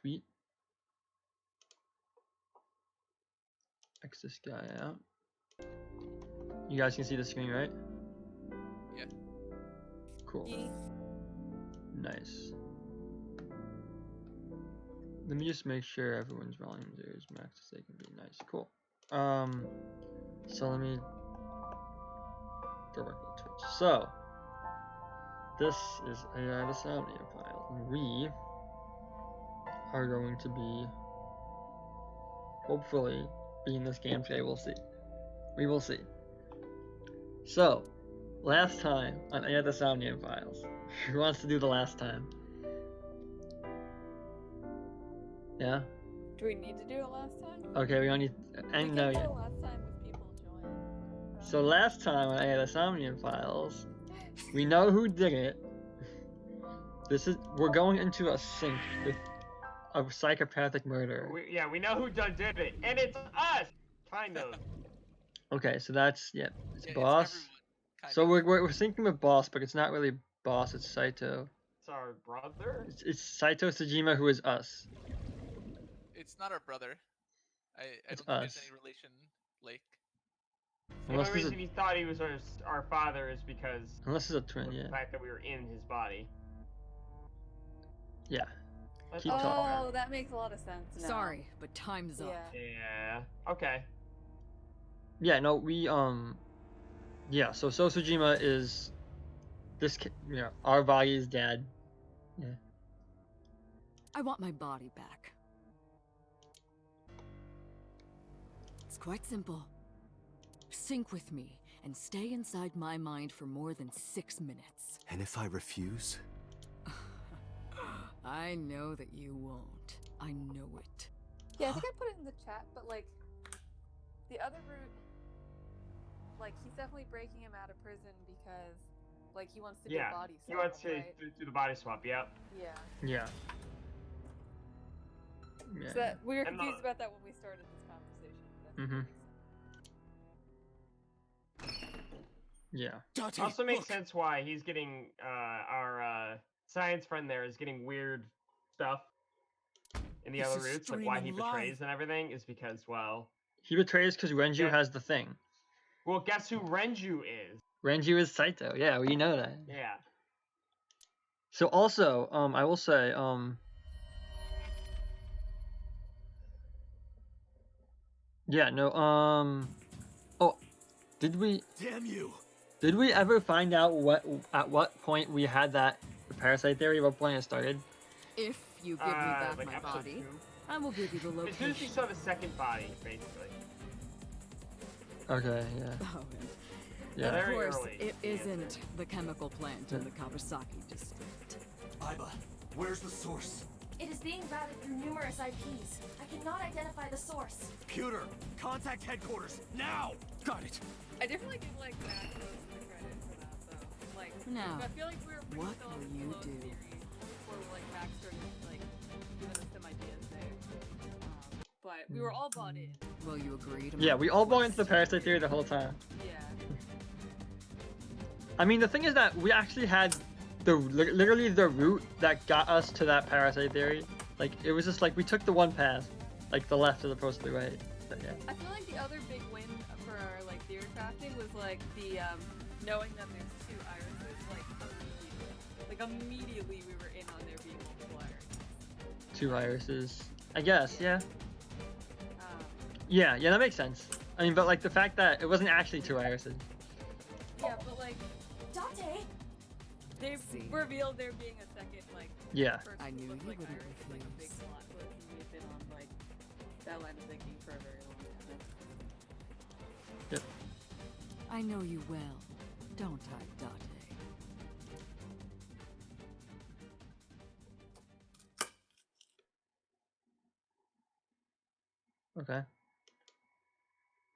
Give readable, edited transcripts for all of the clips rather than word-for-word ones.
tweet. X this guy out. You guys can see the screen, right? Yeah. Cool. Yeah. Nice. Let me just make sure everyone's volumes are as max as they can be. Nice. Cool. So let me go back to Twitch. So this is the Somnium file, and we are going to be hopefully being this game today. We'll see. We will see. So last time on the Somnium files, who wants to do the last time? Yeah. Do we need to do it last time? Okay, we don't need. And no, we can yeah. do it last time if people join. So last time on the Somnium files, we know who did it. We're going into a sync with a psychopathic murderer. We know who did it, and it's us, kind of. Okay, so that's it's Yeah, Boss. It's everyone, So kind of. we're syncing with Boss, but it's not really Boss. It's Saito. It's our brother. It's Saito Sejima who is us. It's not our brother. I It's don't think us. there's any relation, like. The Unless only there's reason he thought he was our father is because Unless it's a twin, of yeah. the fact that we were in his body. Yeah. That's Keep all. talking. Oh, that makes a lot of sense now. Sorry, but time's up. Yeah. Yeah. Okay. Yeah, no, we yeah, so Sojima is this our body's dad. Yeah. I want my body back. It's quite simple. Sync with me and stay inside my mind for more than 6 minutes. And if I refuse? I know that you won't. I know it. Yeah, I think I put it in the chat, but like the other route, like he's definitely breaking him out of prison because like he wants to do a body swap. He wants to right? do the body swap. Yep. Yeah. Yeah. Yeah. So that, we were And, confused about that when we started this conversation. But that Mhm. makes sense. Yeah. Dante, Also makes look. sense why he's getting our science friend there is getting weird stuff in the This other is routes, like why he streaming betrays live. and everything is because, well, He betrays because Renju Yeah. has the thing. well, guess who Renju is? Renju is Saito. Yeah, we know that. Yeah. So also, I will say, yeah, no, oh, did we Damn you! ever find out at what point we had that parasite theory? What point it started? If you give me back Like my episode body, 2. I will give you the As soon as we location. saw the second body, basically. Okay, yeah, Oh, and yeah. of Very course, early it in the isn't answer. the chemical plant in the Kawasaki district. Iba, where's the source? It is being routed through numerous IPs. I cannot identify the source. Computer, contact headquarters, now! Got it. I definitely give like Max the credit for that though. Like Now, I feel like we were pretty what still will on the you close do? series before like Max started like giving us some ideas there. But we were all bought in. will you agree to Yeah, my we all bought request? into the parasite theory the whole time. Yeah. I mean, the thing is that we actually had literally the route that got us to that parasite theory. Like, it was just like we took the one path, like the left as opposed to the right. But yeah. I feel like the other big win for our like theory crafting was like the knowing that there's 2 irises, like immediately we were in on there being multiple irises. 2 irises. I guess, yeah. Um, Yeah, that makes sense. I mean, but like the fact that it wasn't actually 2 irises. yeah, but like Dante! they See. revealed there being a second like Yeah. person I who knew looked you like wouldn't Iris was, like a big refuse. plot twist, and we've been on like that line of thinking for a very long time. Yep. I know you well, don't I, Dante? Okay.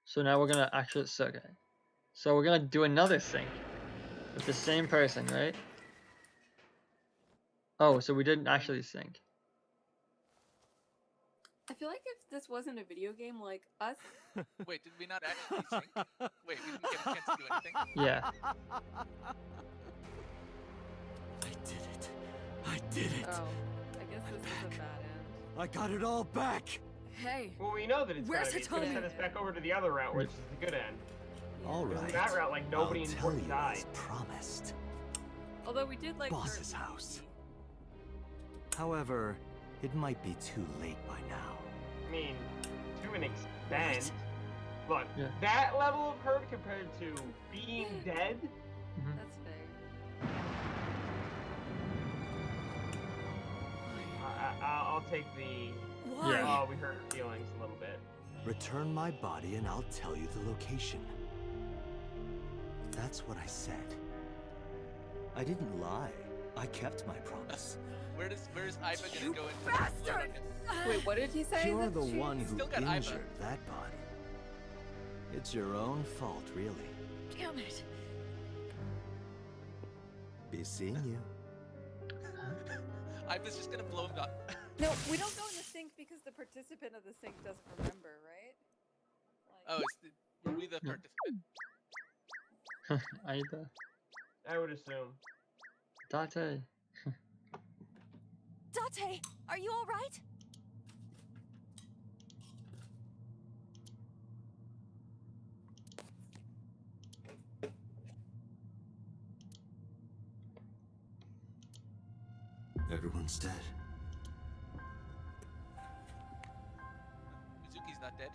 So now we're gonna actually, so we're gonna do another sync with the same person, right? Oh, so we didn't actually sync. I feel like if this wasn't a video game, like us, Wait, did we not actually sync? Wait, we didn't get a chance to do anything? Yeah. I did it. I did it. oh, I guess this is a bad end. I got it all back! Hey, Well, we know that it's Where's gonna be. It's gonna Hitomi? send us back over to the other route, which is the good end. All Because in right. that route, like, nobody I'll tell important you died. as promised. Although we did like Boss's hurt house. Mizuki. However, it might be too late by now. I mean, to an extent. Look, Yeah. that level of hurt compared to being dead. That's fair. I'll take the. why? Yeah. Oh, we hurt her feelings a little bit. Return my body and I'll tell you the location. That's what I said. I didn't lie. I kept my promise. Where's Iva You gonna go and bastard! Wait, what did he say? You're that the she- one who Still got Iva. injured that body. It's your own fault, really. Damn it. Be seeing you. Iva's just gonna blow him up. No, we don't go in the sink because the participant of the sink doesn't remember, right? Oh, were we the No. participant? Aida. I would assume. Date. Date, are you all right? Everyone's dead. Mizuki's not dead.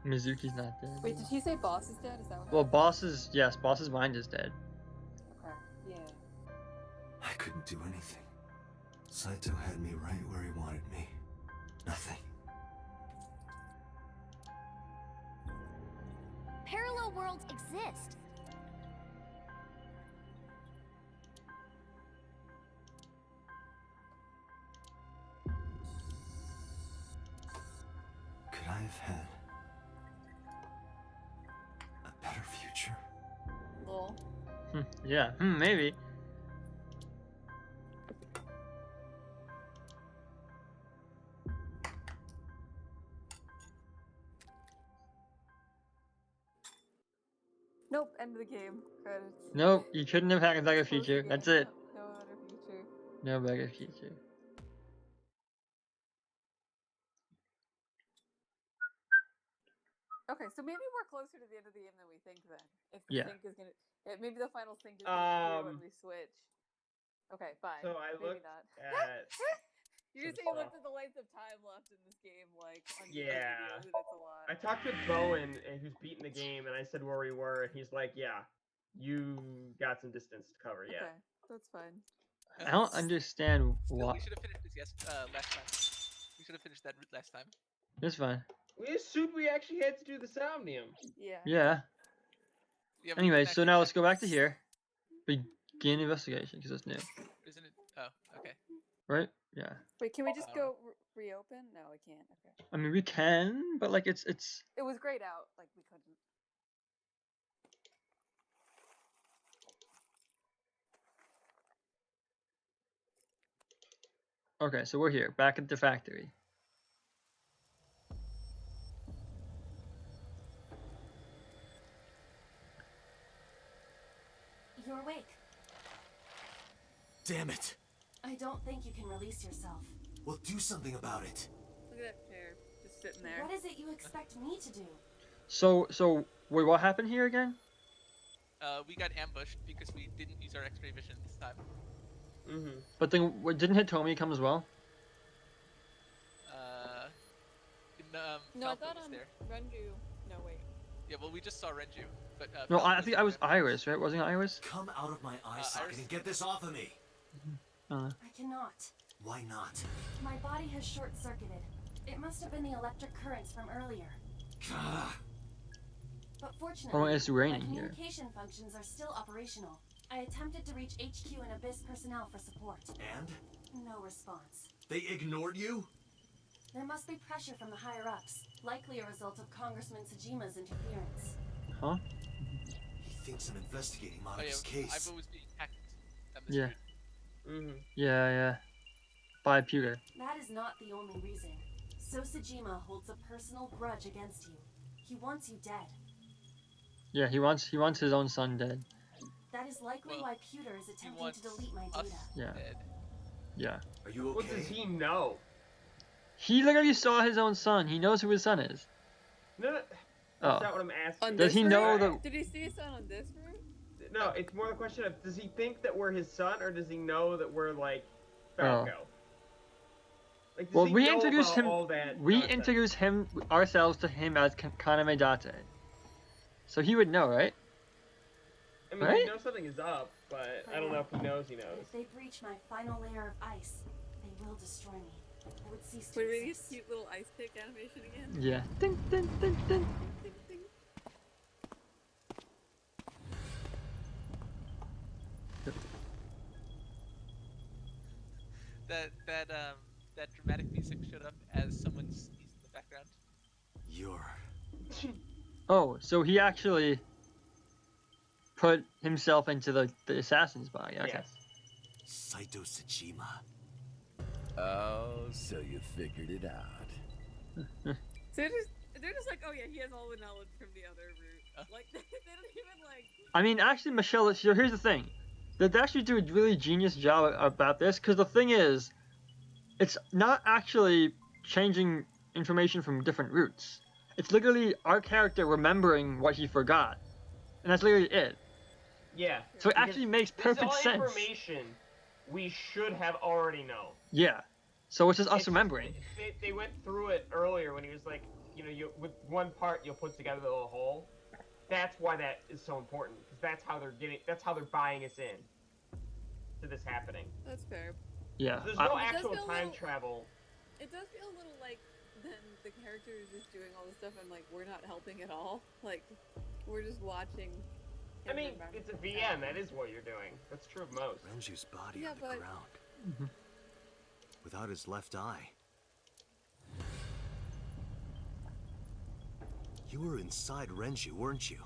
Mizuki's not dead. Wait, did he say boss is dead? Is that what Well, happened? boss's mind is dead. Okay, yeah. I couldn't do anything. Saito had me right where he wanted me. Nothing. Parallel worlds exist. Could I have had a better future? Lol. Yeah, maybe. Nope, end of the game. Credits. Nope, you couldn't have had a better Close the future. game. That's it. No other future. No better future. Okay, so maybe we're closer to the end of the game than we think then. If the Yeah. sync is gonna, maybe the final sync is gonna appear when Um, we switch. Okay, fine. So I maybe looked not. at. You some say you looked stuff. at the length of time left in this game, like on Yeah. YouTube videos, and it's a lot. I talked to Bowen, who's beating the game, and I said where we were, and he's like, "Yeah, you got some distance to cover yet." Okay, that's fine. I don't understand Still, why. we should have finished this last time. We should have finished that route last time. It's fine. We assumed we actually had to do the Somnium. Yeah. Yeah. Yeah, we Anyway, didn't so actually now let's check go back to this. here. Begin investigation because it's new, Isn't it? Oh, okay. right? Yeah. Wait, can we just Uh, go reopen? No, we can't. Okay. I mean, we can, but like it's. It was grayed out. Like we couldn't. Okay, so we're here, back at the factory. You're awake. Damn it! I don't think you can release yourself. We'll do something about it. Look at that chair, just sitting there. What is it you expect me to do? So wait, what happened here again? We got ambushed because we didn't use our X-ray vision this time. Mm-hmm. But then, didn't Hitomi come as well? No, I Falco thought was there. Renju. No, wait. Yeah, well, we just saw Renju, but No, Falco I think I there. was Iris, right? Wasn't it Iris? Come out of my eye socket Iris- and get this off of me! I cannot. Why not? My body has short-circuited. It must have been the electric currents from earlier. Gah. But fortunately, Oh, it's my raining here. communication functions are still operational. I attempted to reach HQ and Abyss personnel for support. And? No response. They ignored you? There must be pressure from the higher-ups, likely a result of Congressman Tsujima's interference. Huh? He thinks I'm investigating Oh yeah, Monika's case. Iva was being hacked on the Yeah. street. Mm-hmm. Yeah. By Pewter. That is not the only reason. So Tsujima holds a personal grudge against you. He wants you dead. Yeah, he wants his own son dead. That is likely Well, why Pewter is He attempting wants to delete my us data. Yeah. dead. Yeah. Are you What okay? does he know? He literally saw his own son. He knows who his son is. No, that's Oh. not what I'm asking. On Does this he route? know that? Did he see his son on this route? No, it's more the question of, does he think that we're his son, or does he know that we're, like, Oh. Falco? Like, does Well, he we know introduced about him. all that We nonsense? introduced him ourselves to him as Kaname Date. So he would know, right? I mean, Right? he knows something is up, but I don't know if he knows he knows. If they breach my final layer of ice, they will destroy me. I would cease to Would we get exist. cute little ice pick animation again? Yeah. Ding, ding, ding, ding. Ding, ding. That dramatic music showed up as someone sneezed in the background. You're... Oh, so he actually put himself into the assassin's body. Okay. Yes. Saito Tsuchima. Oh, so you figured it out. So they're just like, oh yeah, he has all the knowledge from the other route. Like they don't even like. I mean, actually, Michelle, so here's the thing. They actually do a really genius job about this, because the thing is, it's not actually changing information from different routes. It's literally our character remembering what he forgot. And that's literally it. Yeah. So it because actually makes this is perfect all sense. information we should have already known. Yeah. So it's just us It's remembering. They went through it earlier when he was like, you know, with one part you'll put together the little whole. That's why that is so important, because that's how they're buying us in to this happening. That's fair. Yeah. There's no It does actual feel a time little- travel. It does feel a little like then the character is just doing all this stuff and like we're not helping at all. Like we're just watching. I him mean, remember it's a what's VM. happening. That is what you're doing. That's true of most. Renju's body Yeah, on the but- ground. Mhm. Without his left eye. You were inside Renju, weren't you?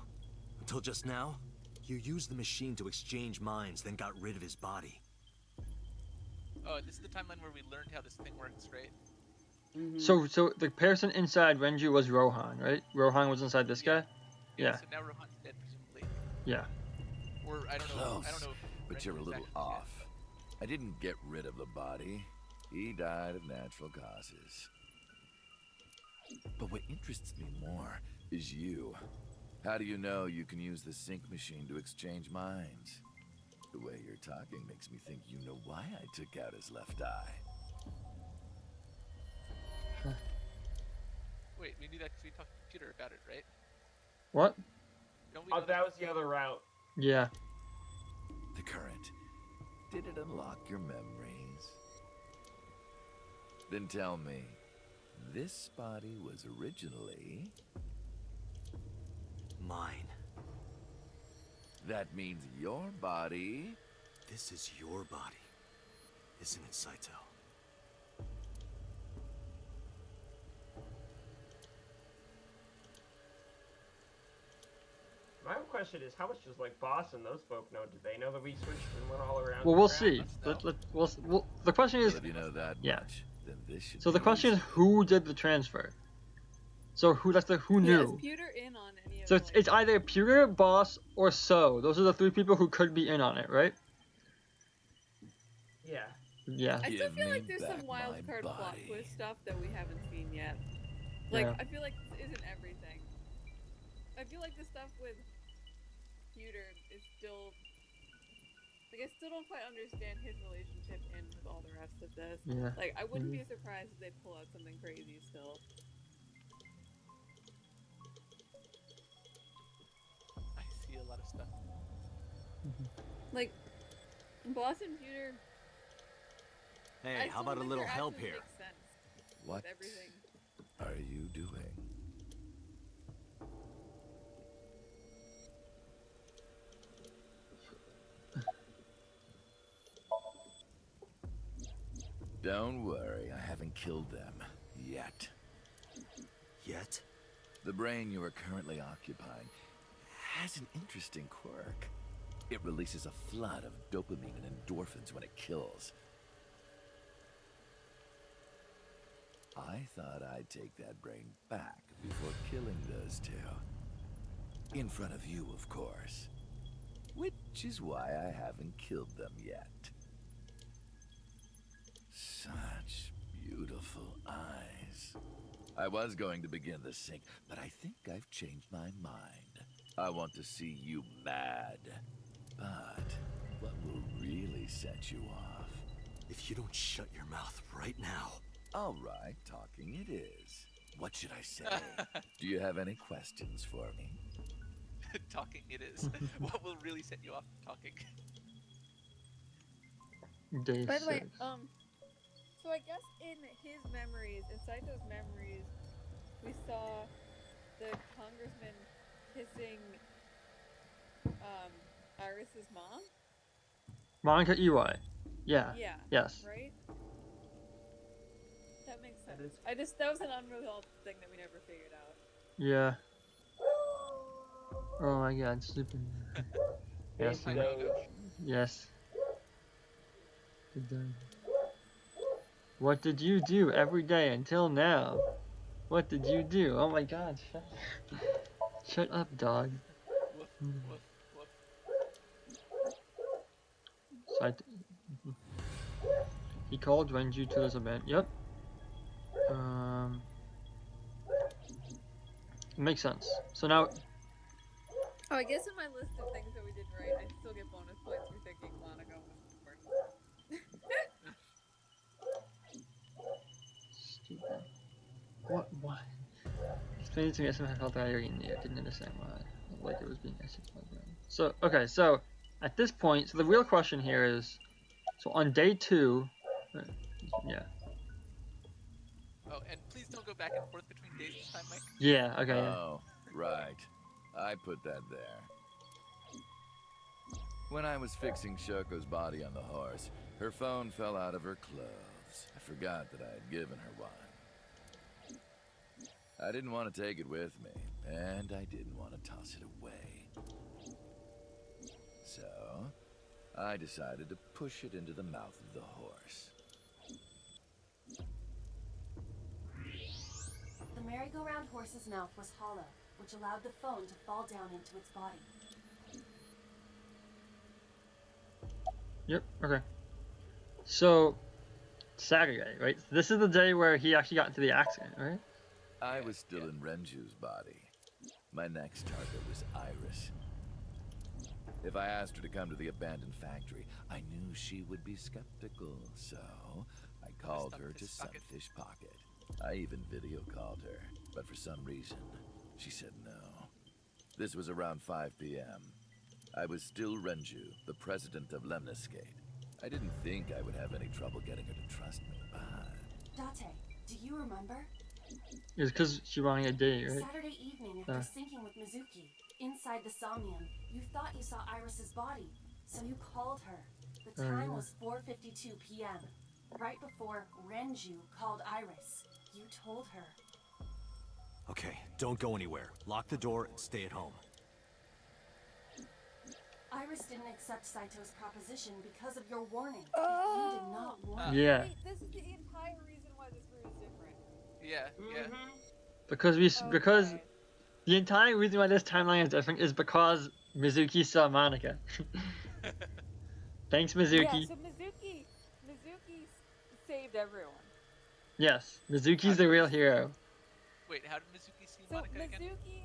Until just now? You used the machine to exchange minds, then got rid of his body. Oh, this is the timeline where we learned how this thing works, right? Mhm. So the person inside Renju was Rohan, right? Rohan was inside this guy? Yeah. So now Rohan's dead, presumably. Yeah. Or I don't know. I don't Close, know. If but Renju you're a was little actually off. I didn't get rid of the body. He died of natural causes. But what interests me more is you. How do you know you can use the sync machine to exchange minds? The way you're talking makes me think you know why I took out his left eye. dead. Wait, we knew that because we talked to the computer about it, right? What? Don't we? Oh, know that was the other route. Yeah. The current. Did it unlock your memories? Then tell me, this body was originally... Mine. That means your body... This is your body. Isn't it, Saito? My question is, how much does like Boss and those folk know? Did they know that we switched and went all around? Well, the we'll crap? see. The question is, Well, if you know that yeah. much, then this should so the be question is, easy. who did the transfer? So who Yeah, knew? is Pewter in on any of So like, it's either Pewter, Boss, or So. Those are the three people who could be in on it, right? Yeah. Yeah. I still Give feel me like there's some back wild my card plot body. twist stuff that we haven't seen yet. Like, Yeah. I feel like this isn't everything. I feel like the stuff with Pewter is still like I still don't quite understand his relationship in with all the rest of this. Yeah. Like I wouldn't be surprised if they pull out something crazy still. I see a lot of stuff. Like Boss and Pewter. Hey, I how still about a think little their help actions here? make sense What with everything. are you doing? Don't worry, I haven't killed them yet. Yet? The brain you are currently occupying has an interesting quirk. It releases a flood of dopamine and endorphins when it kills. I thought I'd take that brain back before killing those two. In front of you, of course. Which is why I haven't killed them yet. Such beautiful eyes. I was going to begin the sync, but I think I've changed my mind. I want to see you mad. But what will really set you off? If you don't shut your mouth right now. All right, talking it is. What should I say? Do you have any questions for me? Talking it is. What will really set you off talking? Day By the way, 6. so I guess in his memories, in Saito's memories, we saw the congressman kissing Iris's mom. Monica Iwai. Yeah. Yeah. Yes. Right. That makes sense. That is- That was an unresolved thing that we never figured out. Yeah. Oh my god, sleeping. Yes. Base Doge. Yes. Good done. What did you do every day until now? What did you do? Oh my god, shut up, dog. Woof, Hmm. woof, woof. He called Renju to this event. Yep. Makes sense. So now, Oh, I guess in my list of things that we did right, I still get bonus points for thinking Monaco was important. stupid. What? Why? Explain to me as if I felt that I already knew. I didn't understand why. Like it was being executed by them. So okay, so at this point, so the real question here is, so on day 2, yeah, Oh, and please don't go back and forth between days this time, Mike. yeah, okay, Oh, right. I put that there. When I was fixing Shoko's body on the horse, her phone fell out of her clothes. I forgot that I had given her one. I didn't want to take it with me, and I didn't want to toss it away. So, I decided to push it into the mouth of the horse. The merry-go-round horse's mouth was hollow, which allowed the phone to fall down into its body. yep, okay. So Saturday, right? This is the day where he actually got into the accident, right? I was still in Renju's body. My next target was Iris. If I asked her to come to the abandoned factory, I knew she would be skeptical, so I called her to Sunfish Pocket. I even video called her, but for some reason, she said no. This was around 5 p.m. I was still Renju, the president of Lemniscate. I didn't think I would have any trouble getting her to trust me, but... Date, do you remember? It was because she wanted a date, right? Saturday evening after syncing with Mizuki, inside the Somnium, you thought you saw Iris's body, so you called her. The time was 4:52 p.m. Right before Renju called Iris. You told her. Okay, don't go anywhere. Lock the door and stay at home. Iris didn't accept Saito's proposition because of your warning. You did not warn her. Yeah, Wait, this is the entire reason why this route is different. Yeah, yeah. because Okay. the entire reason why this timeline is different is because Mizuki saw Monica. Thanks, Mizuki. Yeah, so Mizuki saved everyone. Yes, Mizuki's the real hero. Wait, how did Mizuki see So Monica again? Mizuki,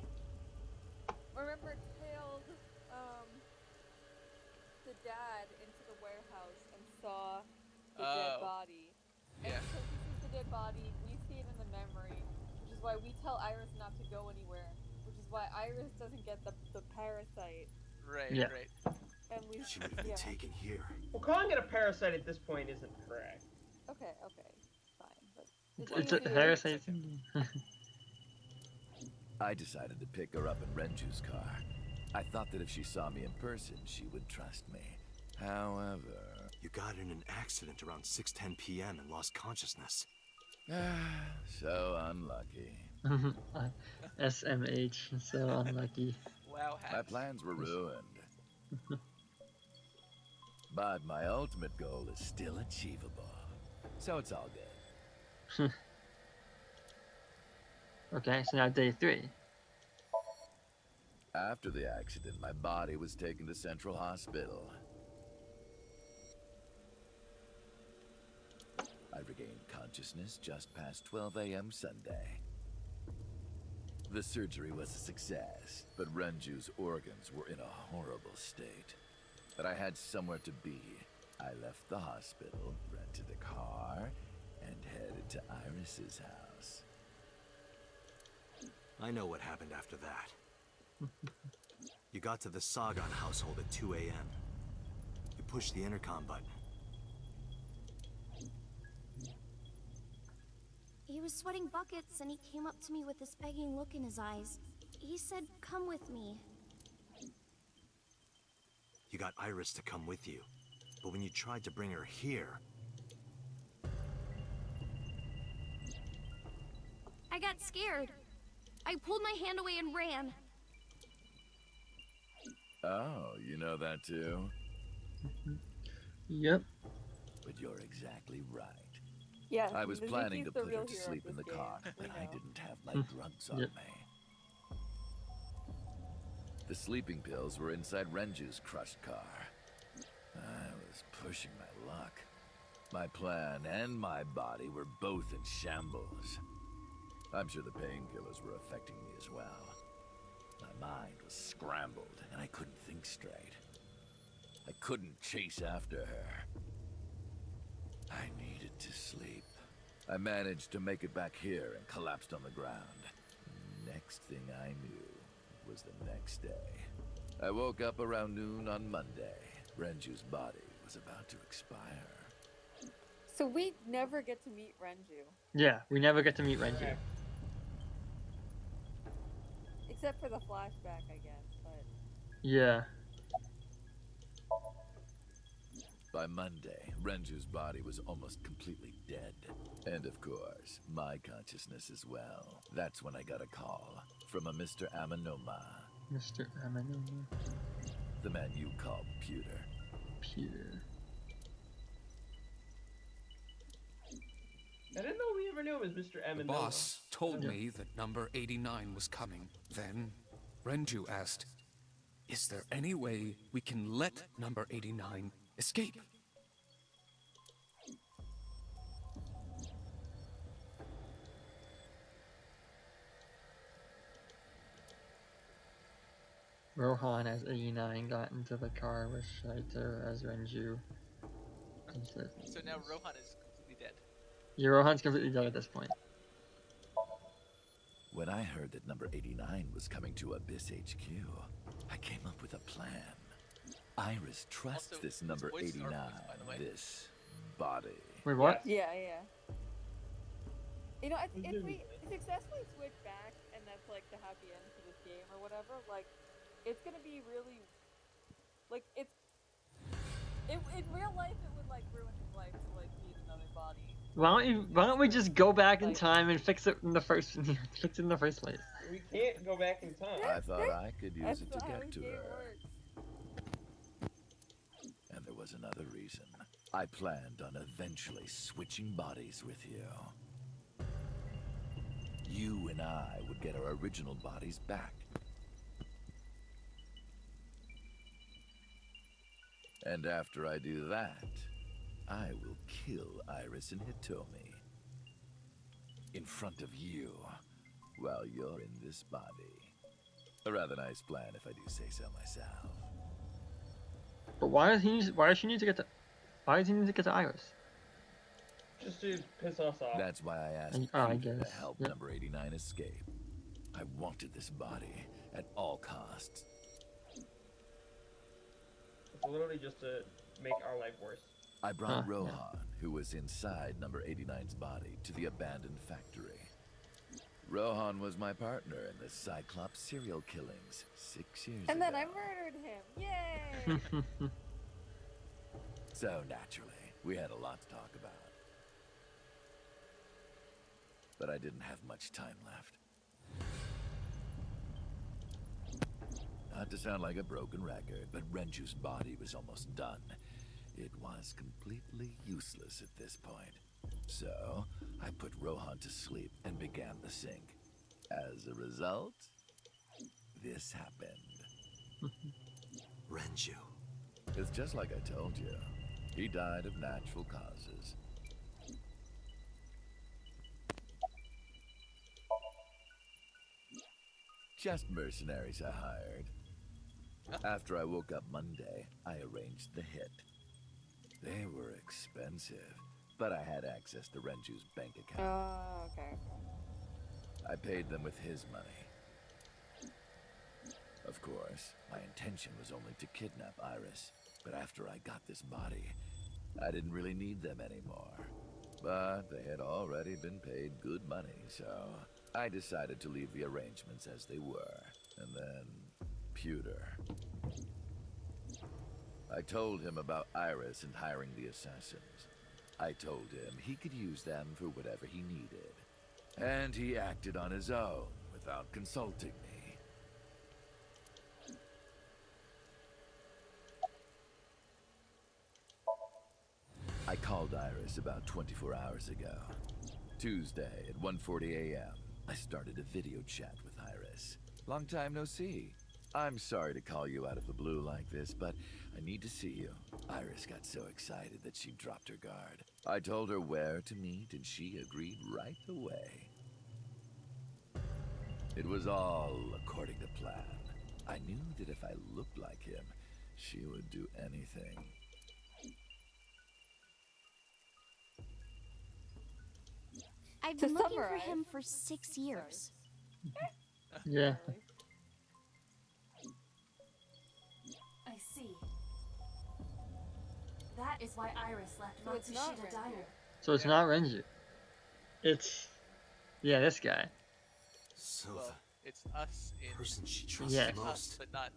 remember, tailed the dad into the warehouse and saw the dead Oh. body. Yeah. And because he sees the dead body, we see it in the memory, which is why we tell Iris not to go anywhere. Which is why Iris doesn't get the parasite, Right, Yeah. right. and we She would have been taken here. Well, calling it a parasite at this point isn't correct. Okay, fine, but It's a easier- parasite. I decided to pick her up in Renju's car. I thought that if she saw me in person, she would trust me. However... You got in an accident around 6:10 p.m. and lost consciousness. so unlucky. SMH, so unlucky. Wow, My hacks. plans were ruined. But my ultimate goal is still achievable. So it's all good. Okay, so now day 3. After the accident, my body was taken to Central Hospital. I regained consciousness just past 12 a.m. Sunday. The surgery was a success, but Renju's organs were in a horrible state. But I had somewhere to be. I left the hospital, rented a car, and headed to Iris's house. I know what happened after that. You got to the Sagan household at 2 a.m. You pushed the intercom button. He was sweating buckets and he came up to me with this begging look in his eyes. He said, "Come with me." You got Iris to come with you. But when you tried to bring her here... I got scared. I pulled my hand away and ran. Oh, you know that too? Yep. But you're exactly right. Yeah. I was Mizuki's planning to the put real her to hero sleep of in the this car, game, we but I know. didn't have my drugs on Yep. me. The sleeping pills were inside Renju's crushed car. I was pushing my luck. My plan and my body were both in shambles. I'm sure the painkillers were affecting me as well. My mind was scrambled, and I couldn't think straight. I couldn't chase after her. I needed to sleep. I managed to make it back here and collapsed on the ground. Next thing I knew was the next day. I woke up around noon on Monday. Renju's body was about to expire. So we never get to meet Renju, Yeah, we never get to meet Renji. Correct. except for the flashback, I guess. But Yeah. By Monday, Renju's body was almost completely dead. And of course, my consciousness as well. That's when I got a call from a Mr. Amanoma, Mr. Amanoma. the man you call Pewter. Peter. I didn't know we ever knew him as Mr. M. The boss told me that number 89 was coming. Then, Renju asked, "Is there any way we can let number 89 escape?" Rohan as 89 got into the car with Shaito as Renju. So now Rohan is completely dead. Yeah, Rohan's completely dead at this point. When I heard that number 89 was coming to Abyss HQ, I came up with a plan. Iris trusts Also, this his number voice is 89, Arthur's, by the way. this body. Wait, what? yeah. You know, if we successfully switch back and that's like the happy end to this game or whatever, like it's gonna be really, like it's. In real life, it would like ruin his life to like meet another body. Why don't we just go back in Like- time and fix it in the first fix it in the first place? We can't go back in time. I thought I could use That's it to not how get this to game her. works. And there was another reason. I planned on eventually switching bodies with you. You and I would get our original bodies back. And after I do that, I will kill Iris and Hitomi. In front of you, while you're in this body. A rather nice plan if I do say so myself. But why does he need to get to Iris? Just to piss us off. That's why I asked I Peter to guess, help yep. number 89 escape. I wanted this body at all costs. It's literally just to make our life worse. I brought Huh, yeah. Rohan, who was inside number 89's body, to the abandoned factory. Rohan was my partner in the Cyclops serial killings 6 years And then ago. I murdered him. Yay! So naturally, we had a lot to talk about. But I didn't have much time left. Not to sound like a broken record, but Renju's body was almost done. It was completely useless at this point. So, I put Rohan to sleep and began the sync. As a result, this happened. Renju. It's just like I told you. He died of natural causes. Just mercenaries I hired. After I woke up Monday, I arranged the hit. They were expensive, but I had access to Renju's bank account. Oh, okay. I paid them with his money. Of course, my intention was only to kidnap Iris, but after I got this body, I didn't really need them anymore. But they had already been paid good money, so I decided to leave the arrangements as they were. And then, Pewter. I told him about Iris and hiring the assassins. I told him he could use them for whatever he needed. And he acted on his own without consulting me. I called Iris about 24 hours ago. Tuesday at 1:40 a.m. I started a video chat with Iris. Long time no see. I'm sorry to call you out of the blue like this, but I need to see you. Iris got so excited that she dropped her guard. I told her where to meet, and she agreed right away. It was all according to plan. I knew that if I looked like him, she would do anything. I've To been looking for summarize- him for 6 years. Yeah. I see. That is why Iris left So it's not Matsushita Renju. Diner. So it's not Renju. It's, yeah, this guy. So Well, it's us the in person she trusts Yeah. the us, most. but not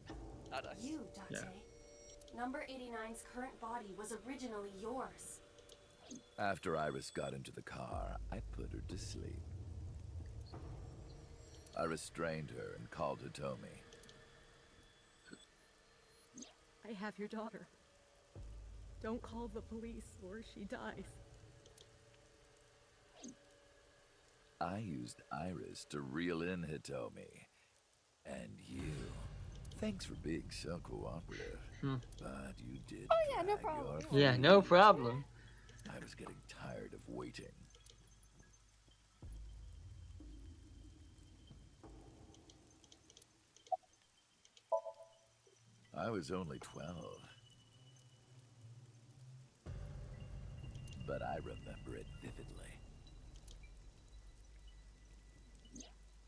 us. You, Date. Number 89's current body was originally yours. After Iris got into the car, I put her to sleep. I restrained her and called Hitomi. I have your daughter. Don't call the police or she dies. I used Iris to reel in Hitomi. And you. Thanks for being so cooperative. But you did. Oh, yeah, no drag problem. your Yeah, no feet. problem. I was getting tired of waiting. I was only 12. But I remember it vividly.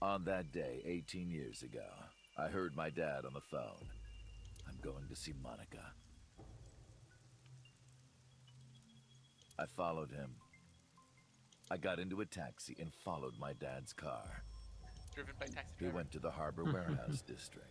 On that day, 18 years ago, I heard my dad on the phone. I'm going to see Monica. I followed him. I got into a taxi and followed my dad's car. Driven by taxi He driver. went to the Harbor Warehouse District.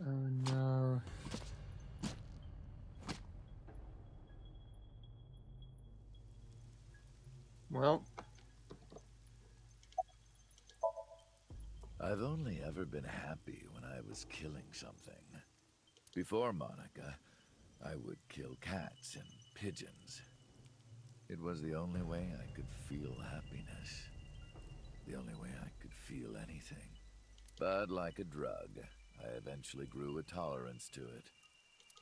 Oh no. Well, I've only ever been happy when I was killing something. Before Monica, I would kill cats and pigeons. It was the only way I could feel happiness. The only way I could feel anything. But like a drug, I eventually grew a tolerance to it.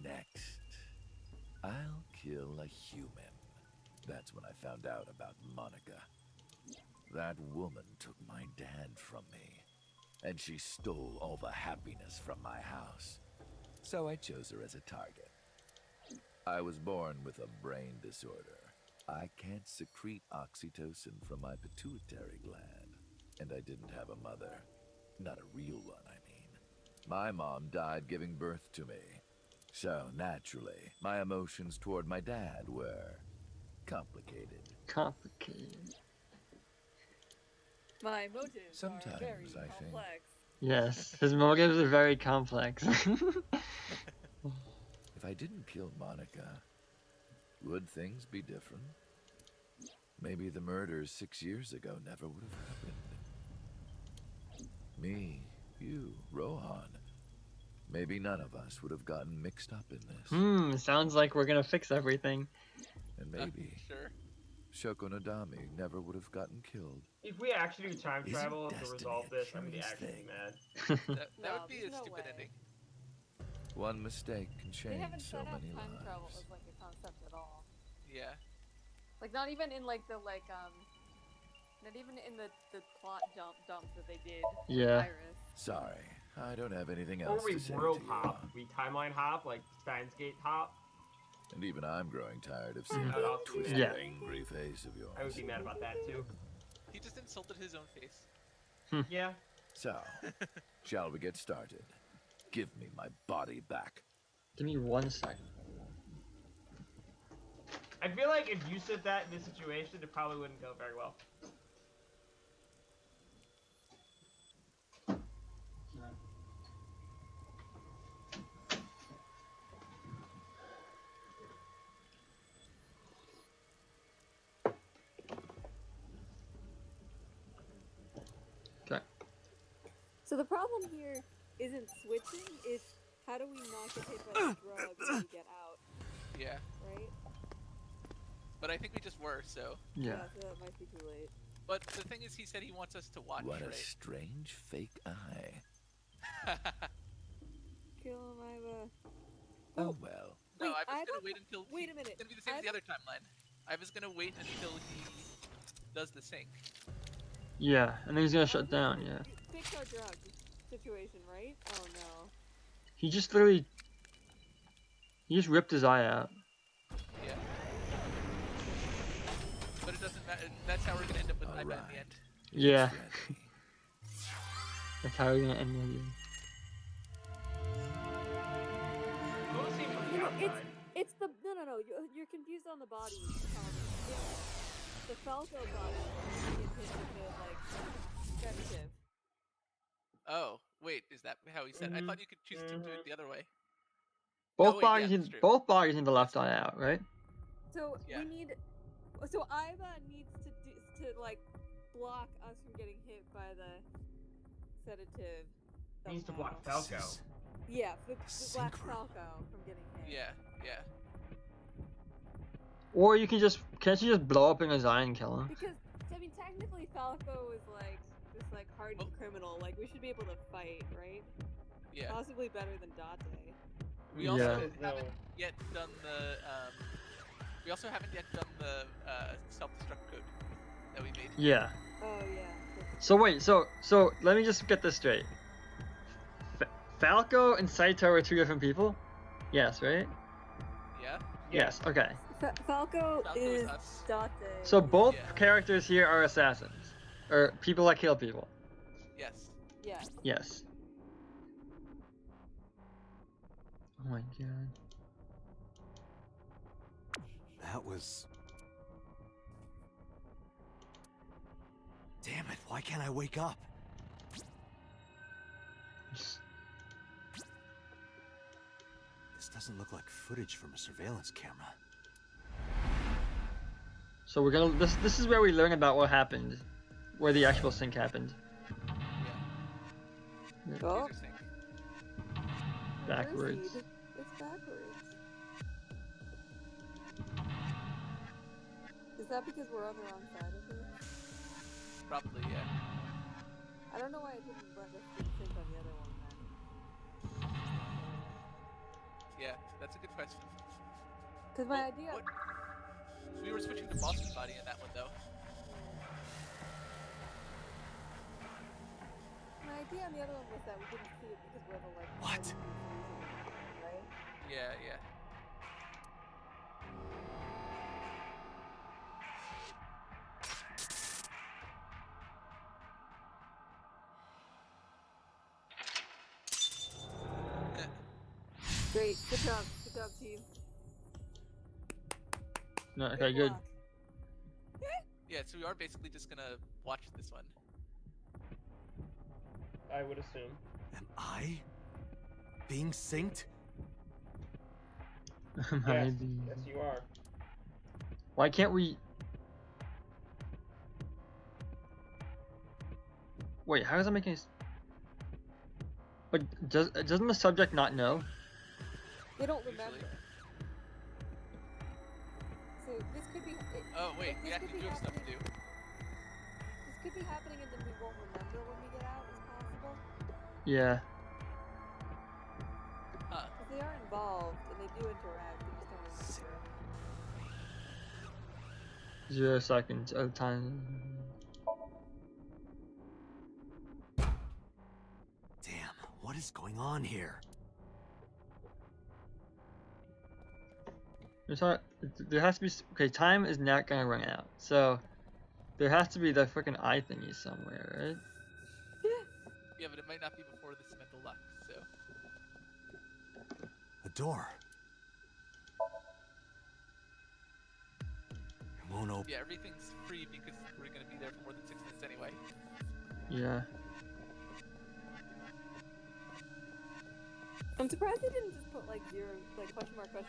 Next, I'll kill a human. That's when I found out about Monica. That woman took my dad from me, and she stole all the happiness from my house. So I chose her as a target. I was born with a brain disorder. I can't secrete oxytocin from my pituitary gland, and I didn't have a mother. Not a real one, I mean. My mom died giving birth to me. So, naturally, my emotions toward my dad were complicated. complicated. My motives Sometimes, are very I think. complex. Yes, his motives are very complex. If I didn't kill Monica, would things be different? Maybe the murders 6 years ago never would have happened. Me, you, Rohan. Maybe none of us would have gotten mixed up in this. Sounds like we're gonna fix everything. And maybe Sure. Shoko Nadami never would have gotten killed. If we actually do time Isn't travel to destiny resolve a this, I'm gonna curious actually thing? be mad. That No, would be a there's no stupid way. ending. One mistake can They change haven't so set up many time travel lives. as like a concept at all. Yeah. Like not even in like the not even in the plot dump that they did with Yeah. Iris. Sorry, I don't have anything Or else we to say world to you. hop. We timeline hop, like Steins Gate hop. And even I'm growing tired of seeing I'd that also be twisted, Yeah. angry face of yours. I would be mad about that too. He just insulted his own face. Yeah. So, shall we get started? Give me my body back. Give me 1 second. I feel like if you said that in this situation, it probably wouldn't go very well. Okay. So the problem here isn't switching, it's how do we not get hit by the drug when we get out, Yeah. right? But I think we just were, so. Yeah. So that might be too late. But the thing is, he said he wants us to watch, What a right? strange fake eye. Kill him, Iva. Oh well. No, Wait, I was gonna Iva? wait until. Wait a minute. It's gonna be the same as the Iva? other timeline. I was gonna wait until he does the sync. Yeah, and then he's gonna shut down, yeah. Fix our drug situation, right? Oh no. He just literally... He just ripped his eye out. Yeah. But it doesn't matter. That's how we're gonna end up with Iva in the Alright. end. Yeah. Ready. That's how we're gonna end the game. We'll see from the You know, outside. it's the no. You're confused on the body. It's the Falco body that gets hit with the like sedative. Oh, wait, is that how he said? I Mhm. thought you could choose to do it the other way. Both wait, bodies yeah, in that's true. both bodies in the left eye out, right? So Yeah. we need. So Iva needs to like block us from getting hit by the sedative. Needs to block somehow. Falco. Yeah, the Black Synchro. Falco from getting hit. Yeah. Or you can just... Can't you just blow up in his eye and kill him? Because I mean, technically Falco is like this like hardened criminal. Like we should be able to fight, right? Yeah. Possibly better than Date. We also Yeah. haven't yet done the. We also haven't yet done the self-destruct code that we made. Yeah. Oh yeah. So wait, so let me just get this straight. Falco and Saito are 2 different people? Yes, right? Yeah. Yes, okay. Falco Falco is is us. Date. So both Yeah. characters here are assassins. Or people that kill people. Yes. Yeah. Yes. Oh my god. That was... Damn it, why can't I wake up? This doesn't look like footage from a surveillance camera. So we're gonna... This is where we learn about what happened. Where the actual sync happened. Yeah. Oh. Laser sync. Backwards. Proceed. It's backwards. Is that because we're on the wrong side of it? Probably, yeah. I don't know why it didn't let us do sync on the other one then. Yeah, that's a good question. Because my Well, idea. what- We were switching to Boston Body in that one, though. My idea on the other one was that we didn't see it because we're the like. What? only people using it, right? Yeah. Great. Good job. Good job, team. No, okay, good. block. Yeah, so we are basically just gonna watch this one. I would assume. Am I being synced? Yes. Maybe. Yes, you are. Why can't we... Wait, how does that make any? But doesn't the subject not know? They don't Usually. remember. So this could be. Oh wait, like, we actually do have stuff to do. This could be happening, and then we won't remember when we get out. Is possible. Yeah. Huh. Because they are involved and they do interact. They just don't remember. 0 seconds of time. Damn, what is going on here? There has to be. Okay, time is not gonna run out. So there has to be the freaking eye thingy somewhere, right? Yeah, but it might not be before this mental luck, so. A door. It won't open. Yeah, everything's free because we're gonna be there for more than 6 minutes anyway. Yeah. I'm surprised they didn't just put like zero, like question mark time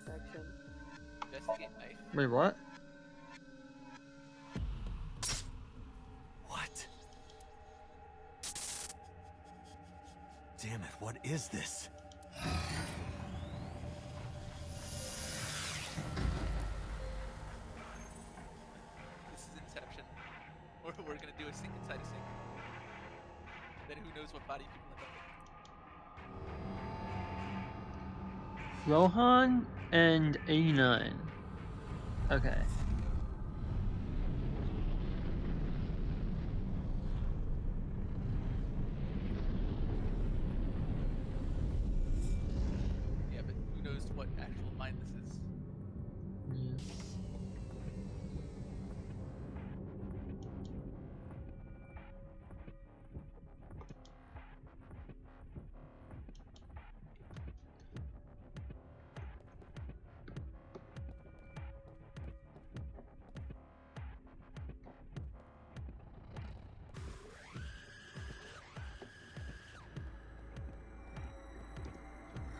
section. Investigate knife. Wait, what? What? Damn it, what is this? This is Inception. Or we're gonna do a sink inside a sink. Then who knows what body people end up with. Rohan and 89. Okay. Yeah, but who knows what actual mind this is. Yeah.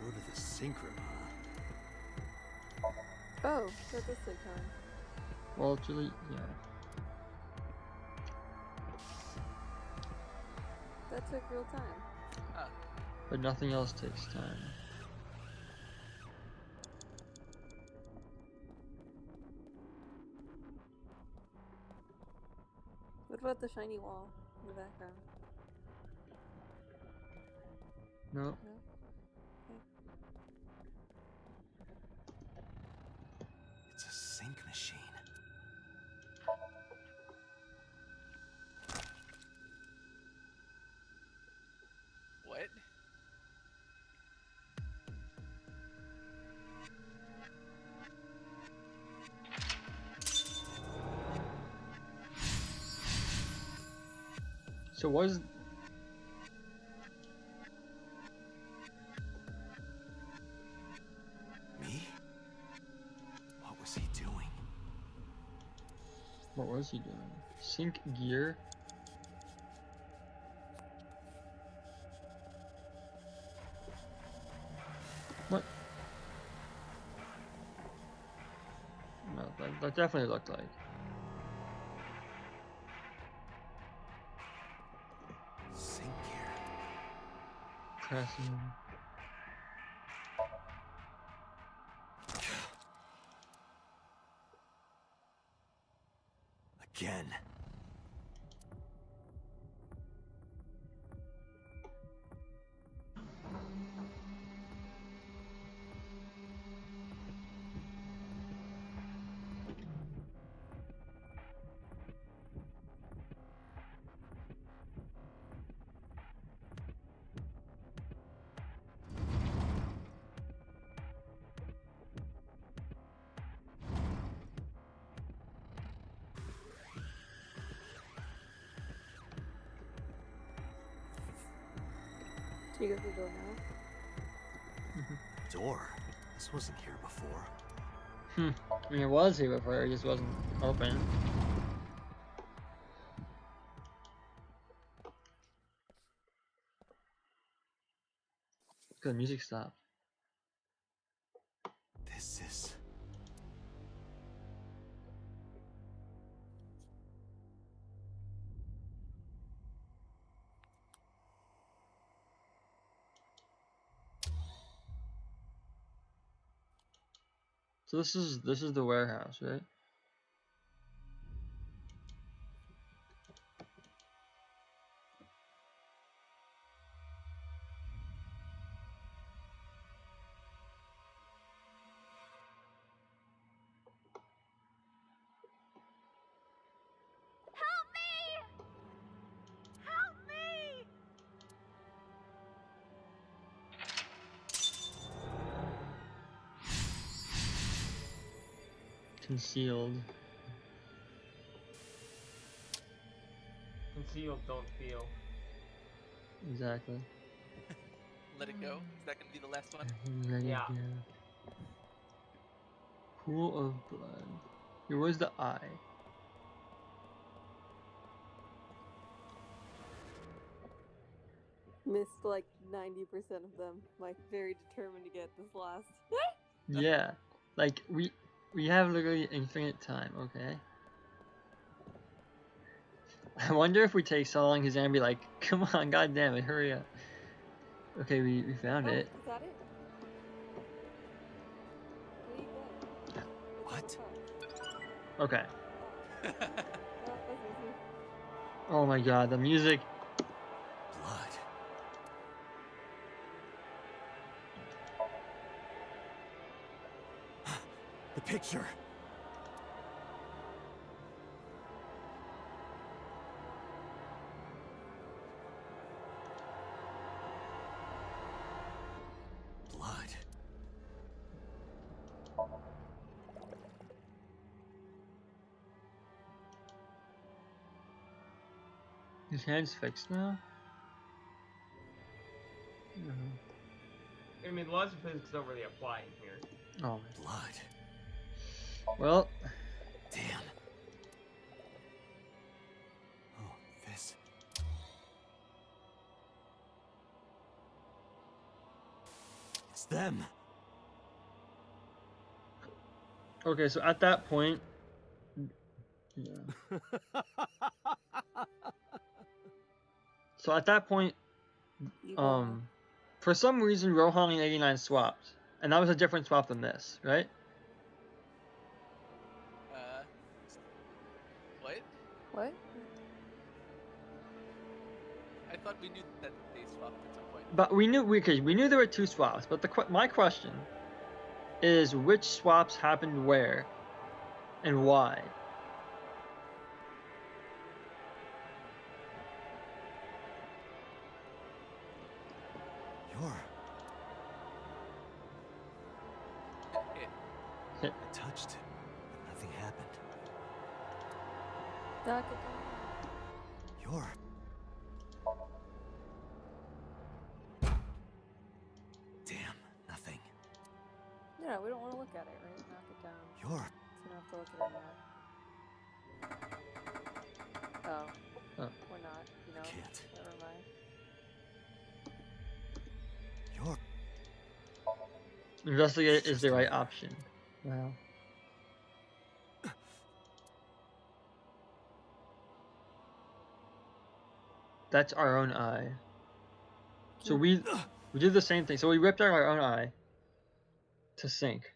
Go to the sink room, huh? Oh, that does take time. Well, it's really, yeah. That took real time. Huh. But nothing else takes time. What about the shiny wall in the background? Nope. No. Okay. It's a sink machine. What? So was Me? What was he doing? what was he doing? Sync gear? What? No, that definitely looked like. Sink gear. Pressing. Again. Can you go through the door now? Door. This wasn't here before. I mean, it was here before, it just wasn't open. Good, music stopped. This is... So this is the warehouse, right? Help me! Help me! Concealed. Concealed, don't feel. Exactly. Let it go. Is that gonna be the last one? Let it Yeah. go. Pool of blood. Here was the eye. Missed like 90% of them. Like very determined to get this last. Yeah. Like we have literally infinite time, okay? I wonder if we take so long, he's gonna be like, come on, god damn it, hurry up. Okay, we found Oh, it. is that it? Where you go? What? Okay. Oh, that's easy. Oh my god, the music. Blood. The picture. Blood. His hand's fixed now? I mean, the laws of physics don't really apply in here. Oh. Blood. Well. Damn. Oh, this. It's them. Okay, so at that point. Yeah. So at that point, for some reason, Rohan and 89 swapped, and that was a different swap than this, right? What? What? I thought we knew that they swapped at some point. But we knew there were two swaps. But my question is, which swaps happened where, and why? I touched it, but nothing happened. You're. Damn, nothing. Yeah, we don't want to look at it, right? Knock it down. You're. So we don't have to look at it now. Oh. Oh. We're not, you know. Can't. Never mind. You're. Investigate is the right option. Wow. That's our own eye. So we did the same thing. So we ripped out our own eye to sync.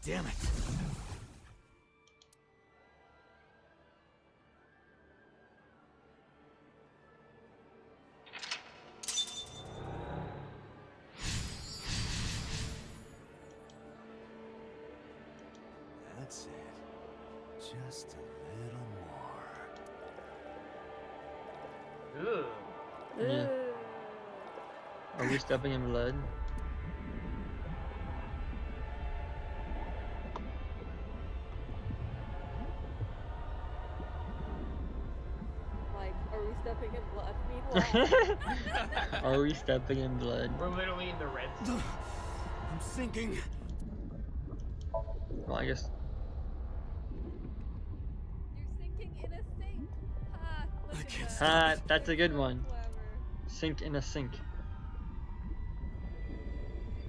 Damn it. That's it. Just a little more. Ugh. Yeah. Are we stepping in blood? Like, are we stepping in blood? Meanwhile. Are we stepping in blood? We're literally in the red zone. I'm sinking. Well, I guess. You're sinking in a sink. Ha! Look at that. Ah, that's a good one. Clever. Sink in a sink.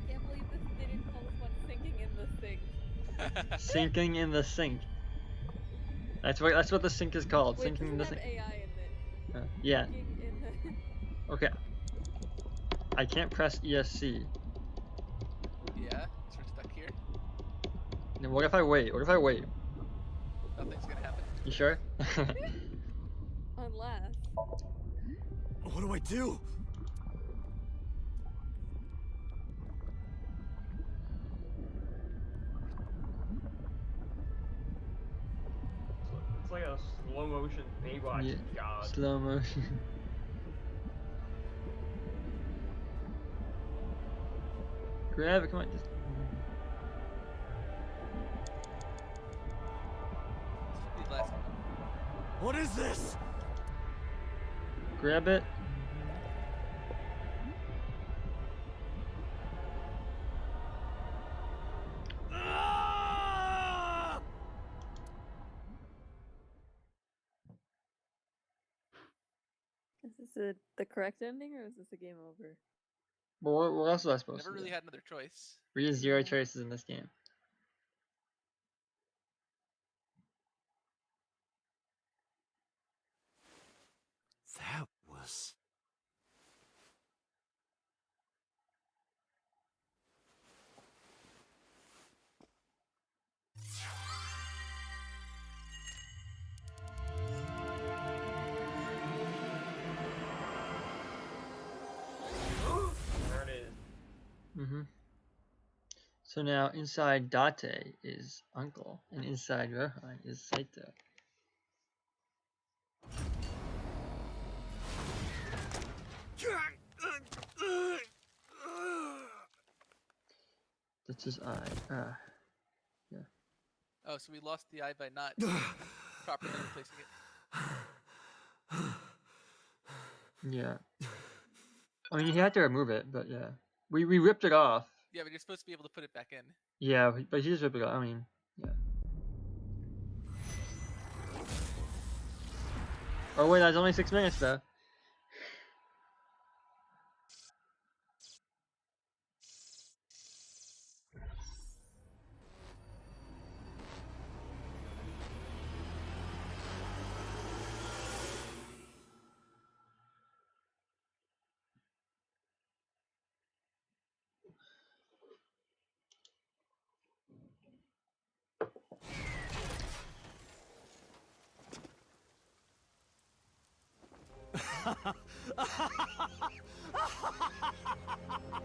Can't believe they didn't call this one sinking in the sink. Sinking in the sink. That's what the sink is called. Wait, Sinking in the doesn't sink. have AI in it. Yeah. Sinking in the... Okay. I can't press ESC. Yeah. Then what if I wait? What if I wait? Nothing's gonna happen. You sure? Unless. What do I do? It's like a slow motion Baywatch Yeah, jog. slow motion. Grab it, come on. Just... This should be the last one. What is this? Grab it. Ah! Is this the correct ending or is this a game over? But what else was I supposed Never to really do? had another choice. We had 0 choices in this game. That was... There it is. Mm-hmm. So now inside Date is Uncle, and inside Rohan is Saito. That's his eye. Yeah. Oh, so we lost the eye by not properly replacing it. Yeah. I mean, he had to remove it, but yeah. We ripped it off. Yeah, but you're supposed to be able to put it back in. Yeah, but he just ripped it off. I mean, yeah. Oh wait, that's only 6 minutes though.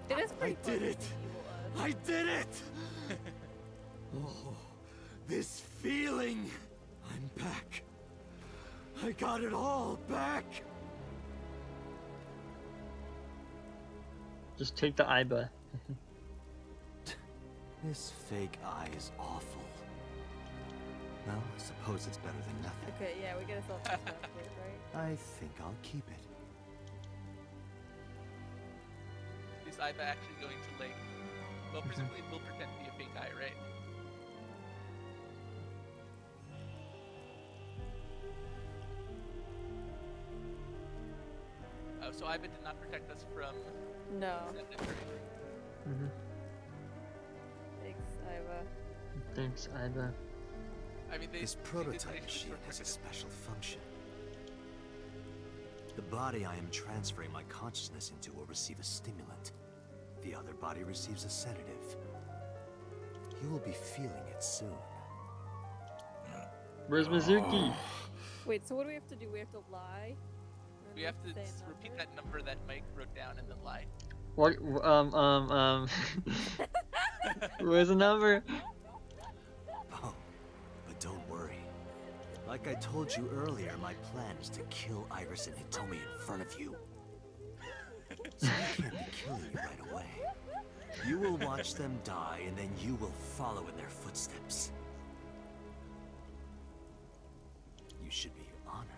It is I pretty did funny it! when I did it! Oh, this feeling! I'm back. I got it all back! Just take the Iba. This fake eye is awful. Well, I suppose it's better than nothing. Okay, yeah, we get ourselves this basket, right? I think I'll keep it. Is Iva actually going to like? Well, presumably it will pretend to be a fake eye, right? Oh, so Iva did not protect us from. No. Mm-hmm. Thanks, Iva. Thanks, Iba. I mean, This prototype machine has a special function. The body I am transferring my consciousness into will receive a stimulant. The other body receives a sedative. You will be feeling it soon. Where's Mizuki? Wait, so what do we have to do? We have to lie? We have to repeat that number that Mike wrote down and then lie. What? Where's the number? Oh, but don't worry. Like I told you earlier, my plan is to kill Iris and Hitomi in front of you. So I can't be killing you right away. You will watch them die, and then you will follow in their footsteps. You should be honored.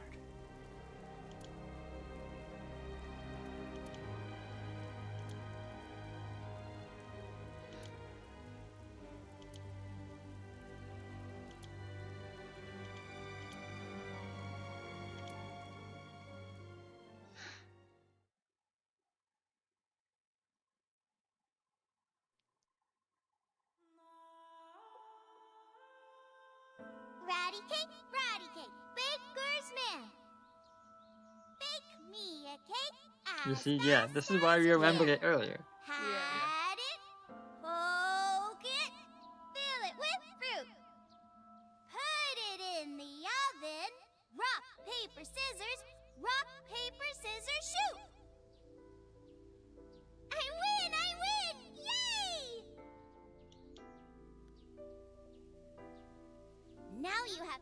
Ratty cake, baker's man. Bake me a cake. You see, yeah, this is why we remembered it earlier. Had it, poke it, fill it with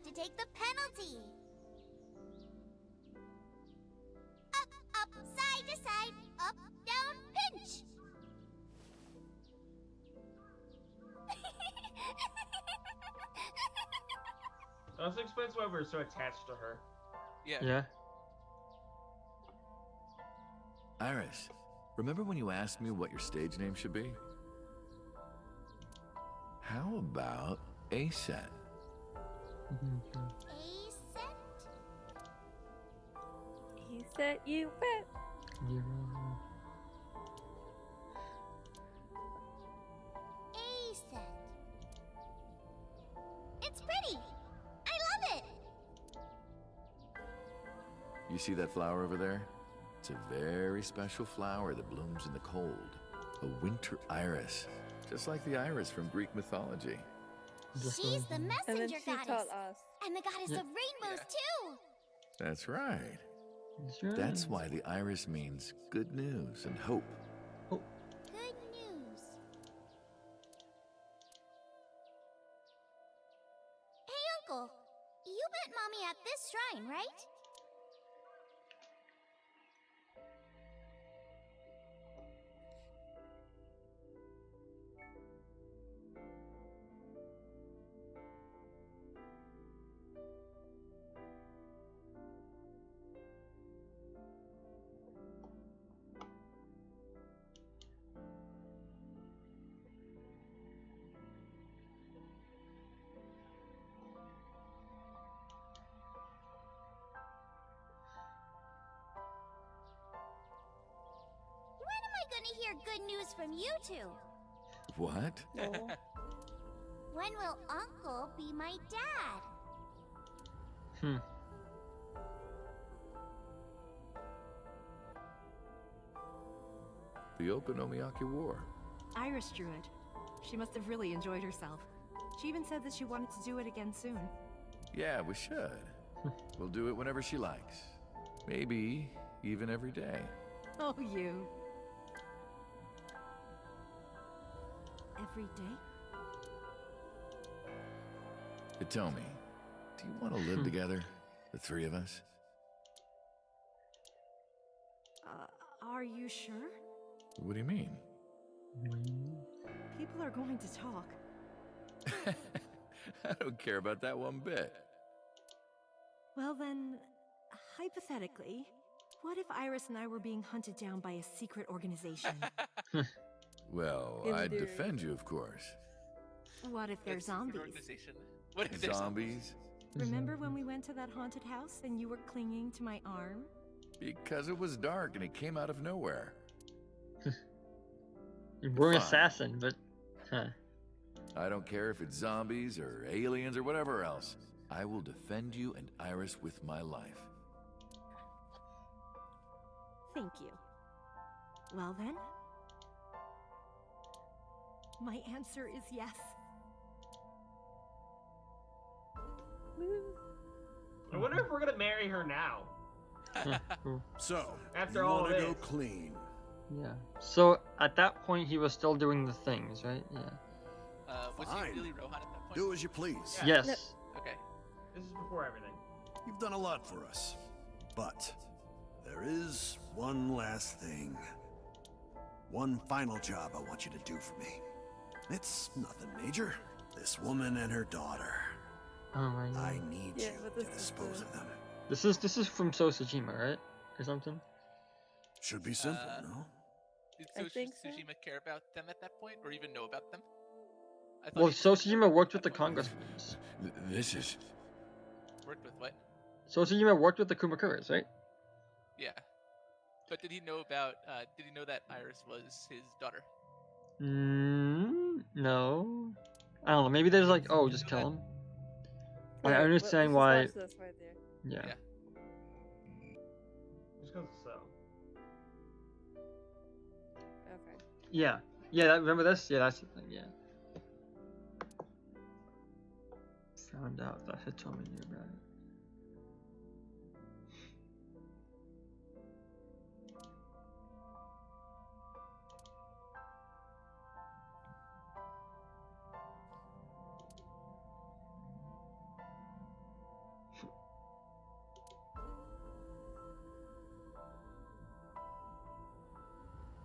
to take the penalty. Up, side to side, up, down, pinch. Also explains why we're so attached to her. Yeah. Yeah. Iris, remember when you asked me what your stage name should be? How about A-Set? A-set? He said you bet. A-set. It's pretty. I love it. You see that flower over there? It's a very special flower that blooms in the cold. A winter iris. Just like the iris from Greek mythology. She's the And then messenger she goddess. taught us. And the goddess Yeah. of rainbows, too. That's right. That's right. That's why the iris means good news and hope. Good news. Hey, Uncle. You met Mommy at this shrine, right? When am I gonna hear good news from you two? What? Oh. When will Uncle be my dad? The Okonomiyaki War. Iris drew it. She must have really enjoyed herself. She even said that she wanted to do it again soon. Yeah, we should. We'll do it whenever she likes. Maybe even every day. Oh, you. Every day? Hitomi, do you want to live together? The three of us? Are you sure? What do you mean? People are going to talk. I don't care about that one bit. Well then, hypothetically, what if Iris and I were being hunted down by a secret organization? Well, In I'd theory. defend you, of course. What if they're It's a secret zombies? organization. What if they're Zombies? Remember when we went to that haunted house and you were clinging to my arm? Because it was dark and it came out of nowhere. We're an Fine. assassin, but I don't care if it's zombies or aliens or whatever else. I will defend you and Iris with my life. Thank you. Well then, my answer is yes. I wonder if we're gonna marry her now. cool. So, After you all want to go this. clean? Yeah. So at that point, he was still doing the things, right? Yeah. Was Fine. he really Rohan at that point? Do as you please. Yeah. Yes. Okay. This is before everything. You've done a lot for us. But there is one last thing. One final job I want you to do for me. It's nothing major. This woman and her daughter. Oh my god. I need Yeah, you but to this is dispose the- of them. This is from Sosajima, right? Or something? Should be simple, Uh, no? Did I think so. Tsushima care about them at that point, or even know about them? I thought Well, he just didn't Sosajima know worked at with the that point. Congress. This is... Worked with what? Sosajima worked with the Kumakuras, right? Yeah. But did he know about? Did he know that Iris was his daughter? No. I don't know. Maybe there's like, oh, just kill him. I Here, understand let's why. just watch this right there. Yeah. Yeah. Just because so. Okay. Yeah. Yeah. Remember this? Yeah, that's the thing. Yeah. Found out that Hitomi knew about it.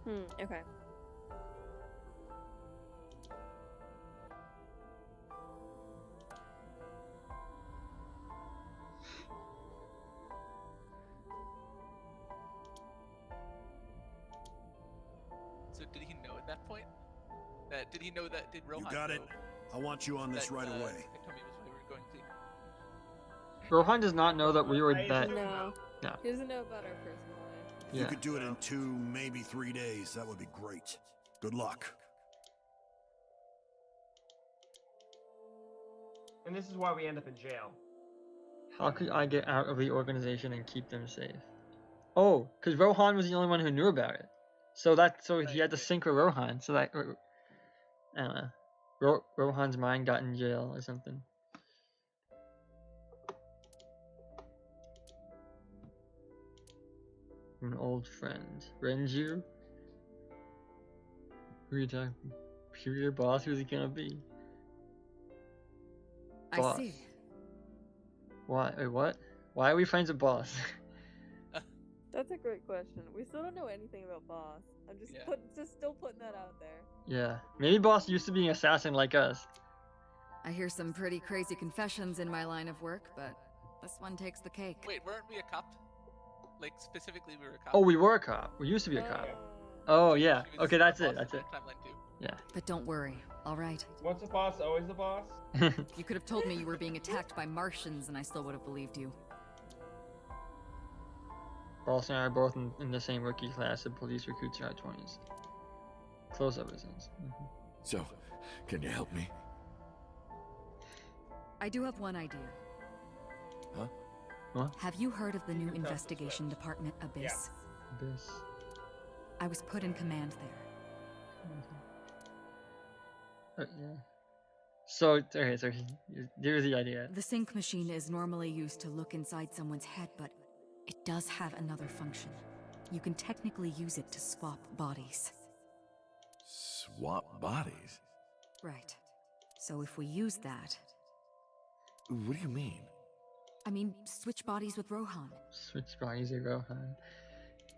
Okay. So did he know at that point? Did he know that? Did Rohan You got it. know I want you on this that right away. Hitomi was who we were going to see? Rohan does not know that we were I that. assume No. No. He doesn't know about our personal life. If you Yeah. could do it in 2, maybe 3 days, that would be great. Good luck. And this is why we end up in jail. How could I get out of the organization and keep them safe? Oh, because Rohan was the only one who knew about it. So he had to sync with Rohan. So that I don't know. Rohan's mind got in jail or something. An old friend, Renju. Who are you talking? Superior boss? Who's he gonna be? Boss. I see. Why? Wait, what? Why are we friends with boss? That's a great question. We still don't know anything about Boss. I'm just still putting that out there. Yeah, maybe boss used to be an assassin like us. I hear some pretty crazy confessions in my line of work, but this one takes the cake. Wait, weren't we a cop? Like specifically, we were a cop. Oh, we were a cop. We used to be a cop. Oh yeah. She was Okay, that's a it. boss That's in it. that timeline too. Yeah. But don't worry, all right? Once a boss, always a boss? You could have told me you were being attacked by Martians and I still would have believed you. Boss and I are both in the same rookie class of police recruits in our 20s. Close up results. So, can you help me? I do have one idea. Huh? What? Have you heard of the new investigation department, Abyss? Abyss. I was put in command there. Yeah. So, okay, so here's the idea. The sync machine is normally used to look inside someone's head, but it does have another function. You can technically use it to swap bodies. Swap bodies? Right. So if we use that... What do you mean? I mean, switch bodies with Rohan. Switch bodies with Rohan.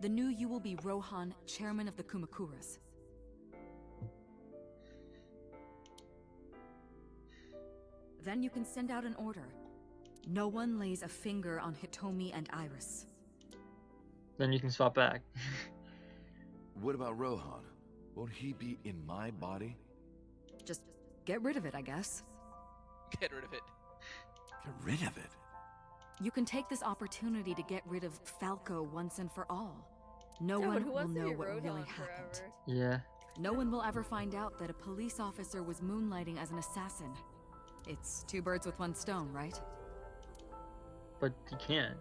The new you will be Rohan, chairman of the Kumakuras. Then you can send out an order. No one lays a finger on Hitomi and Iris. Then you can swap back. What about Rohan? Won't he be in my body? Just get rid of it, I guess. Get rid of it. Get rid of it? You can take this opportunity to get rid of Falco once and for all. No Yeah, but one who will wants to know be what Rohan really forever? happened. Yeah. No one will ever find out that a police officer was moonlighting as an assassin. It's 2 birds with 1 stone, right? But you can't.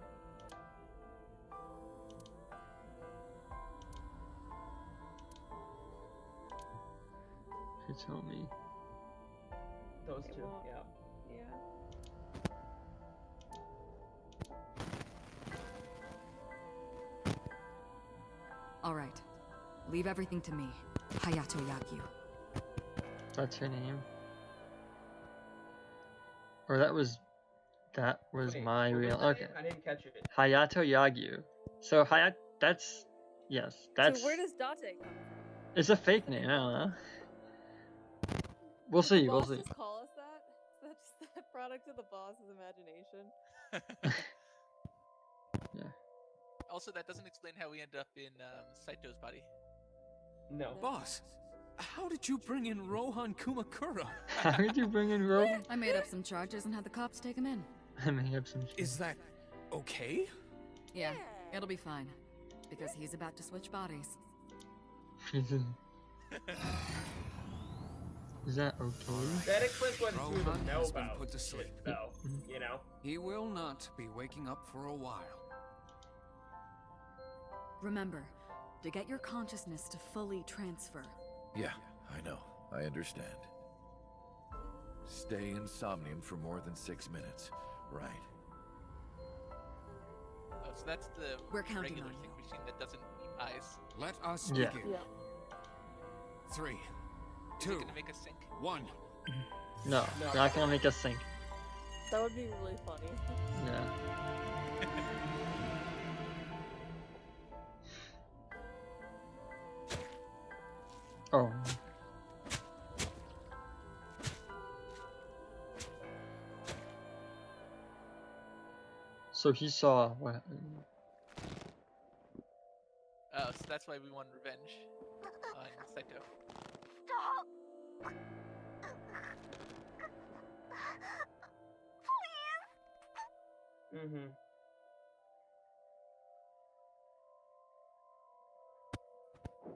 Hitomi. Those Okay, two, well, yeah. Yeah. All right. Leave everything to me. Hayato Yagyu. That's her name. Or that was Wait, my what was real. the Okay. name? I didn't catch it. Hayato Yagyu. So that's yes. That's So where does Date come from? it's a fake name. I don't know. We'll Did see. the We'll boss see. just call us that? Is that just the product of the boss's imagination? Yeah. Also, that doesn't explain how we end up in Saito's body. No. Boss, how did you bring in Rohan Kumakura? How did you bring in Rohan? I made up some charges and had the cops take him in. I made up some. Is that okay? Yeah, it'll be fine. Because he's about to switch bodies. Is that okay? That explains why the two of them Rohan know has been about put to sleep. it, though. You know? He will not be waking up for a while. Remember, to get your consciousness to fully transfer, Yeah, I know. I understand. Stay in Somnium for more than 6 minutes, right? Oh, so that's the We're counting regular on sync you. machine that doesn't need eyes. Let us Yeah. begin. 3, Is 2, it gonna make us sync? 1. No, No. not gonna make us sync. That would be really funny. Yeah. Oh. So he saw what happened. Oh, so that's why we want revenge on Saito. Stop! Please! Mm-hmm.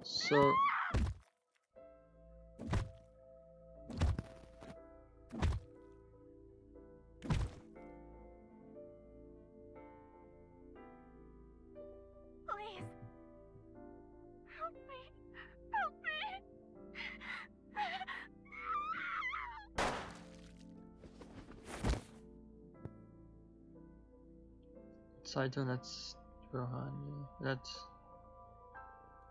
So Please! Help me! Help me! Saito, that's Rohan. Yeah. That's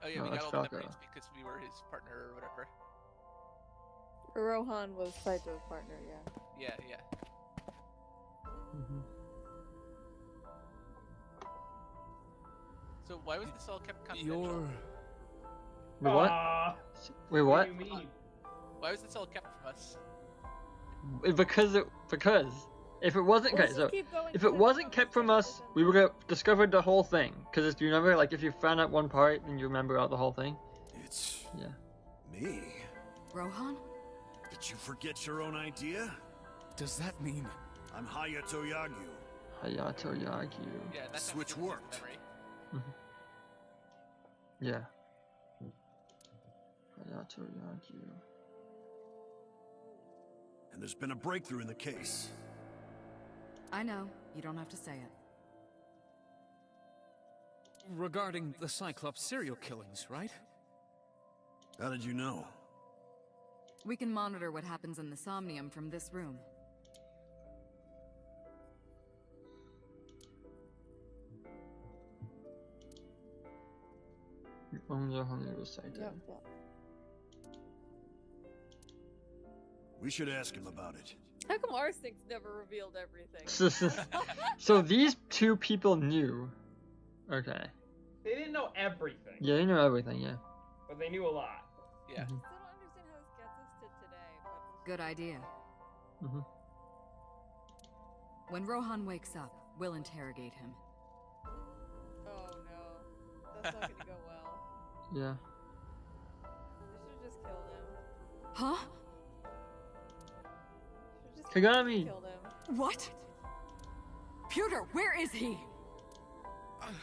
Oh yeah, No, we that's got all the Falco. memories because we were his partner or whatever. Rohan was Saito's partner, yeah. Yeah, yeah. Mhm. So why was this all kept confidential? Wait, what? Wait, what? do you mean? Why was this all kept from us? Because if it wasn't Let's okay, just so keep going if to it wasn't everyone kept from else us, and we would have discovered the whole thing. Because do you remember, like, if you found out one part, then you remember out the whole thing? It's Yeah. me. Rohan? Did you forget your own idea? Does that mean I'm Hayato Yagyu. Hayato Yagyu. Yeah, that's Switch worked. Yeah. Hayato Yagyu. And there's been a breakthrough in the case. I know. You don't have to say it. regarding the Cyclops serial killings, right? How did you know? We can monitor what happens in the Somnium from this room. Yep. We should ask him about it. How come Arsink's never revealed everything? So these two people knew. Okay. They didn't know everything. Yeah, they know everything, yeah. But they knew a lot. Yeah. Mhm. I still don't understand how this gets us to today, but Good idea. Mm-hmm. When Rohan wakes up, we'll interrogate him. oh no. That's not gonna go well. Yeah. We should've just killed him. Huh? Should've just Kagami! killed him. What? Pewter, where is he?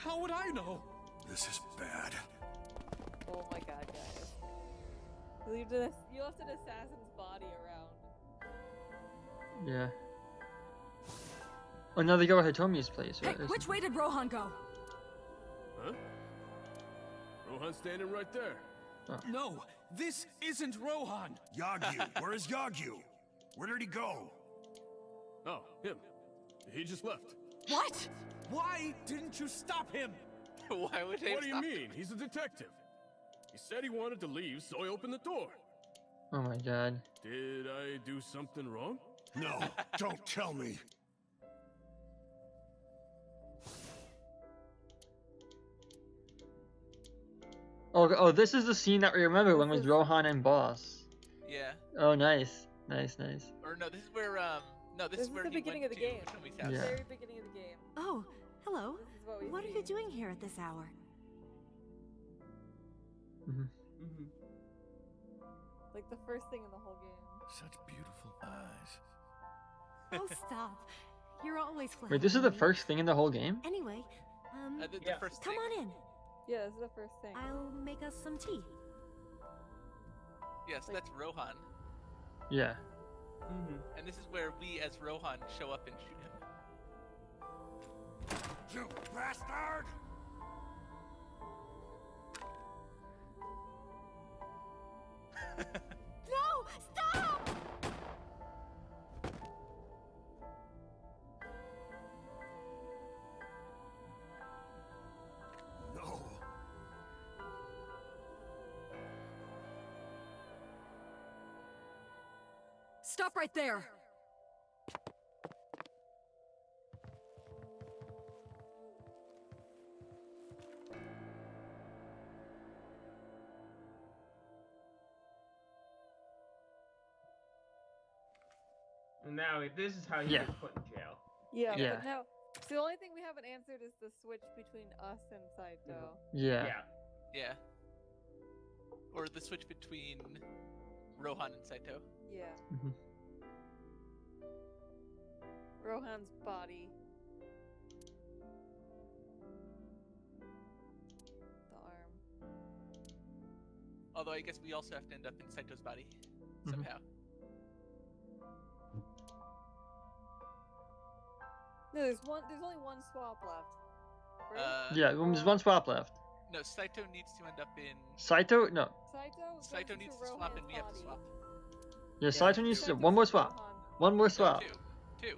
How would I know? This is bad. Oh my god, guys. You left an assassin's body around. Yeah. Oh, now they go to Hitomi's place, Hey, right? which way did Rohan go? Huh? Rohan's standing right there. No, this isn't Rohan. Yagyu, where is Yagyu? Where did he go? Oh, him. He just left. What? Why didn't you stop him? Why would they What do you stop? mean? He's a detective. He said he wanted to leave, so I opened the door. Oh my god. Did I do something wrong? No, don't tell me. Oh, this is the scene that we remember when it was Rohan and Boss. Yeah. Oh, nice. Nice. Or no, this is where this is where the he beginning went of the game. to Hitomi's house. Yeah. Very beginning of the game. Oh, hello. This is what we What are see. you doing here at this hour? Mm-hmm. Mm-hmm. Like the first thing in the whole game. Such beautiful eyes. Oh, stop. You're always flattering. Wait, this is the me. first thing in the whole game? Anyway, The Yeah. first come thing. on in. Yeah, this is the first thing. I'll make us some tea. Yes, that's Rohan. Yeah. Mm-hmm. And this is where we as Rohan show up and shoot him. You bastard! No! Stop! No. Stop right there! And now this is how he Yeah. gets put in jail. Yeah, Yeah. but now, so the only thing we haven't answered is the switch between us and Saito. Yeah. Yeah. Or the switch between Rohan and Saito. Yeah. Mhm. Rohan's body. The arm. Although I guess we also have to end up in Saito's body Mhm. somehow. No, there's only one swap left. Right? Yeah, there's one swap left. No, Saito needs to end up in. Saito? No. Saito needs to swap, and we have to swap. Yeah, Saito needs to. One more swap. One more swap. Two.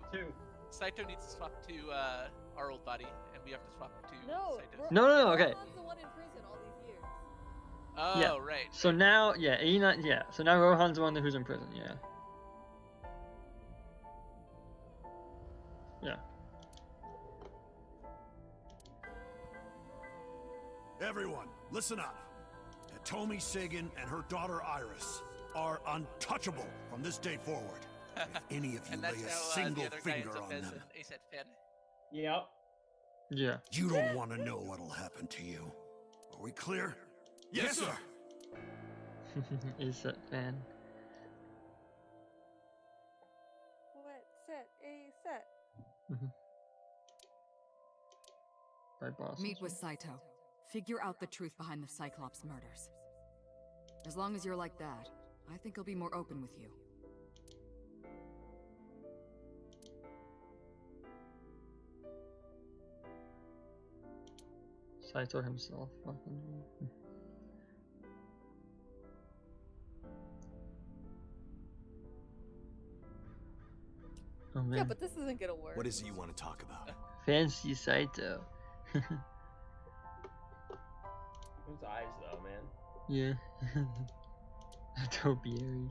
Saito needs to swap to our old body, and we have to swap to No. Saito's. No, okay. Rohan's the one in prison all these years. Oh, Yeah. right. So now, yeah, 89, yeah. So now Rohan's the one who's in prison, yeah. Yeah. Everyone, listen up. Hitomi Sagan and her daughter Iris are untouchable from this day forward. If any of you And lay that's a how single the other guy finger ends up on as them, an ASAT fan. Yep. Yeah. you don't want to know what'll happen to you. Are we clear? Yes, sir. Is that fan? What set? A set. By boss. Meet with Saito. Figure out the truth behind the Cyclops murders. As long as you're like that, I think he'll be more open with you. Saito himself. Oh man. Yeah, but this isn't gonna work. What is it you want to talk about? Fancy Saito. Those eyes, though, man. Yeah. Topiary.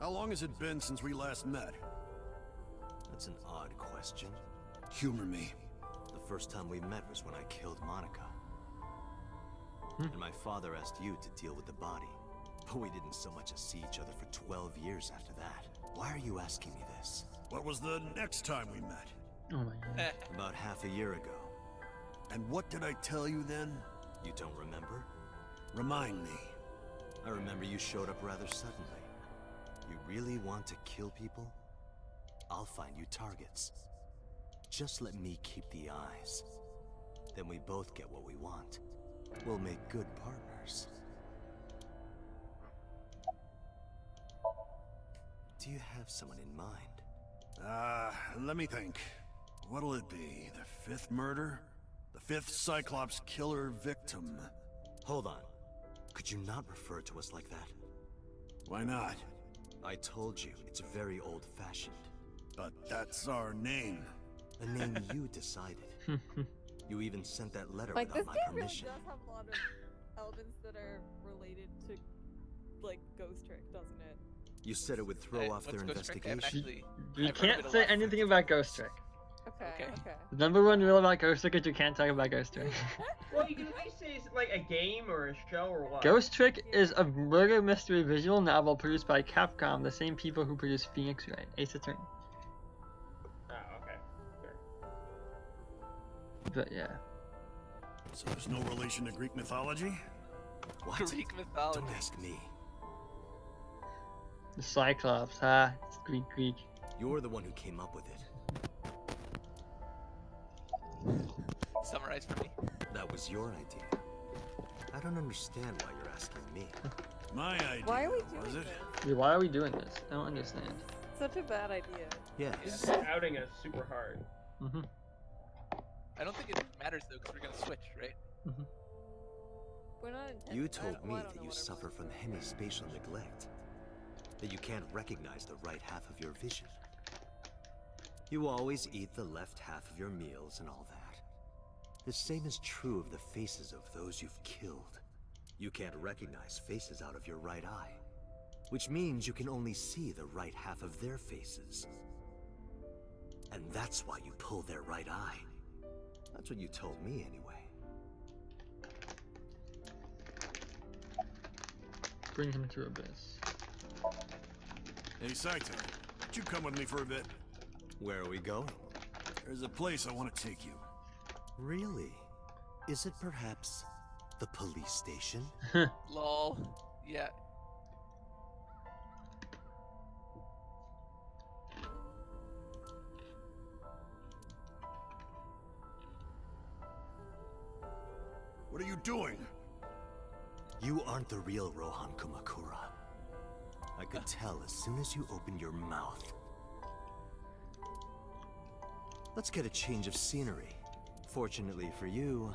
How long has it been since we last met? That's an odd question. Humor me. The first time we met was when I killed Monica. And my father asked you to deal with the body. But we didn't so much as see each other for 12 years after that. Why are you asking me this? What was the next time we met? Oh my god. About half a year ago. And what did I tell you then? You don't remember? Remind me. I remember you showed up rather suddenly. You really want to kill people? I'll find you targets. Just let me keep the eyes. Then we both get what we want. We'll make good partners. Do you have someone in mind? Let me think. What'll it be? The fifth murder? The fifth Cyclops killer victim? Hold on. Could you not refer to us like that? Why not? I told you, it's very old-fashioned. But that's our name. A name you decided. You even sent that letter Like, this without game my permission. really does have a lot of elements that are related to, like, Ghost Trick, doesn't it? You said it would throw off their What's Ghost Trick? I haven't investigation. actually- You I've heard of can't it a say lot. anything about Ghost Trick. Okay. The number one rule about Ghost Trick is you can't talk about Ghost Trick. Well, you can at least say it's like a game or a show or what. Ghost Trick is a murder mystery visual novel produced by Capcom, the same people who produced Phoenix Wright, Ace Attorney. Oh, okay. Sure. But yeah. So there's no relation to Greek mythology? What? Greek mythology. Don't ask me. The Cyclops, it's Greek. You're the one who came up with it. Summarize for me. That was your idea. I don't understand why you're asking me. My idea, Why are we doing was it? this? Yeah, why are we doing this? I don't understand. Such a bad idea. Yes. It's outing us super hard. I don't think it matters though, because we're gonna switch, right? We're not intent- You told I me don't that know you what it suffer was. from hemispatial neglect. That you can't recognize the right half of your vision. You always eat the left half of your meals and all that. The same is true of the faces of those you've killed. You can't recognize faces out of your right eye, which means you can only see the right half of their faces. And that's why you pull their right eye. That's what you told me anyway. Bring him to Abyss. Hey, Saito, would you come with me for a bit? Where are we going? There's a place I want to take you. Really? Is it perhaps the police station? Lol. Yeah. What are you doing? You aren't the real Rohan Kumakura. I could tell as soon as you opened your mouth. Let's get a change of scenery. Fortunately for you,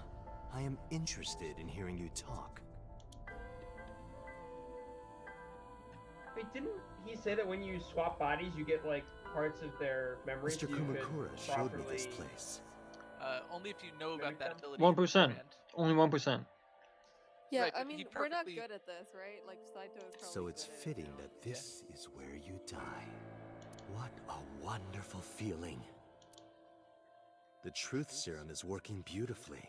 I am interested in hearing you talk. Wait, didn't he say that when you swap bodies, you get like parts of their memories? Mr. you could Kumakura showed me this properly- place. Only if you know about that ability. 1%. beforehand. Only 1%. Yeah, Right, I but he mean, we're not perfectly- good at this, right? Like, Saito's probably So it's good at it. fitting that this is where you die. What a wonderful feeling. The truth serum is working beautifully.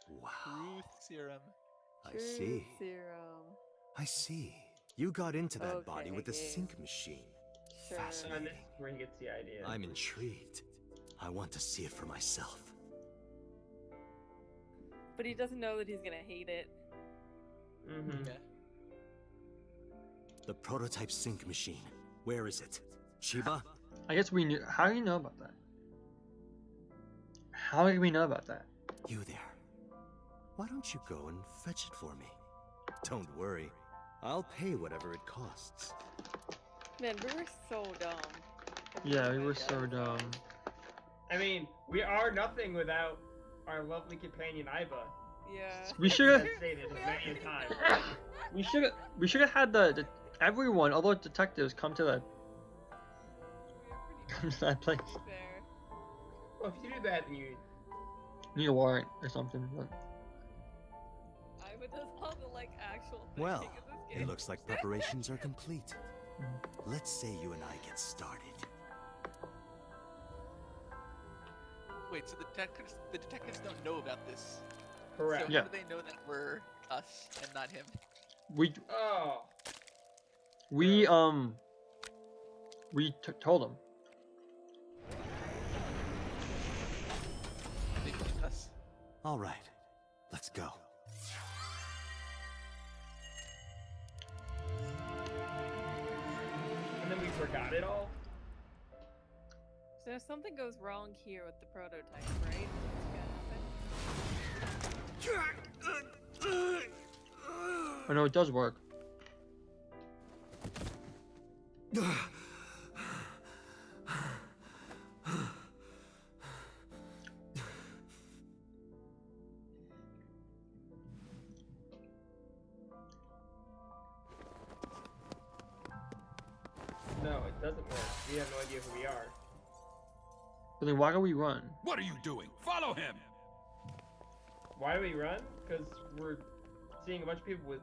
Wow. Truth serum. I see. Serum. I see. You got into that body Okay, with the game. sync machine. Sure. And this Fascinating. is where he gets the idea. I'm intrigued. I want to see it for myself. But he doesn't know that he's gonna hate it. Mm-hmm. Yeah. The prototype sync machine. Where is it? Chiba? I guess we knew. How do you know about that? How do we know about that? You there. Why don't you go and fetch it for me? Don't worry. I'll pay whatever it costs. Man, we were so dumb. Yeah, we were so dumb. I mean, we are nothing without our lovely companion Aiba. Yeah. We should As stated many a time. We should have had the everyone, all the detectives, come to that place. Fair. Well, if you do that, then you Need a warrant or something. But Aiba does all the like actual Well, thinking in this game. it looks like preparations are complete. Let's say you and I get started. Wait, so the detectives don't know about this. correct. So Yeah. how do they know that we're us and not him? we Oh, told them. They picked us. All right, let's go. and then we forgot it all. So if something goes wrong here with the prototype, right? What's gonna happen? I know it does work. No, it doesn't work. We have no idea who we are. But then why do we run? What are you doing? Follow him! Why do we run? Because we're seeing a bunch of people with.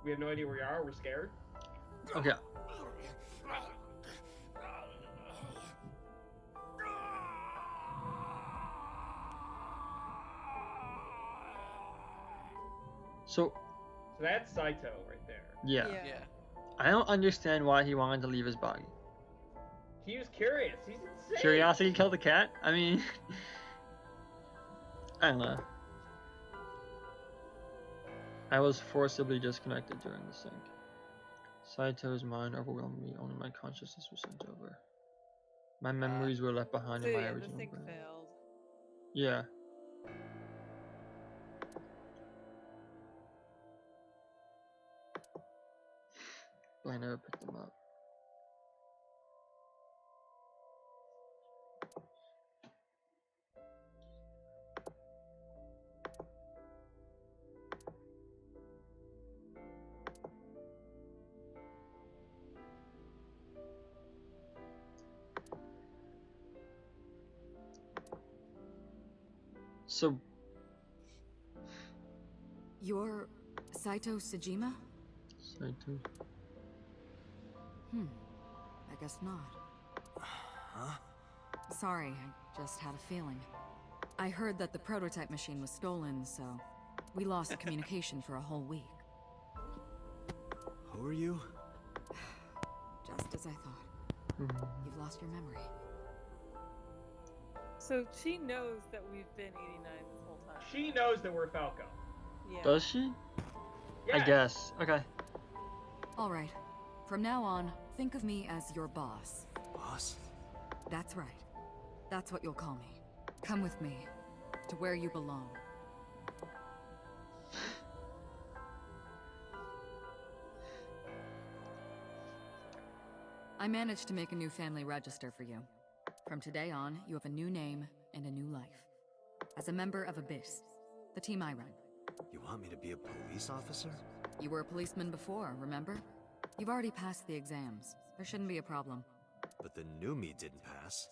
We have no idea where we are. We're scared. Okay. So So that's Saito right there. yeah. Yeah. I don't understand why he wanted to leave his body. He was curious. He's insane. Curiosity killed the cat? I mean, I don't know. I was forcibly disconnected during the sync. Saito's mind overwhelmed me, only my consciousness was sent over. My memories were left behind So in my yeah, the original sync brain. failed. Yeah. But I never picked them up. So, You're Saito Sajima? Saito. I guess not. Huh? Sorry, I just had a feeling. I heard that the prototype machine was stolen, so we lost communication for a whole week. Who are you? Just as I thought. You've lost your memory. So she knows that we've been 89 this whole time. She knows that we're Falco. Yeah. Does she? Yes. I guess. Okay. All right. From now on, think of me as your boss. Boss? That's right. That's what you'll call me. Come with me. To where you belong. I managed to make a new family register for you. From today on, you have a new name and a new life. As a member of Abyss, the team I run. You want me to be a police officer? You were a policeman before, remember? You've already passed the exams. There shouldn't be a problem. But the new me didn't pass.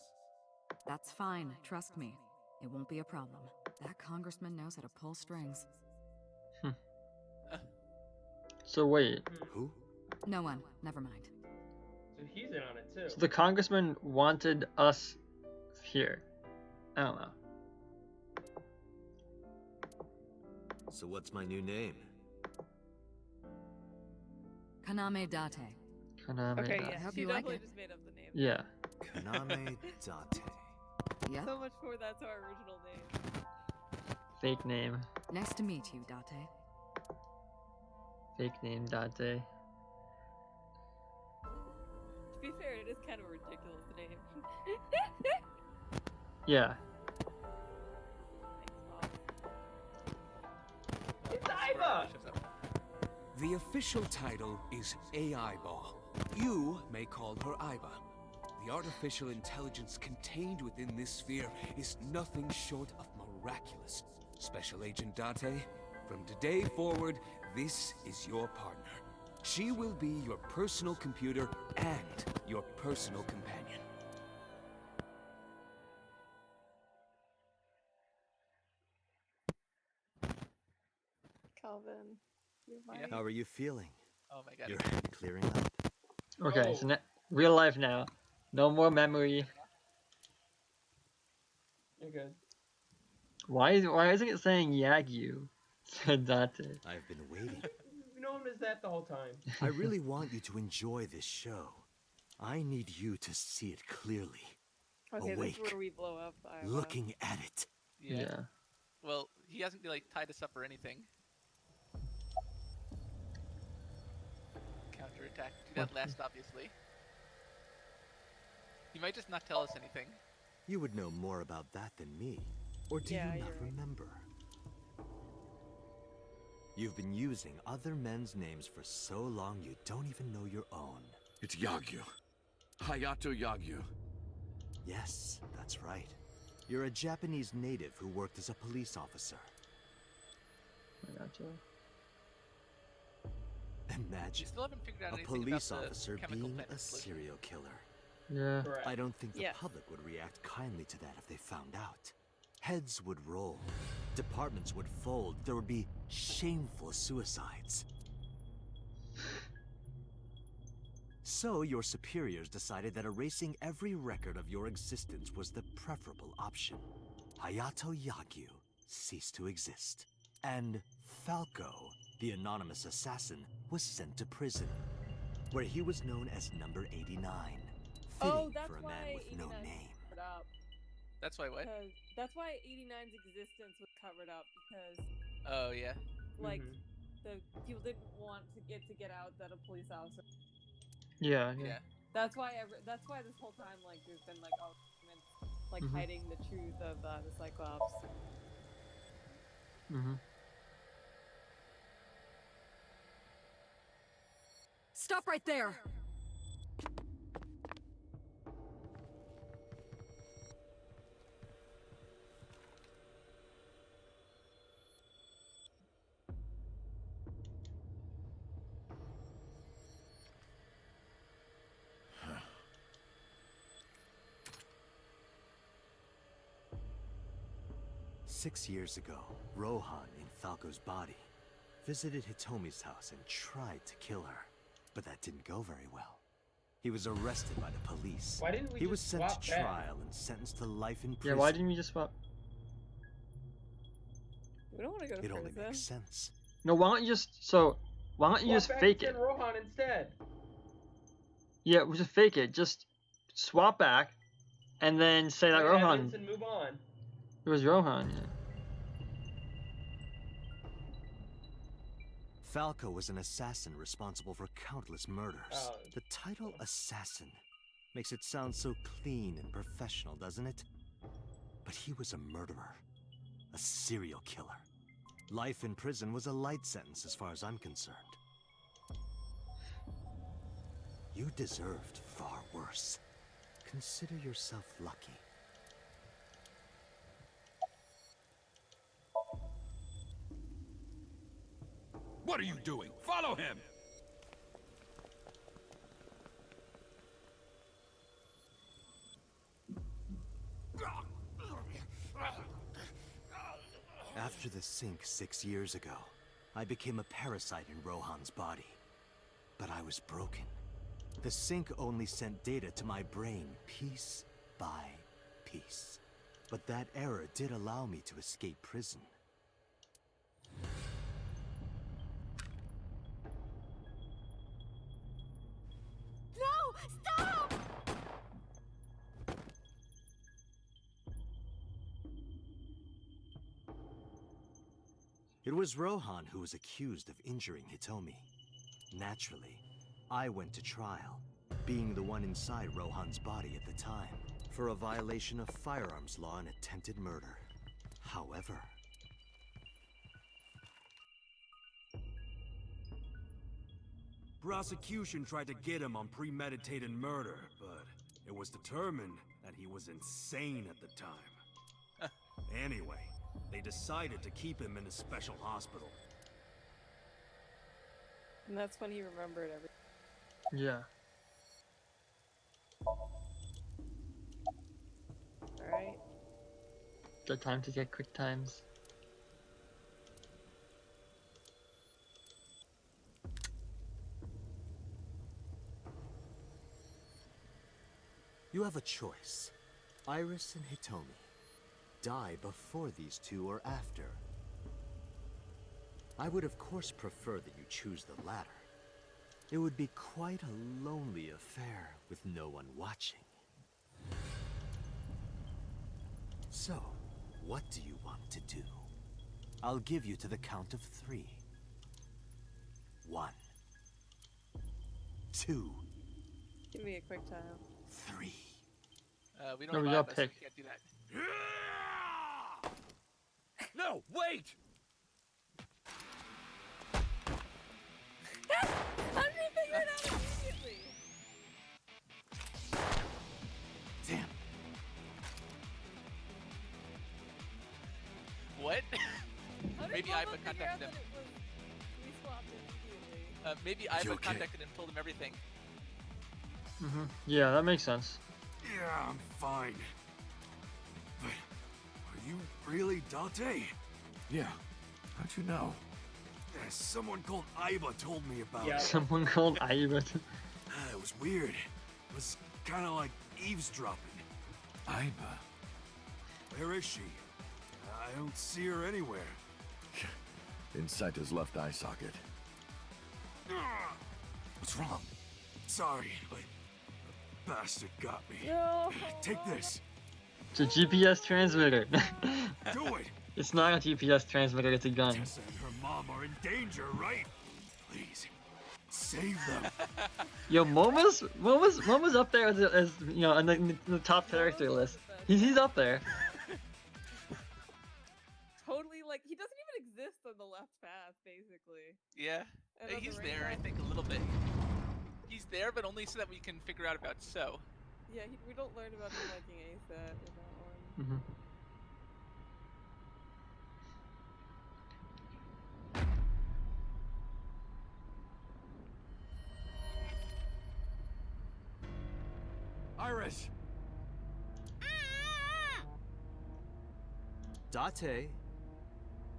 That's fine, trust me. It won't be a problem. That congressman knows how to pull strings. So wait. Who? No one, never mind. So he's in on it too. So the congressman wanted us here. I don't know. So what's my new name? Kaname Date. Kaname Okay, Date. yeah. I hope She you like definitely it. just made up the name. Yeah. Kaname Date. Yep. So much for that's our original name. Fake name. Nice to meet you, Date. Fake name Date. To be fair, it is kind of a ridiculous name. Yeah. It's Iva! The official title is AI Ball. You may call her Iva. The artificial intelligence contained within this sphere is nothing short of miraculous. Special Agent Date, from today forward, this is your partner. She will be your personal computer and your personal companion. Calvin, you're my... Yeah. How are you feeling? Oh my god. Your head clearing up? Okay, Oh. so real life now. No more memory. You're good. Why isn't it saying Yagyu? Said Date. I've been waiting. We've known him as that the whole time. I really want you to enjoy this show. I need you to see it clearly. Okay, Awake. this is where we blow up. Looking at it. Yeah. Well, he hasn't like tied us up or anything. Counterattack. Do that last, obviously. He might just not tell us anything. You would know more about that than me. Or do Yeah, you not you're right. remember? You've been using other men's names for so long you don't even know your own. It's Yagyu. Hayato Yagyu. Yes, that's right. You're a Japanese native who worked as a police officer. I gotcha. We Imagine still haven't figured out a anything police about the officer chemical being plant a explosion. serial killer. Yeah. Correct. I don't think the Yes. public would react kindly to that if they found out. Heads would roll. Departments would fold. There would be shameful suicides. So your superiors decided that erasing every record of your existence was the preferable option. Hayato Yagyu ceased to exist. And Falco, the anonymous assassin, was sent to prison, where he was known as Number 89. Oh, Fitting that's for a why man with no 89 name. covered up. That's why what? Because that's why 89's existence was covered up because Oh yeah. like Mhm. the people didn't want to get out that a police officer. Yeah. Yeah. That's why that's why this whole time like there's been like arguments like Mhm. hiding the truth of the Cyclops. Mhm. Stop right there! Six years ago, Rohan, in Falco's body, visited Hitomi's house and tried to kill her. But that didn't go very well. He was arrested by the police. Why didn't we He just was sent swap to back? trial and sentenced to life in Yeah. prison. Why didn't we just swap? We don't want to go to It only prison. makes sense. No. Why don't you just Why don't you just fake it? Rohan instead. Yeah, just fake it. Just swap back, and then say that Rohan. And move on. It was Rohan. Yeah. Falco was an assassin responsible for countless murders. Oh. The title assassin makes it sound so clean and professional, doesn't it? But he was a murderer, a serial killer. Life in prison was a light sentence as far as I'm concerned. You deserved far worse. Consider yourself lucky. What are you doing? Follow him! After the sink 6 years ago, I became a parasite in Rohan's body. But I was broken. The sink only sent data to my brain piece by piece. But that error did allow me to escape prison. No! Stop! It was Rohan who was accused of injuring Hitomi. Naturally, I went to trial, being the one inside Rohan's body at the time, for a violation of firearms law and attempted murder. However, Prosecution tried to get him on premeditated murder, but it was determined that he was insane at the time. Anyway, they decided to keep him in a special hospital. And that's when he remembered everything. Yeah. Alright. The time to get quick times. you have a choice. Iris and Hitomi. Die before these two or after. I would of course prefer that you choose the latter. It would be quite a lonely affair with no one watching. So, what do you want to do? I'll give you to the count of 3. 1, 2, Give me a quick time. 3. We No, don't we have gotta Iva, so we pick. can't do that. No, wait! How did he figure it out immediately? Damn. What? How did Maybe Mama Iva figure out contacted that him. it was we swapped immediately? Maybe You Iva okay? contacted him, told him everything. Yeah, that makes sense. Yeah, I'm fine. But are you really Dante? Yeah. How'd you know? Someone called Iva told me about Yeah. it. Someone called Iva. It was weird. It was kind of like eavesdropping. Iba. Where is she? I don't see her anywhere. Inside his left eye socket. What's wrong? Sorry, but the bastard got me. No. Take this. It's a GPS transmitter. Do it. It's not a GPS transmitter, it's a gun. Tessa and her mom are in danger, right? Please, save them. Yo, Momo's up there as you know, on the top character list. He's up there. Totally, like, he doesn't even exist on the left path, basically. Yeah, And on the he's right there, I path- think, a little bit. He's there, but only so that we can figure out about So. Yeah, we don't learn about him liking ASAT in that one. Iris. Date,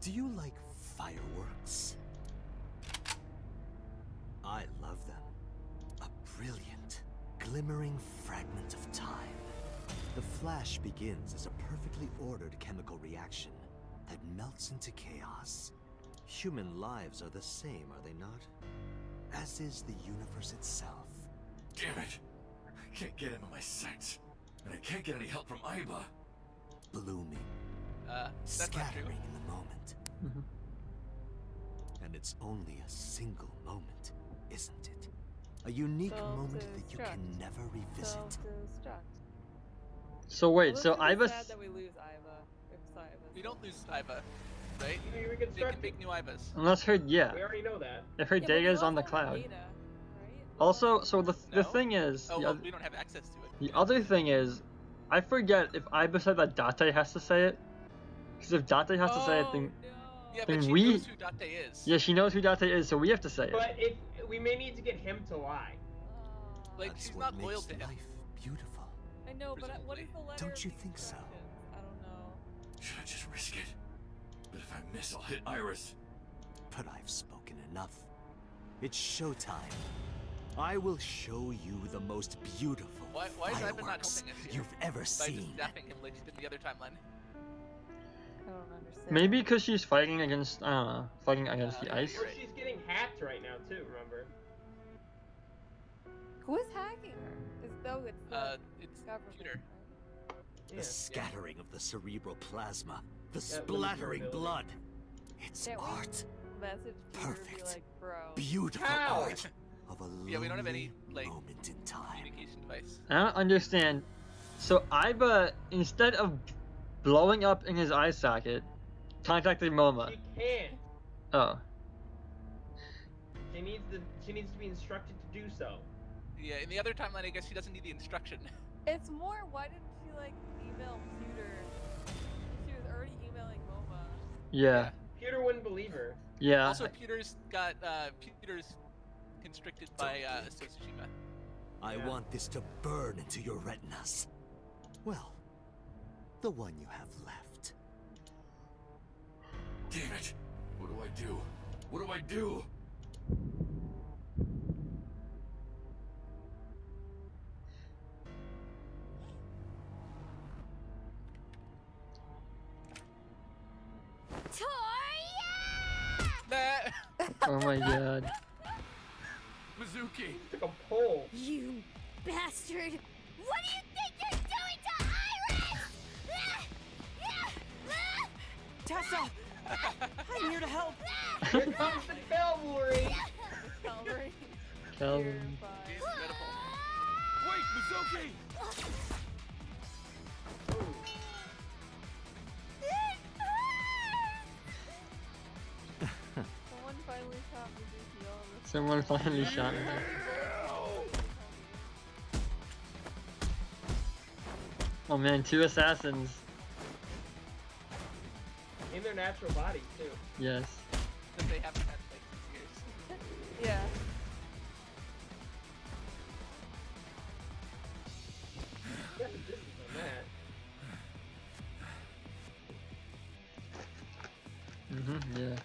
do you like fireworks? I love them. A brilliant, glimmering fragment of time. The flash begins as a perfectly ordered chemical reaction that melts into chaos. Human lives are the same, are they not? As is the universe itself. Damn it! I can't get him in my sights. And I can't get any help from Aiba. Blooming. That's not true. Scattering in the moment. Mhm. And it's only a single moment, isn't it? A unique moment that you can never revisit. Self-destruct. So wait, Well, so it's gonna be Aiba's sad that we lose Iva if Iva's We don't lose self-destruct. Aiba, right? You They reconstruct can make new Aibas. unless her yeah. We already know that. If her Yeah, but we data's on the also have cloud. data, right? We Also, also so have the data. the No? thing is, Oh, the, well, we don't have access to it. the other thing is, I forget if Aiba said that Date has to say it. Because if Date has to say it, then No. Yeah, then but she we knows who Date is. yeah, she knows who Date is, so we have to say it. But if we may need to get him to lie. Like, That's she's what not loyal makes to him. life beautiful. I know, but what Presumably. is the letter Don't of you the think so? instructions? I don't know. Should I just risk it? But if I miss, I'll hit Iris. But I've spoken enough. It's showtime. I will show you the most beautiful Why is Iva not fireworks helping us here? you've ever By seen. just zapping him like she did in the other timeline. I don't understand. Maybe because she's fighting against I don't know, fighting against the Yeah, ice. you're Well, she's getting hacked right now too. Remember? Who is hacking her? It's the It's government. computer. The Yeah. scattering of the cerebral plasma, the Yeah, splattering maneuverability. blood. It's Can't we art. Message Peter and be Perfect. like, bro. Beautiful How? art of a Yeah, we don't have any, lonely like, moment in time. Communication device. I don't understand. So Aiba, instead of blowing up in his eye socket, contacted MoMA. She can't. Oh. She needs to be instructed to do so. Yeah, in the other timeline, I guess she doesn't need the instruction. It's more, why didn't she, like, email Peter? She was already emailing MoMA. Yeah. Peter wouldn't believe her. Yeah. Also, Peter's constricted by Tsushima. I Yeah. want this to burn into your retinas. Well, the one you have left. Damn it! What do I do? What do I do? Oh my god. Mizuki! Took a pole. You bastard! What do you think you're doing to Iris? Tessa! I'm here to help! Here comes the cavalry. Calvary. Calvin. You're fine. She's medical. Wait, Mizuki! Someone finally shot Mizuki all of a Someone finally shot her. Oh man, 2 assassins. In their natural bodies too. Yes. That they haven't had like 6 years. Yeah. Got the distance on that. Yeah.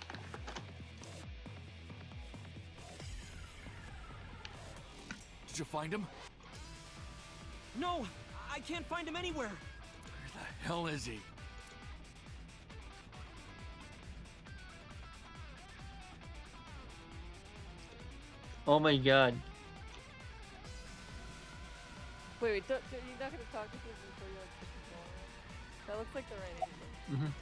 Did you find him? No! I can't find him anywhere! Where the hell is he? Oh my god. Wait, you're not gonna talk to people before you like pick the ball. That looks like the right answer.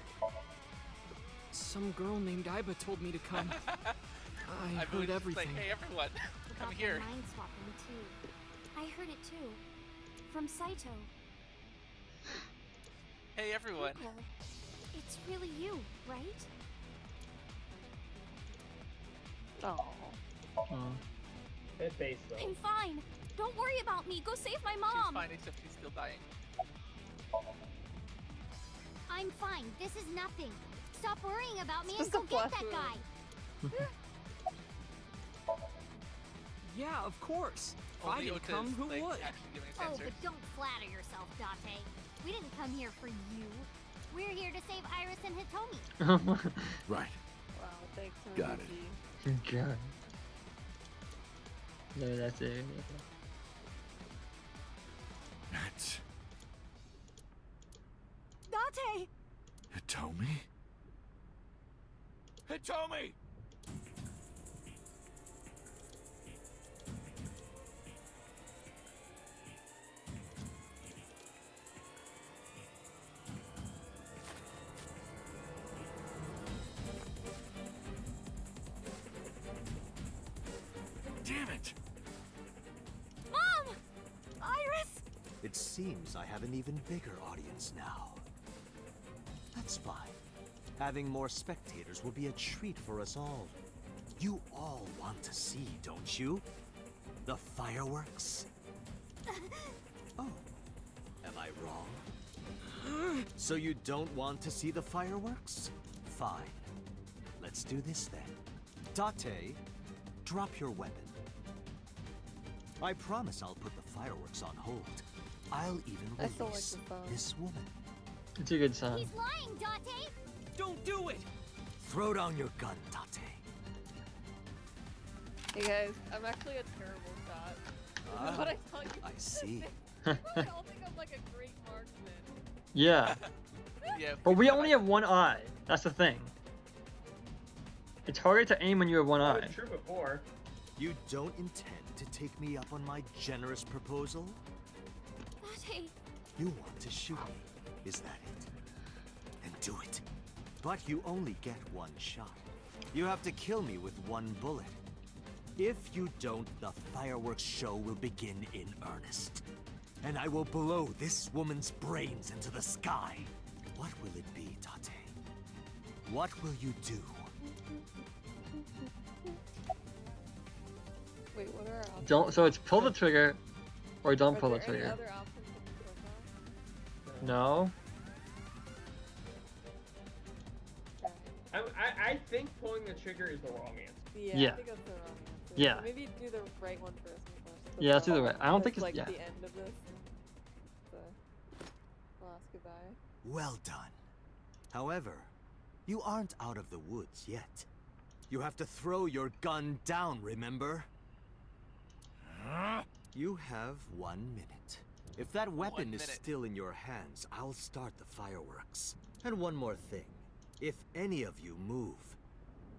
Some girl named Aiba told me to come. I believe heard it's everything. like, hey everyone, come About here. the mind swapping too. I heard it too. From Saito. Hey everyone. Uncle, it's really you, right? Oh. That face though. I'm fine. Don't worry about me. Go save my She's mom. fine, except she's still dying. I'm fine. This is nothing. Stop worrying about me and Just go a get that flash guy. Yeah, of course. If I Only didn't Ota's, come, who like, would? actually giving us Oh, answers. but don't flatter yourself, Date. We didn't come here for you. We're here to save Iris and Hitomi. Right. Wow, thanks for Got it. God. No, that's it. That's Date! Hitomi? Hitomi! Damn it! Mom! Iris! It seems I have an even bigger audience now. That's fine. Having more spectators will be a treat for us all. You all want to see, don't you? The fireworks? Oh, am I wrong? So you don't want to see the fireworks? Fine. Let's do this then. Date, drop your weapon. I promise I'll put the fireworks on hold. I'll even I still like release the song. this woman. It's a good song. He's lying, Date! Don't do it! Throw down your gun, Date. Hey guys, I'm actually a terrible shot. This is what I tell you. I see. You probably all think I'm like a great marksman. Yeah. Yeah. But we only have one eye. That's the thing. It's harder to aim when you have one That eye. was true before. You don't intend to take me up on my generous proposal? Date! You want to shoot me, is that it? Then do it. But you only get one shot. You have to kill me with one bullet. If you don't, the fireworks show will begin in earnest. And I will blow this woman's brains into the sky. What will it be, Date? What will you do? Wait, what are our options? Don't. So it's pull the trigger, or don't Are pull the there any trigger. other options that we could have No. done? I think pulling the trigger is the wrong answer. Yeah, Yeah. I think that's the wrong answer. Yeah. So maybe do the right one first. Yeah, let's do the right. I don't think That's it's- like yeah. the end of this. So, last goodbye. Well done. However, you aren't out of the woods yet. You have to throw your gun down, remember? You have 1 minute. If that weapon is minute. still in your hands, I'll start the fireworks. And one more thing. If any of you move,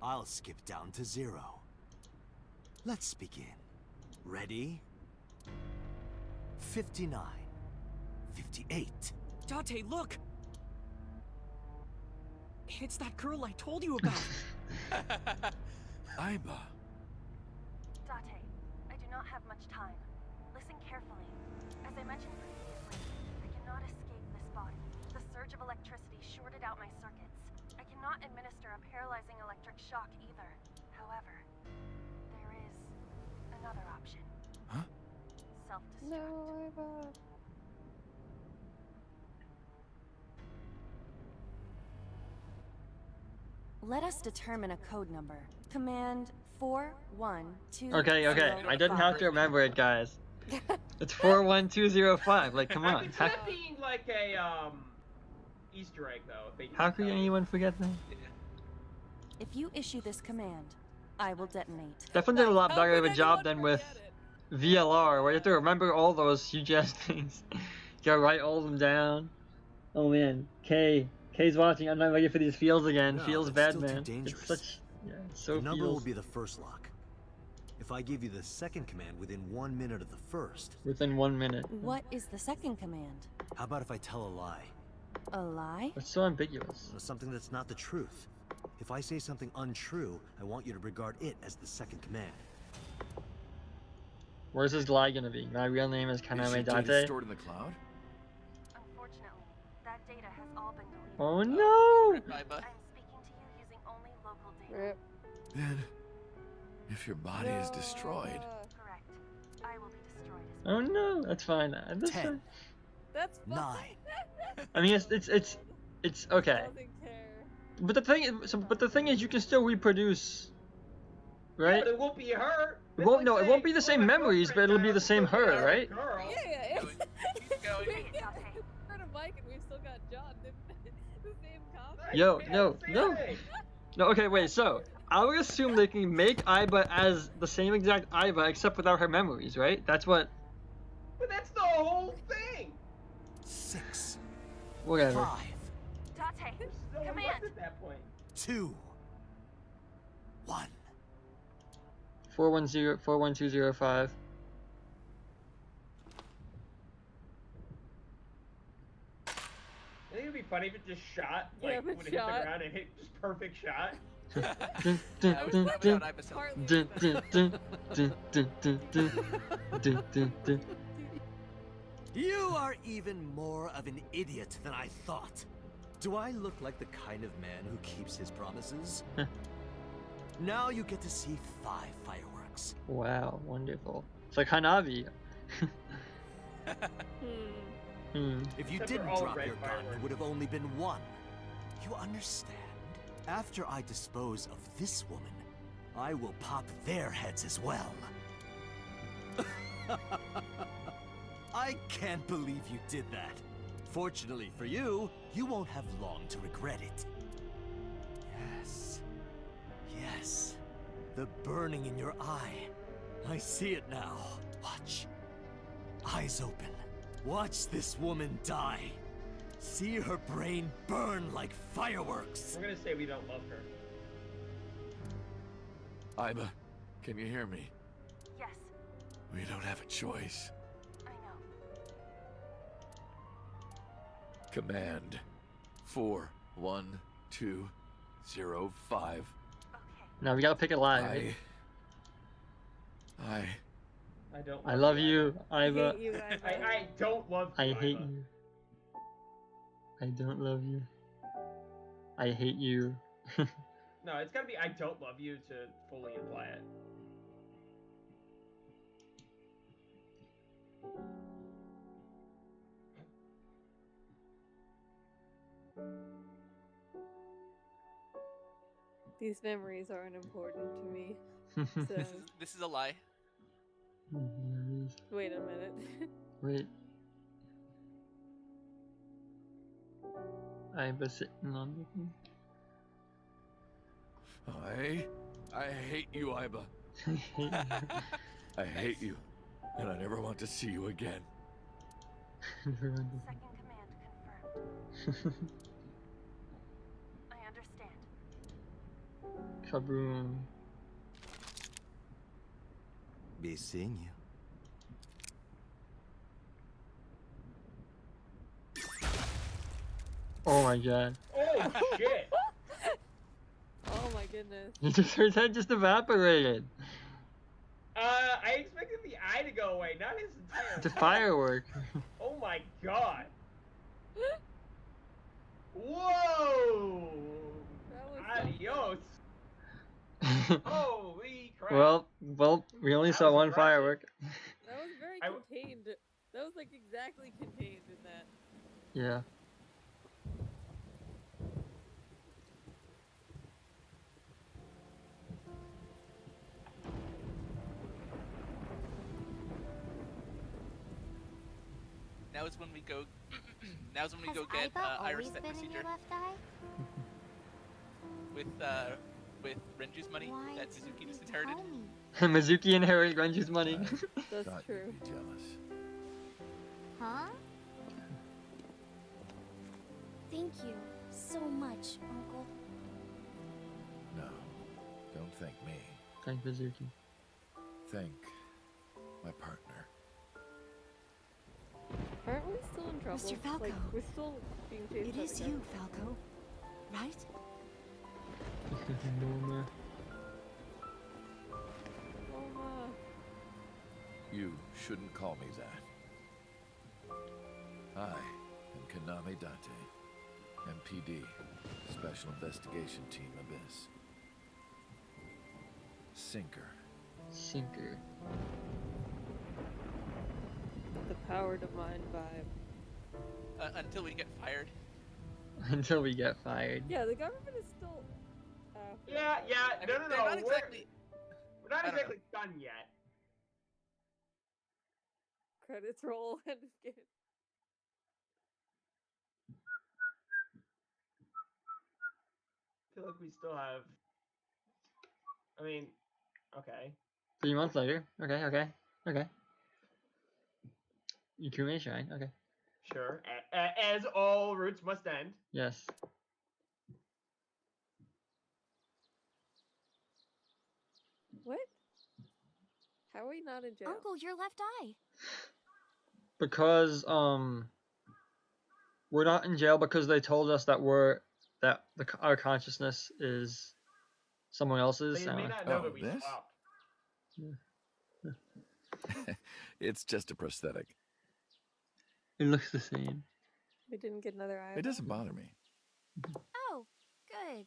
I'll skip down to 0. Let's begin. Ready? 59. 58. Date, look! It's that girl I told you about. Aiba. Date, I do not have much time. Listen carefully. As I mentioned previously, I cannot escape this body. The surge of electricity shorted out my circuits. I cannot administer a paralyzing electric shock either. However, there is another option. Huh? Self-destruct. No, I've Let us determine a code number. Command 412. Okay. I didn't have to remember it, guys. It's 41205. Like, come I on. could see that being like a Easter egg though. If they How could anyone forget that? If you issue this command, I will detonate. Definitely did a lot How better of could a job anyone than with forget it? VLR, where you have to remember all those huge ass things. You gotta write all of them down. Oh man, K's watching. I'm not ready for these feels again. No, Feels it's bad, still too man. dangerous. It's such. Yeah, it's so The number will feels. be the first lock. If I give you the second command within 1 minute of the first, Within 1 minute. What is the second command? how about if I tell a lie? A lie? It's so ambiguous. Something that's not the truth. If I say something untrue, I want you to regard it as the second command. Where's his lie gonna be? My real name is Is Kaname your data Date. stored in the cloud? Unfortunately, that data has all been deleted. Oh no! Rip Aiba. I'm speaking to you using only local data. Rip. Then, if your body is destroyed, Correct. I will be destroyed as Oh no, that's fine. That's 10. fine. That's fine. 9. I mean, it's okay. Doesn't care. But the thing is, you can still reproduce, Yeah, right? but it won't be her. It won't. No, it won't be the same memories, but it'll be the same her, right? Girl. Yeah. Keep going. We heard a Mike and we've still got John. The same cop. Yo, Yeah, no, same no. thing. No, okay, wait. So I would assume they can make Aiba as the same exact Aiba, except without her memories, right? That's what. But that's the whole thing. 6. Whatever. 5. Date, No one command. left at that point. 2. 1. 41205. I think it'd be funny if it just shot, Yeah, like, if it when it hit the shot. ground, it hit just perfect shot. That was without Ibis. You are even more of an idiot than I thought. Do I look like the kind of man who keeps his promises? Now you get to see 5 fireworks. Wow, wonderful. It's like Hanabi. If you Except didn't they're all drop red your gun, fireworks. it would have only been 1. You understand? After I dispose of this woman, I will pop their heads as well. I can't believe you did that. Fortunately for you, you won't have long to regret it. Yes. Yes. The burning in your eye. I see it now. Watch. Eyes open. Watch this woman die. See her brain burn like fireworks. We're gonna say we don't love her. Iba, can you hear me? Yes, We don't have a choice. I know. Command 41205. Now we gotta pick a line, right? I don't. I love you, Iva. hate you, Iva. I don't love you, I hate Iva. you. I don't love you. I hate you. No, it's gotta be I don't love you to fully imply it. These memories aren't important to me. So This is a lie. wait a minute. Wait. Iva sitting on the thing. I hate you, Iba. I hate you. I hate you, and I never want to see you again. Second command confirmed. I understand. Kaboom. Be seeing you. Oh my god. Oh shit! Oh my goodness. His head just evaporated. I expected the eye to go away, not his entire It's a head. firework. Oh my god. Whoa! That was Adios! Holy crap! well, we only That saw was one impressive. firework. That was very contained. That was like exactly contained in that. Yeah. Now is when we go. Now is when we Has go get Iba Iris always that been in procedure your left eye? with Renju's money Why that didn't Suzuki you just inherited. tell me? Mizuki inherited Renju's money. That's Thought true. you'd be jealous. Huh? Thank you so much, Uncle. No, don't thank me. Thank Mizuki. Thank my partner. Aren't we still in trouble? Mr. Falco. Like, we're still being chased It by is the you, government. Falco. Right? Norma. Norma. You shouldn't call me that. I am Kaname Date, MPD, Special Investigation Team Abyss. Sinker. Sinker. The power to mind vibe. Until we get fired. Until we get fired. Yeah, the government is still. After Yeah, us. yeah, I no, mean, no, they're no. not exactly. We're not I don't know. exactly done yet. Credits roll. I'm just kidding. I feel like we still have. I mean, okay. 3 months later. Okay. Ikume Shine. Okay. Sure. As all routes must end. Yes. What? How are we not in jail? Uncle, your left eye. Because we're not in jail because they told us that our consciousness is someone else's. They may not know that we this? swapped. It's just a prosthetic. It looks the same. We didn't get another eye. It doesn't bother me. Oh, good.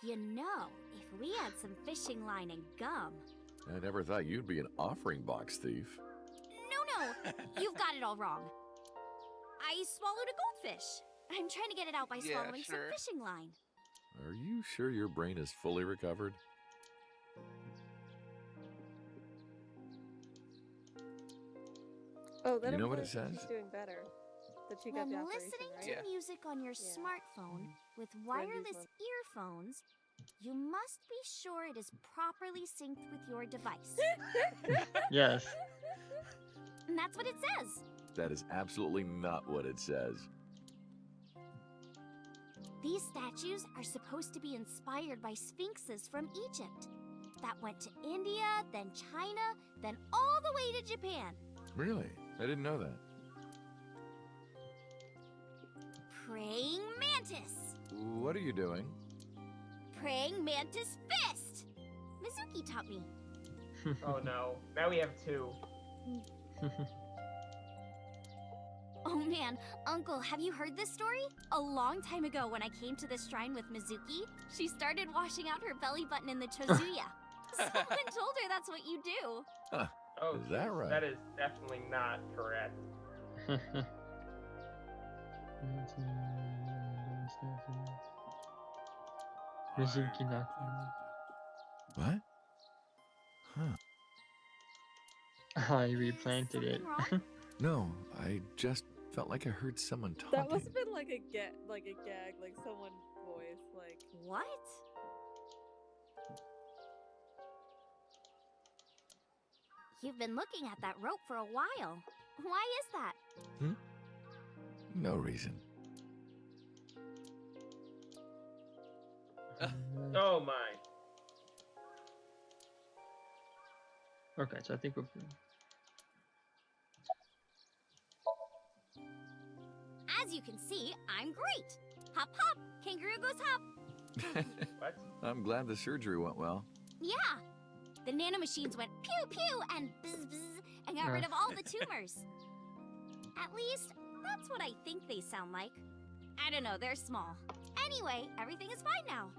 You know, if we had some fishing line and gum. I never thought you'd be an offering box thief. No, you've got it all wrong. I swallowed a goldfish. I'm trying to get it out by swallowing some fishing line. Are you sure your brain is fully recovered? Oh, that You know what it implies that says? She's doing better. That she got When the operation, listening right? to music on your smartphone with wireless earphones, you must be sure it is properly synced with your device. Yes. And that's what it says. That is absolutely not what it says. These statues are supposed to be inspired by sphinxes from Egypt that went to India, then China, then all the way to Japan. Really? I didn't know that. Praying mantis. What are you doing? Praying mantis fist. Mizuki taught me. Oh no. Now we have two. Oh man, Uncle, have you heard this story? A long time ago when I came to this shrine with Mizuki, she started washing out her belly button in the Chozuya. Someone told her that's what you do. Huh. Oh, Is that right? That is definitely not correct. Mizuki Nakama. What? Huh. I replanted it. No, I just felt like I heard someone talking. That must have been like a gag, like someone's voice, like. What? You've been looking at that rope for a while. Why is that? No reason. Oh my. Okay, so I think we're. As you can see, I'm great. Hop hop, kangaroo goes hop. What? I'm glad the surgery went well. Yeah. The nanomachines went pew pew and bzz bzz and got rid of all the tumors. At least, that's what I think they sound like. I don't know, they're small. Anyway, everything is fine now.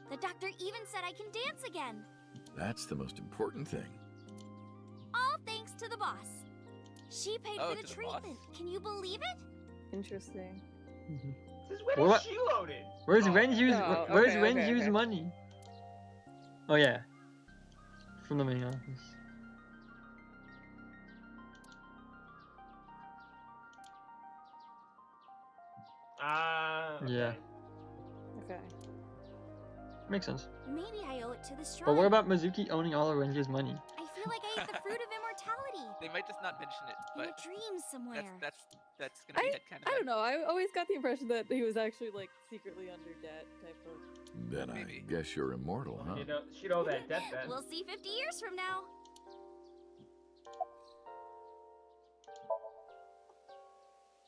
The doctor even said I can dance again. That's the most important thing. All thanks to the boss. She paid for the to the treatment. Can you believe it? Interesting. This is when What? she loaded. Where's Oh. Renju's? Oh, Where's okay, Renju's okay. money? Oh yeah, from the main office. Okay. Yeah, Okay. makes sense. Maybe I owe it to the shrine. But what about Mizuki owning all of Renju's money? I feel like I ate the fruit of immortality. They might just not mention it, In a but dream somewhere. that's gonna be headcanon. I don't know. I always got the impression that he was actually like secretly under debt type of. Then Maybe. I guess you're immortal, huh? You know, she'd owe that debt then. We'll see 50 years from now.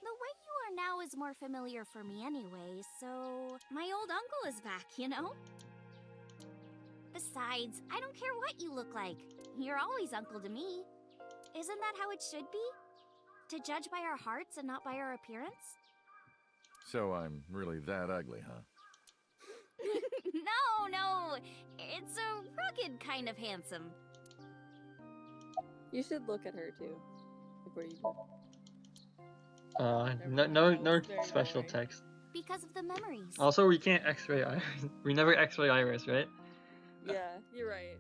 The way you are now is more familiar for me anyway, so my old uncle is back, you know? Besides, I don't care what you look like. You're always uncle to me. Isn't that how it should be? To judge by our hearts and not by our appearance? So I'm really that ugly, huh? No. It's a rugged kind of handsome. You should look at her too before you do. No special text. Because of the memories. Also, we can't X-ray Iris. We never X-ray Iris, right? Yeah, you're right.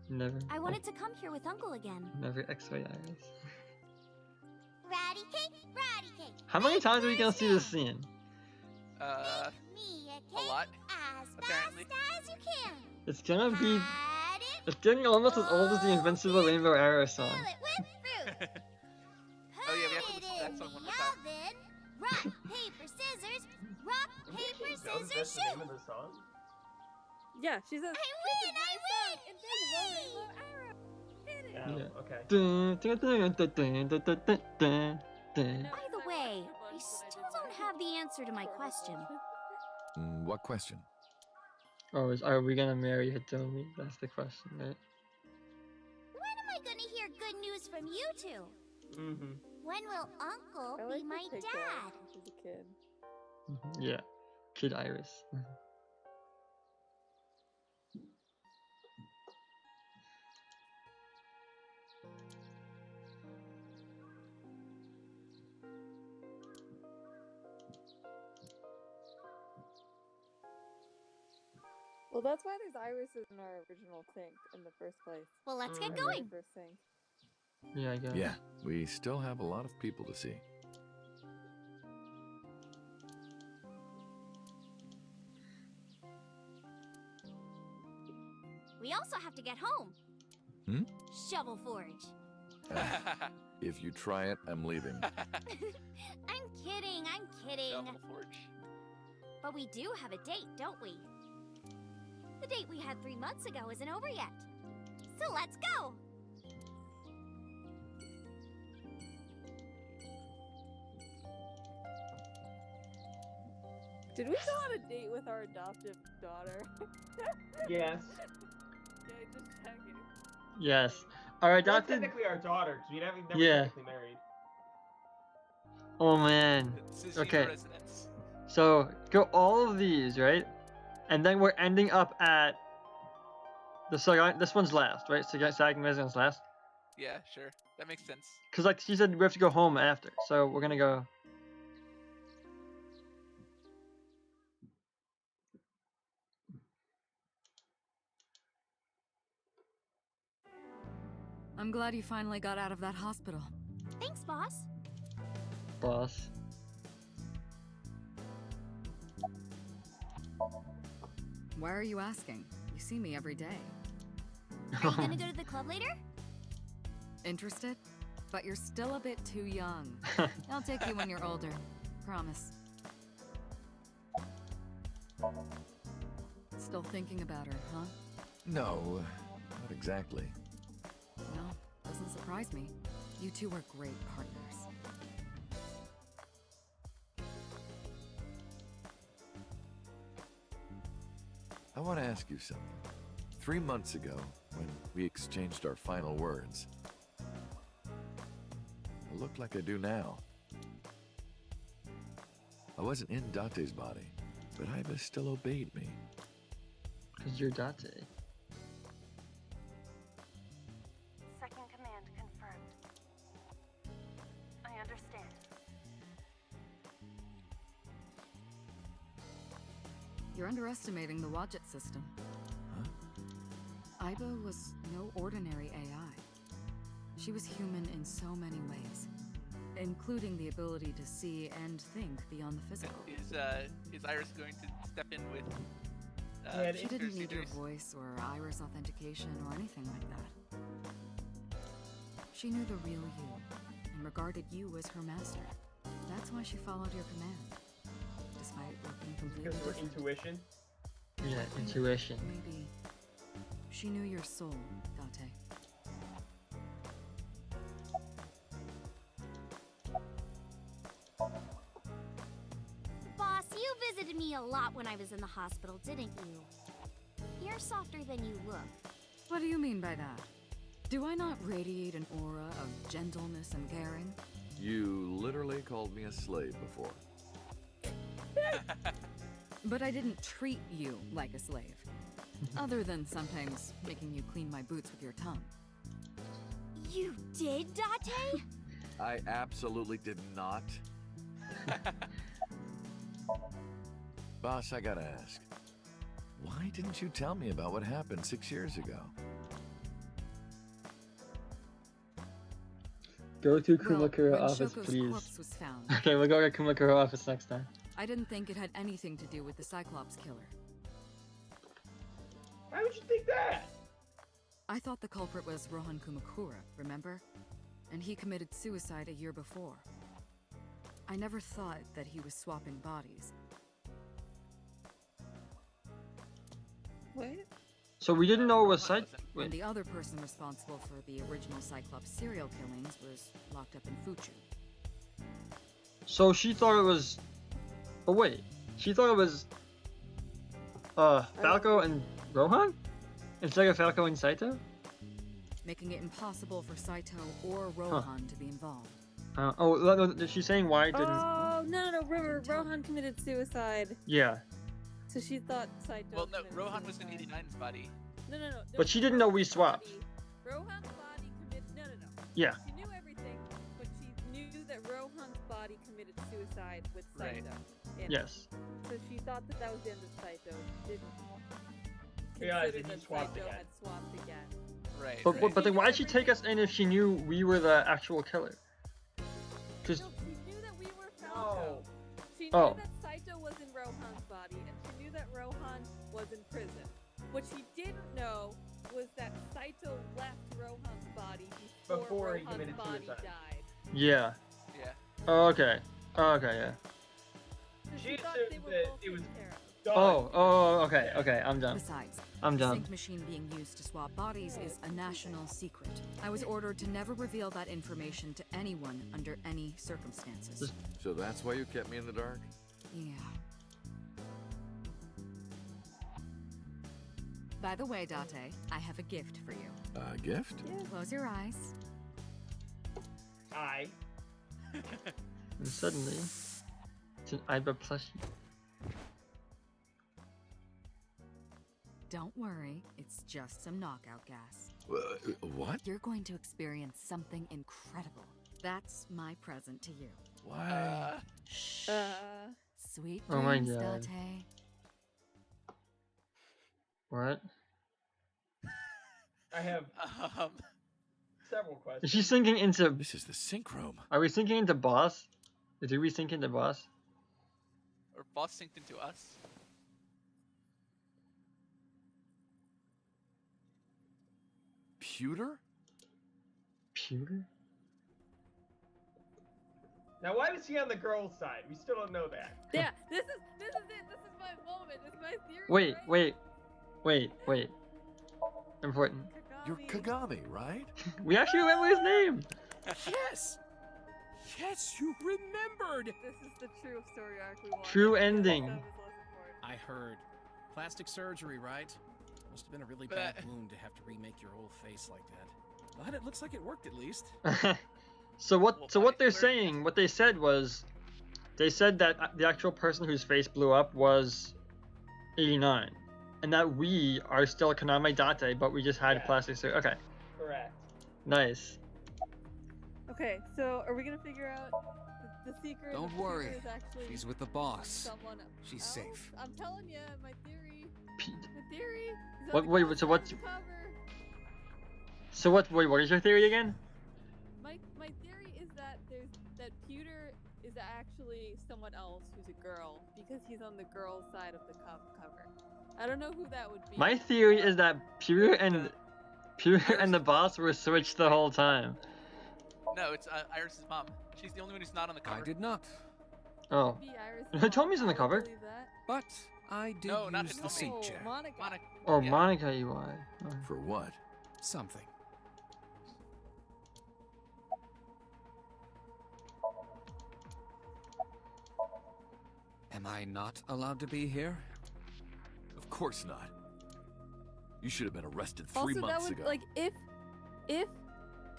Never. I wanted to come here with Uncle again. Never X-ray Iris. Ratty cake. How many times are we gonna see this scene? Me a a cake lot. as apparently. fast as you can. It's gonna be. Add it, It's getting almost as old as the Invincible Rainbow Arrow song. fill it with fruit. Oh, yeah, we have to Put listen to that it song in one the more time. oven. Rock, paper, scissors. Rock, paper, scissors, that's the name of the song? Yeah, she says. I win! I win! And then low arrow. Hit it. Oh, Yeah. okay. Dun, dun, dun, dun, dun, dun, dun, dun, dun, dun. By the way, I still don't have the answer to my question. What question? Oh, are we gonna marry Hitomi? That's the question, right? When am I gonna hear good news from you two? Mm-hmm. When will Uncle I like be my her pigtails dad? when she's a kid. Yeah. Kid Iris. Well, that's why there's irises in our original sync in the first place. Well, let's get Our going. very first sync. Yeah, I guess. Yeah, we still have a lot of people to see. We also have to get home. Hmm? Shovel Forge. If you try it, I'm leaving. I'm kidding, I'm kidding. Shovel Forge. But we do have a date, don't we? The date we had 3 months ago isn't over yet. So let's go! Did we go on a date with our adoptive daughter? Yes. Okay, just checking. Yes. Our Well, adopted. technically our daughter, because we never Yeah. technically married. Oh man. Cisgender Okay. residence. So go all of these, right? And then we're ending up at the second. This one's last, right? So second residence last. Yeah, sure. That makes sense. Cause like she said, we have to go home after. So we're gonna go. I'm glad you finally got out of that hospital. Thanks, boss. Boss. Why are you asking? You see me every day. Are you gonna go to the club later? Interested? But you're still a bit too young. I'll take you when you're older. Promise. Still thinking about her, huh? No, not exactly. Well, doesn't surprise me. You two are great partners. I want to ask you something. 3 months ago, when we exchanged our final words, I look like I do now. I wasn't in Date's body, but Iba still obeyed me. Cause you're Date. Second command confirmed. I understand. You're underestimating the Wadjet system. Huh? Iba was no ordinary AI. She was human in so many ways, including the ability to see and think beyond the physical. Is Iris going to step in with? She didn't need your conspiracy voice or iris authentication or anything like that. She knew the real you and regarded you as her master. That's why she followed your command, despite looking completely Because of different. intuition. Yeah, intuition. Maybe she knew your soul, Date. Boss, you visited me a lot when I was in the hospital, didn't you? You're softer than you look. What do you mean by that? Do I not radiate an aura of gentleness and caring? You literally called me a slave before. But I didn't treat you like a slave. Other than sometimes making you clean my boots with your tongue. You did, Date? I absolutely did not. Boss, I gotta ask. Why didn't you tell me about what happened 6 years ago? Go to Well, Kumakura when office, Shoko's please. corpse was found, Okay, we'll go to Kumakura office next time. I didn't think it had anything to do with the Cyclops killer. Why would you think that? I thought the culprit was Rohan Kumakura, remember? And he committed suicide a year before. I never thought that he was swapping bodies. What? So we didn't know it was Rohan Saito. wasn't. And the other person responsible for the original Cyclops serial killings was locked up in Fuchu. So she thought it was. Oh wait, she thought it was. Falco and Rohan, instead of Falco and Saito. Making it impossible for Saito or Rohan to be involved. She's saying why it didn't. Oh no! Remember, Rohan committed suicide, Yeah, so she thought Saito. Well, no, committed Rohan was in suicide. 89's body. No. but she didn't know we swapped. Rohan's body committed. No. Yeah. She knew everything, but she knew that Rohan's body committed suicide with Saito. Right. in it. Yes. So she thought that was the end of Saito. Didn't Realized consider that he that swapped Saito again. had swapped again. Right. But right. but then why did she take us in if she knew we were the actual killer? Because No, she knew that we were No. Falco. She knew Oh. that Saito was in Rohan's body, and she knew that Rohan was in prison. What she didn't know was that Saito left Rohan's body Before he Rohan's committed body suicide. died. yeah. Yeah. Oh, okay. Oh, okay. Yeah. So She thought they assumed were that both it was taken care of. done. Okay. Okay. I'm done. Besides, I'm the done. sync machine being used to swap bodies is a national secret. I was ordered to never reveal that information to anyone under any circumstances. So that's why you kept me in the dark? Yeah. By the way, Date, I have a gift for you. A gift? Close your eyes. And suddenly, it's an Iba plushie. Don't worry, it's just some knockout gas. What? You're going to experience something incredible. That's my present to you. Why? Shh. Sweet Oh my dreams, God. Date. What? I have Um, several Is questions. she sinking into? This is the sync room. Are we sinking into boss? Did we sink into boss? or boss synced into us. Pewter? Pewter? Now, why was he on the girl's side? We still don't know that. Yeah, this is it. This is my moment. It's my theory. Wait, right? wait. Important. You're Kagami, right? We actually remember his name. Yes! Yes, you remembered! This is the true story arc we want. True ending. I heard. Plastic surgery, right? Must have been a really bad wound to have to remake your whole face like that. But it looks like it worked at least. So what they're saying, what they said was, they said that the actual person whose face blew up was 89, and that we are still Kaname Date, but we just had plastic surgery. Okay, Correct. nice. Okay, so are we gonna figure out the secret? Don't the worry. secret is actually She's with the boss. someone She's else? safe. I'm telling you, my theory. P- My theory. Is What- on the wait, cover, so what's- on the cover. So what? Wait, what is your theory again? My theory is that that Pewter is actually someone else who's a girl because he's on the girl's side of the cover. I don't know who that would be. My theory is that Pewter and the boss were switched the whole time. No, it's Iris's mom. She's the only one who's not on the cover. I did not. Oh. Be Iris' Hitomi's on the mom, I cover. believe that. But I did No, not use the Hitomi. sync Oh, check. Monica. Oh, Yeah. Monica UI. Oh. For what? Something. Am I not allowed to be here? Of course not. You should have been arrested Also, 3 that months would ago. like if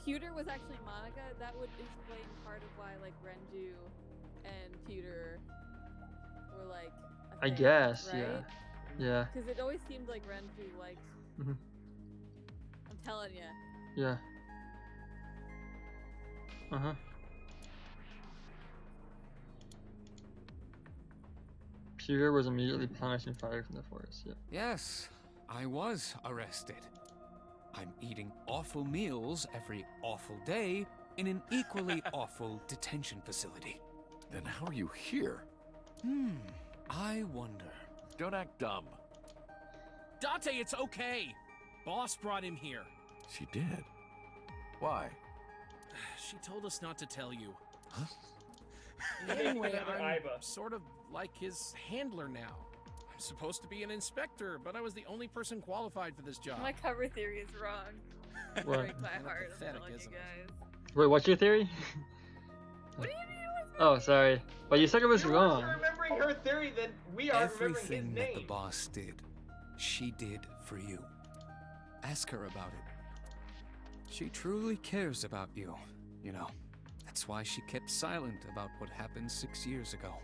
Pewter was actually Monica, that would explain part of why like Renju and Pewter were like. A I thing, guess, right? yeah. Because it always seemed like Renju liked. Mhm. I'm telling you. Yeah. Uh-huh. Pewter was immediately punished and fired from the force, yep. Yes, I was arrested. I'm eating awful meals every awful day in an equally awful detention facility. Then how are you here? I wonder. Don't act dumb. Date, it's okay! Boss brought him here. She did. Why? She told us not to tell you. Huh? Anyway, Another I'm Iba. sort of like his handler now. I'm supposed to be an inspector, but I was the only person qualified for this job. My cover theory is wrong. What? Break my Kinda heart, I'm pathetic, telling you isn't it? guys. Wait, what's your theory? What do you mean it was Oh, sorry. But you said it was You're wrong. worse at remembering her theory than we are remembering his Everything that the name. boss did, she did for you. Ask her about it. She truly cares about you, you know. That's why she kept silent about what happened 6 years ago.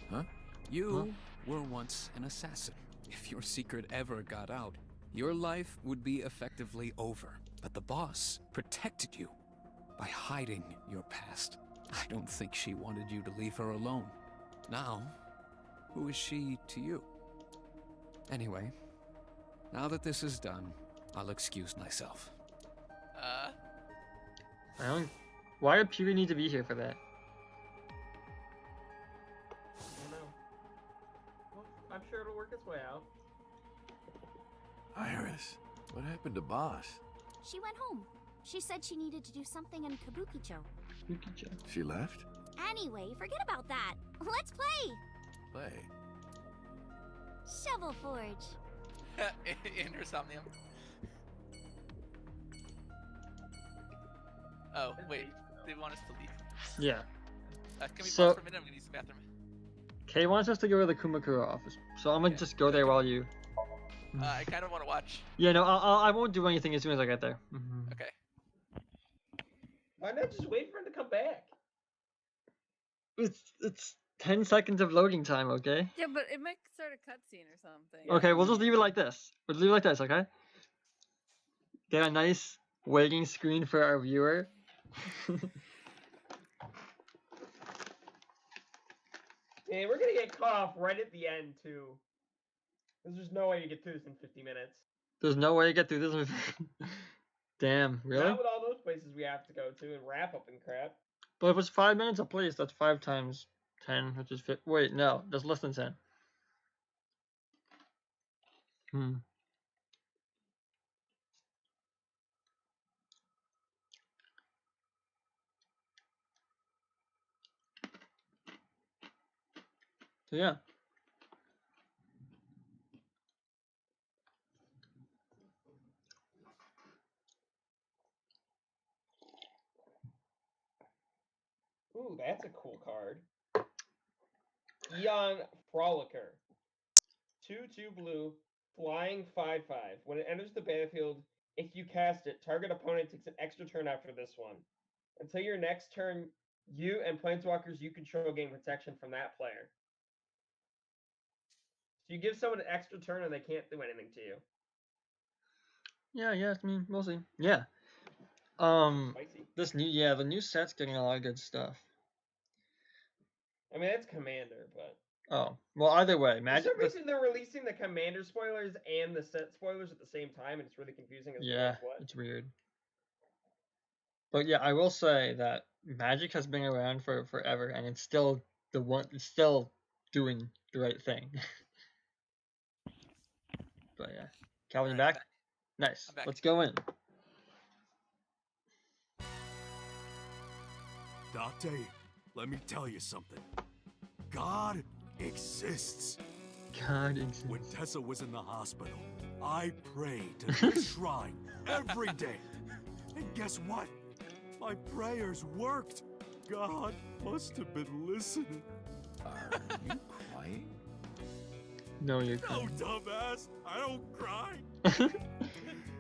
Huh? You were once an assassin. If your secret ever got out, your life would be effectively over. But the boss protected you by hiding your past. I don't think she wanted you to leave her alone. Now, who is she to you? Anyway, now that this is done, I'll excuse myself. I don't. Why did Peter need to be here for that? I don't know. Well, I'm sure it'll work its way out. Iris, what happened to Boss? She went home. She said she needed to do something in Kabukicho. She left? Anyway, forget about that. Let's play! Play. Shovel Forge. In her Somnium. Oh, wait. They want us to leave. Yeah. Can we So- pause for a minute? I'm gonna use the bathroom. Kay wants us to go to the Kumakura office, so I'm gonna just go there while you. I kind of want to watch. Yeah, no, I won't do anything as soon as I get there. Okay. Why not just wait for him to come back? It's 10 seconds of loading time, okay? Yeah, but it might start a cutscene or something. Okay, we'll just leave it like this. We'll leave it like this, okay? Get a nice waiting screen for our viewer. Yeah, we're gonna get cut off right at the end too. There's just no way to get through this in 50 minutes. There's no way to get through this. Damn, really? Not with all those places we have to go to and wrap up and crap. But if it's 5 minutes a place, that's 5 times 10, which is wait, no, that's less than 10. So yeah. Ooh, that's a cool card. Eon Frolicker. 2/2 blue, flying 5/5. When it enters the battlefield, if you cast it, target opponent takes an extra turn after this one. Until your next turn, you and planeswalkers you control gain protection from that player. So you give someone an extra turn and they can't do anything to you. Yeah, I mean, we'll see. Yeah. Spicy. The new set's getting a lot of good stuff. I mean, that's Commander, but... Oh, well, either way, For some reason, they're releasing the Commander spoilers and the set spoilers at the same time, and it's really confusing as to what's what. It's weird. But yeah, I will say that Magic has been around for forever, and it's still it's still doing the right thing. But yeah, Calvin, you back? Nice. I'm back. Let's go in. Date, let me tell you something. God exists. God exists. When Tessa was in the hospital, I prayed to this shrine every day. And guess what? My prayers worked. God must have been listening. Are you crying? No, you're No, crying. dumbass. I don't cry.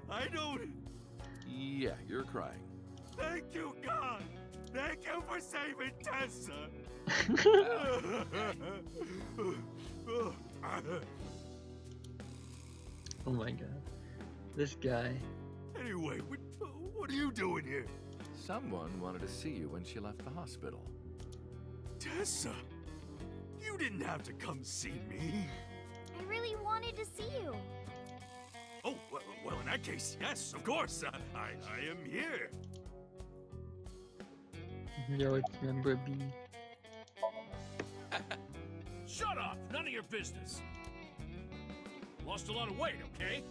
I don't. Yeah, you're crying. Thank you, God. Thank you for saving Tessa. Oh my god. This guy. Anyway, what are you doing here? Someone wanted to see you when she left the hospital. Tessa, you didn't have to come see me. I really wanted to see you. Oh, well, in that case, yes, of course. I am here. Yo, it's number B. Shut up! None of your business. Lost a lot of weight, okay?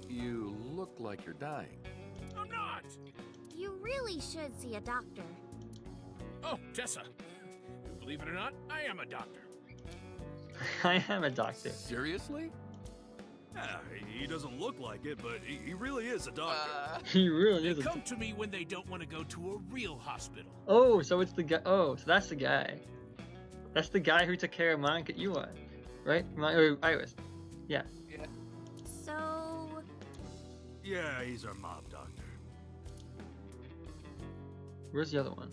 You look like you're dying. I'm not! You really should see a doctor. Oh, Tessa. Believe it or not, I am a doctor. I am a doctor. Seriously? Yeah, he doesn't look like it, but he really is a doctor. He really They is. come to me when they don't want to go to a real hospital. Oh, so it's the guy. Oh, so that's the guy. That's the guy who took care of Monica Iwa, right? Or Iris. Yeah. Yeah. So, Yeah, he's our mob doctor. Where's the other one?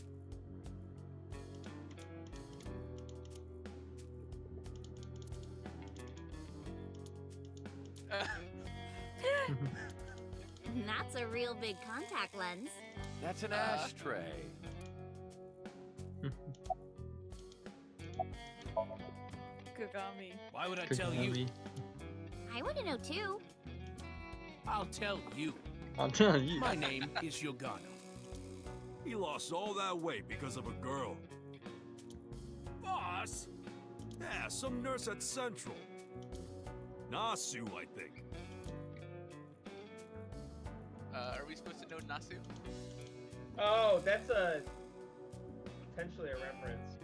that's a real big contact lens. That's an ashtray. Kagami. Why would I tell you? I want to know too. I'll tell you. I'll tell you. My name is Yogano. He lost all that weight because of a girl. Boss? Yeah, some nurse at Central. Nasu, I think. Are we supposed to know Nasu? Oh, that's potentially a reference.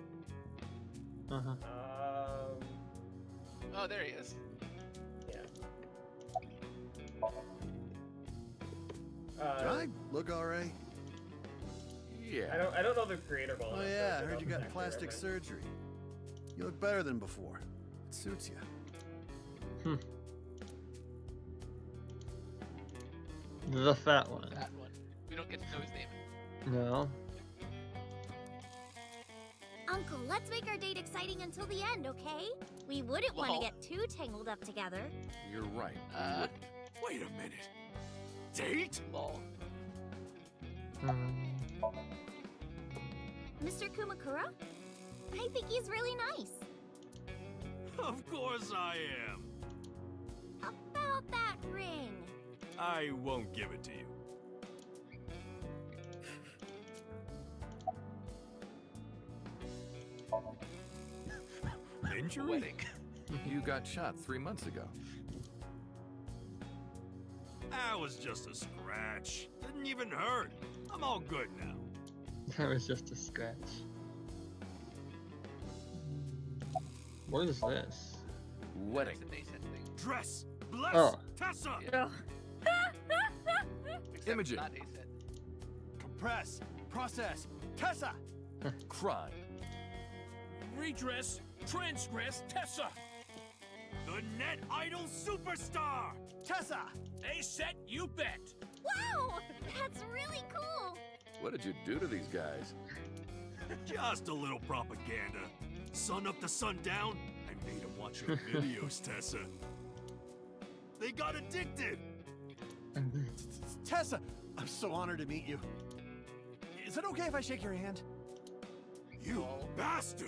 Uh-huh. Oh, there he is. Yeah. Do I look alright? Yeah. I don't know the creator well Oh enough, yeah, so I heard you don't got exactly plastic reference. surgery. You look better than before. It suits you. The fat one. That one. We don't get to know his name. No. Uncle, let's make our date exciting until the end, okay? We wouldn't want to Lol. get too tangled up together. You're right. Wait a minute. Date? Lol. Mr. Kumakura? I think he's really nice. Of course I am. About that ring. I won't give it to you. Injury? Wedding. You got shot 3 months ago. That was just a scratch. Didn't even hurt. I'm all good now. That was just a scratch. What is this? Wedding. It's a nascent thing. Dress! Bless! Oh. Tessa! Oh. Except Imaging. Not nascent. Compress! Process! Tessa! Crime. Redress, transgress, Tessa. The net idol superstar! Tessa! A set, you bet. Wow! That's really cool! What did you do to these guys? Just a little propaganda. Sun up to sundown, I made them watch your videos, Tessa. They got addicted! Tessa! I'm so honored to meet you. Is it okay if I shake your hand? You bastard!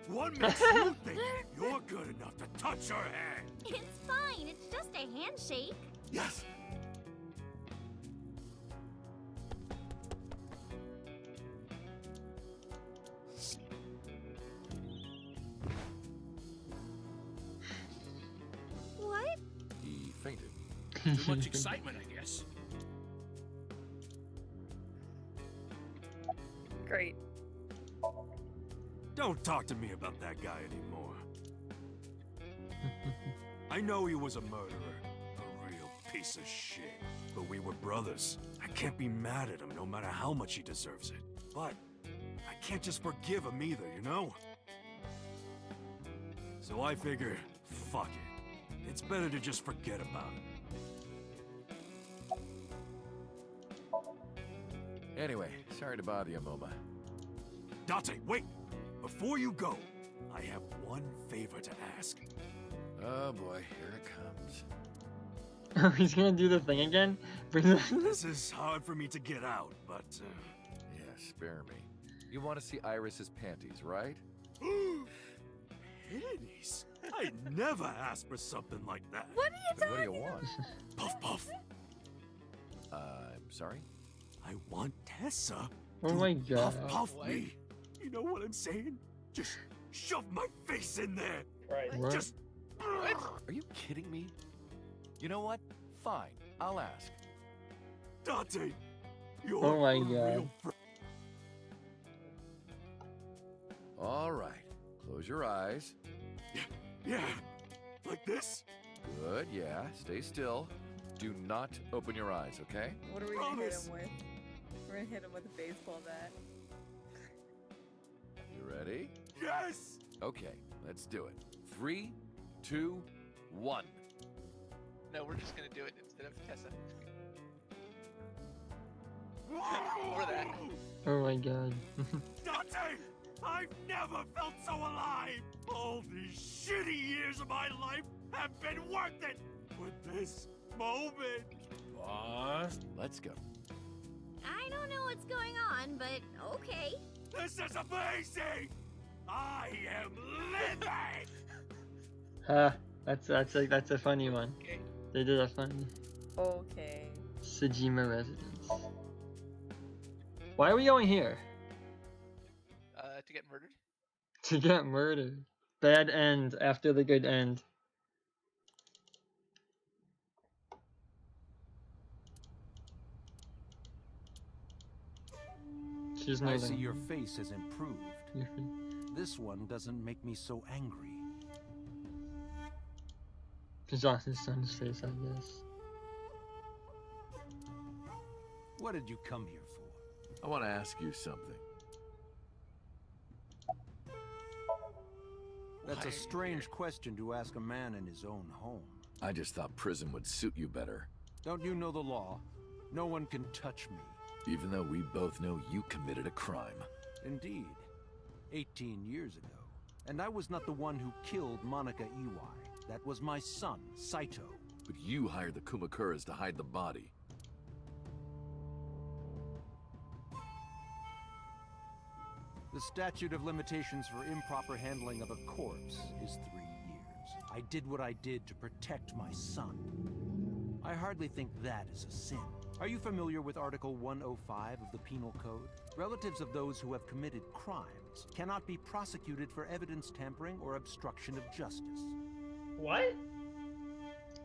What makes you think you're good enough to touch her hand? It's fine, it's just a handshake. Yes! What? He fainted. Too much excitement, I guess. Great. Don't talk to me about that guy anymore. I know he was a murderer, a real piece of shit. But we were brothers. I can't be mad at him no matter how much he deserves it. But I can't just forgive him either, you know? So I figure, fuck it. It's better to just forget about it. Anyway, sorry to bother you, Moma. Date, wait! Before you go, I have one favor to ask. Oh boy, here it comes. Oh, he's gonna do the thing again? This is hard for me to get out, but... Yeah, spare me. You want to see Iris's panties, right? Panties? I never asked for something like that. What are you Then what do talking you want? Puff puff. I'm sorry? I want Tessa Oh to my god. puff puff What? me. You know what I'm saying? Just shove my face in there. Right. What? Just... Are you kidding me? You know what? Fine, I'll ask. Date, you're Oh my a god. real All right, close your eyes. Yeah. Like this? Good, yeah. Stay still. Do not open your eyes, okay? What are we gonna hit him with? We're gonna hit him with a baseball bat. You ready? Yes! Okay, let's do it. 3, 2, 1. No, we're just gonna do it instead of Tessa. Or that. Oh my god. Dante! I've never felt so alive! All these shitty years of my life have been worth it! With this moment! Boss? Let's go. I don't know what's going on, but okay. This is amazing! I am living! That's a funny one. Okay. They did a funny Okay. Sejima residence. Why are we going here? To get murdered? To get murdered. Bad end after the good end. She's I not see there. your face has improved. Your face. This one doesn't make me so angry. It's off his son's face, I guess. What did you come here for? I want to ask you something. That's a strange question to ask a man in his own home. I just thought prison would suit you better. Don't you know the law? No one can touch me. Even though we both know you committed a crime. Indeed. 18 years ago. And I was not the one who killed Monica Iwai. That was my son, Saito. But you hired the Kumakuras to hide the body. The statute of limitations for improper handling of a corpse is 3 years. I did what I did to protect my son. I hardly think that is a sin. Are you familiar with Article 105 of the Penal Code? Relatives of those who have committed crimes cannot be prosecuted for evidence tampering or obstruction of justice. What?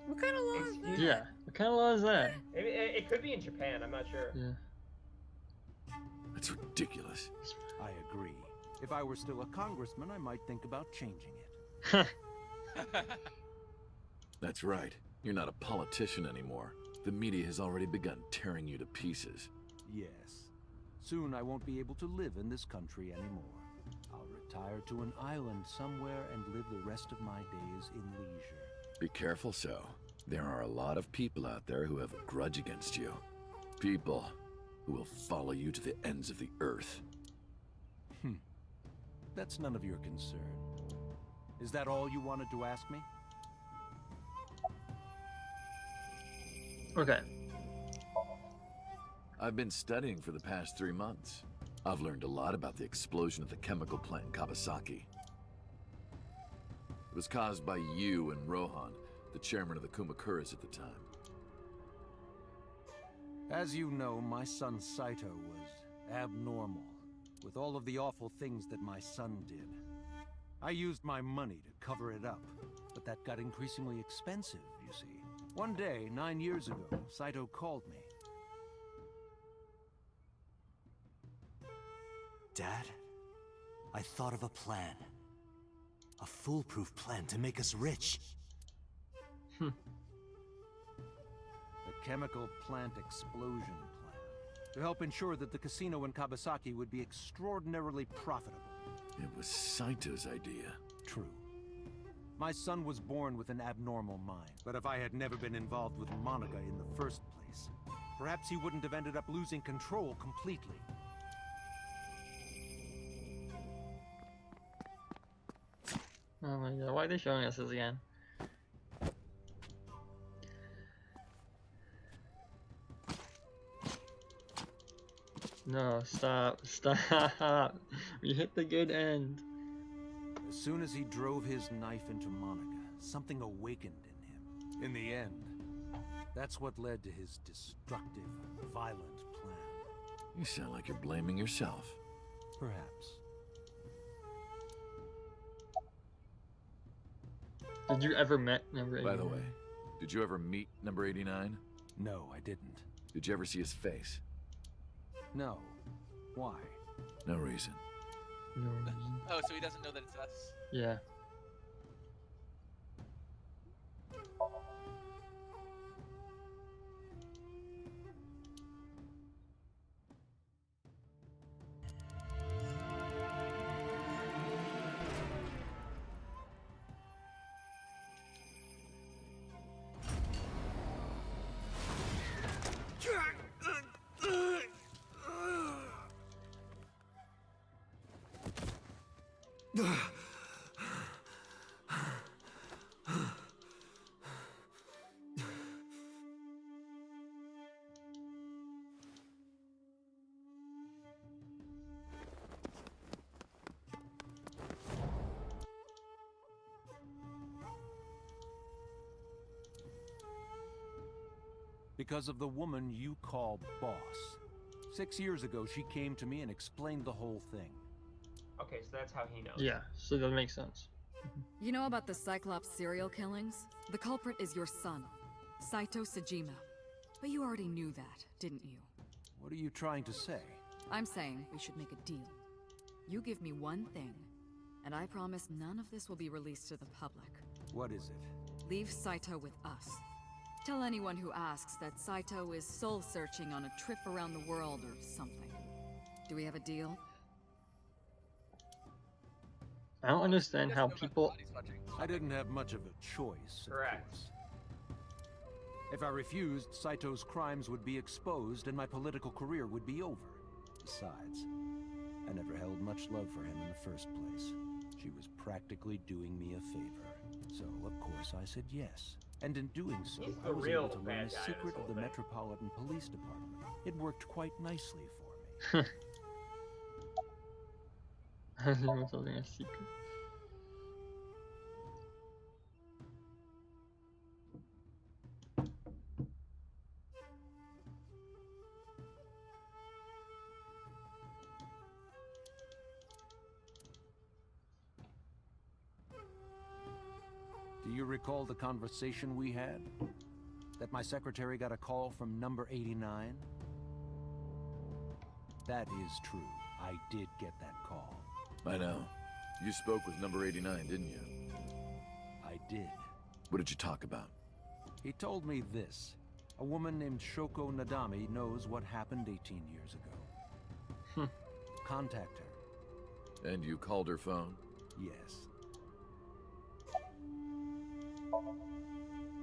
What kind of law is that? Yeah. What kind of law is that? It could be in Japan. I'm not sure. Yeah. That's ridiculous. I agree. If I were still a congressman, I might think about changing it. That's right. You're not a politician anymore. The media has already begun tearing you to pieces. Yes. Soon I won't be able to live in this country anymore. I'll retire to an island somewhere and live the rest of my days in leisure. Be careful, so. There are a lot of people out there who have a grudge against you. People who will follow you to the ends of the earth. That's none of your concern. Is that all you wanted to ask me? Okay. I've been studying for the past 3 months. I've learned a lot about the explosion at the chemical plant in Kawasaki. It was caused by you and Rohan, the chairman of the Kumakuras at the time. As you know, my son Saito was abnormal, with all of the awful things that my son did. I used my money to cover it up, but that got increasingly expensive, you see. One day, 9 years ago, Saito called me. Dad, I thought of a plan. A foolproof plan to make us rich. The chemical plant explosion plan. To help ensure that the casino in Kawasaki would be extraordinarily profitable. It was Saito's idea. True. My son was born with an abnormal mind, but if I had never been involved with Monica in the first place, perhaps he wouldn't have ended up losing control completely. Oh my god, why are they showing us this again? No, stop, stop. We hit the good end. As soon as he drove his knife into Monica, something awakened in him. In the end, that's what led to his destructive, violent plan. You sound like you're blaming yourself. Perhaps. Did you ever met number 89? By the way, did you ever meet number 89? No, I didn't. Did you ever see his face? No. Why? No reason. No reason. Oh, so he doesn't know that it's us. Yeah. Because of the woman you call boss. 6 years ago, she came to me and explained the whole thing. Okay, so that's how he knows. Yeah, so that makes sense. You know about the Cyclops serial killings? The culprit is your son, Saito Sajima. But you already knew that, didn't you? What are you trying to say? I'm saying we should make a deal. You give me one thing, and I promise none of this will be released to the public. What is it? Leave Saito with us. Tell anyone who asks that Saito is soul-searching on a trip around the world or something. Do we have a deal? I don't understand how people... I didn't have much of a choice, of Correct. course. If I refused, Saito's crimes would be exposed and my political career would be over. Besides, I never held much love for him in the first place. She was practically doing me a favor. So, of course, I said yes. And in doing so, He's I the was real able to learn bad the guy in secret this of whole the thing. Metropolitan Police Department. It worked quite nicely for me. I think we're telling a secret. Do you recall the conversation we had? That my secretary got a call from number 89? That is true. I did get that call. I know. You spoke with number 89, didn't you? I did. What did you talk about? He told me this. A woman named Shoko Nadami knows what happened 18 years ago. Contact her. And you called her phone? Yes.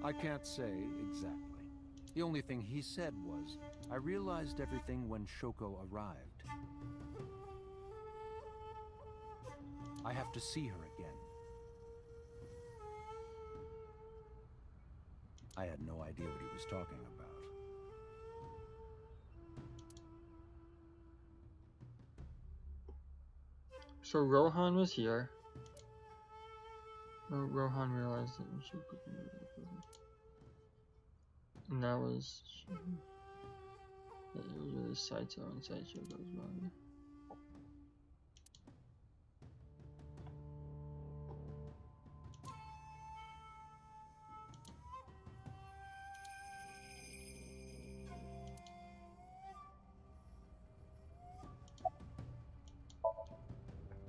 I can't say exactly. The only thing he said was, I realized everything when Shoko arrived. I have to see her again. I had no idea what he was talking about. So Rohan was here. Rohan realized that she couldn't move the prison. And that was... That it was really Saito inside Shogo's body.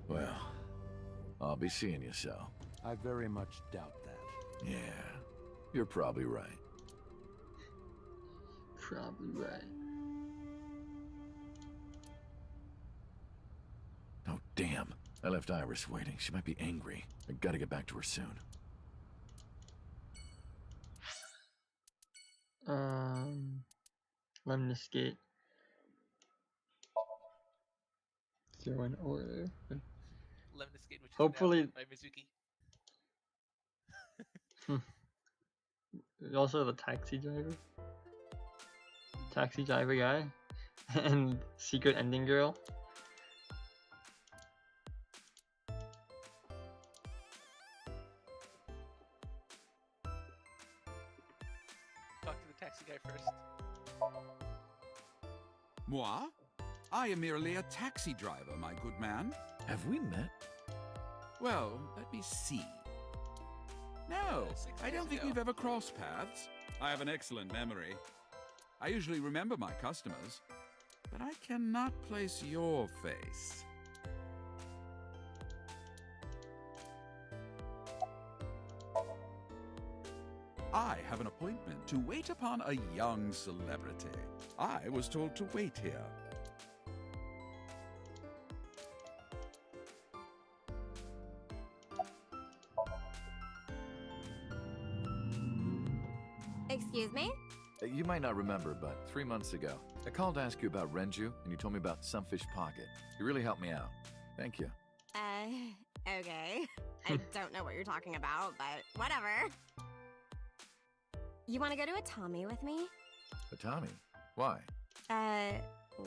Well, I'll be seeing you, so. I very much doubt that. Yeah, you're probably right. Probably right. Oh, damn. I left Iris waiting. She might be angry. I gotta get back to her soon. Lemniscate. Throw in order. Lemniscate, which is Hopefully- now by Mizuki. Also the taxi driver. Taxi driver guy. And secret ending girl. Talk to the taxi guy first. Moi? I am merely a taxi driver, my good man. Have we met? Well, let me see. No, 6 I years don't think ago. we've ever crossed paths. I have an excellent memory. I usually remember my customers, but I cannot place your face. I have an appointment to wait upon a young celebrity. I was told to wait here. Excuse me? You might not remember, but 3 months ago, I called to ask you about Renju, and you told me about Sunfish Pocket. You really helped me out. Thank you. Okay. I don't know what you're talking about, but whatever. You want to go to a Tommy with me? A Tommy? Why?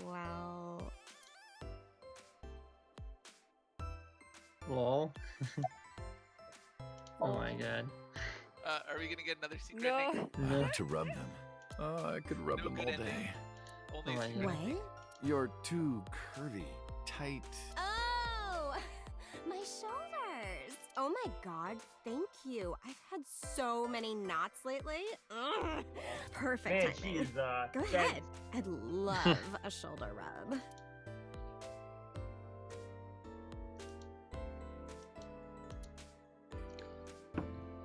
Well... Lol. Oh my god. Are we gonna get another secret No. ending? I like to rub them. Oh, I could rub No them all good ending. day. Only Oh my a God. secret. You're too curvy, tight. Oh, my shoulders. Oh my god, thank you. I've had so many knots lately. Ugh. Perfect Man, timing. she's Go ahead. I'd love a shoulder rub.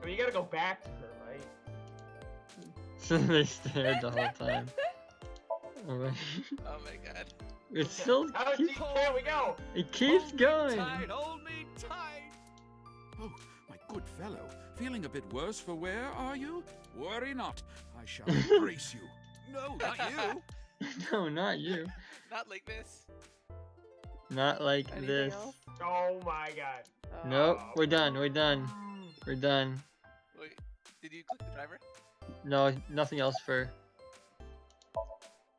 I mean, you gotta go back to her, right? So they stared the whole time. Oh my. Oh my god. It still How deep can we go? it keeps going. Hold me tight. Oh, my good fellow. Feeling a bit worse for wear, are you? Worry not. I shall embrace you. No, not you. No, not you. Not like this. Not like Anything this. else? Oh my god. Nope, Oh. we're done. We're done. We're done. Wait, did you click the driver? No, nothing else for.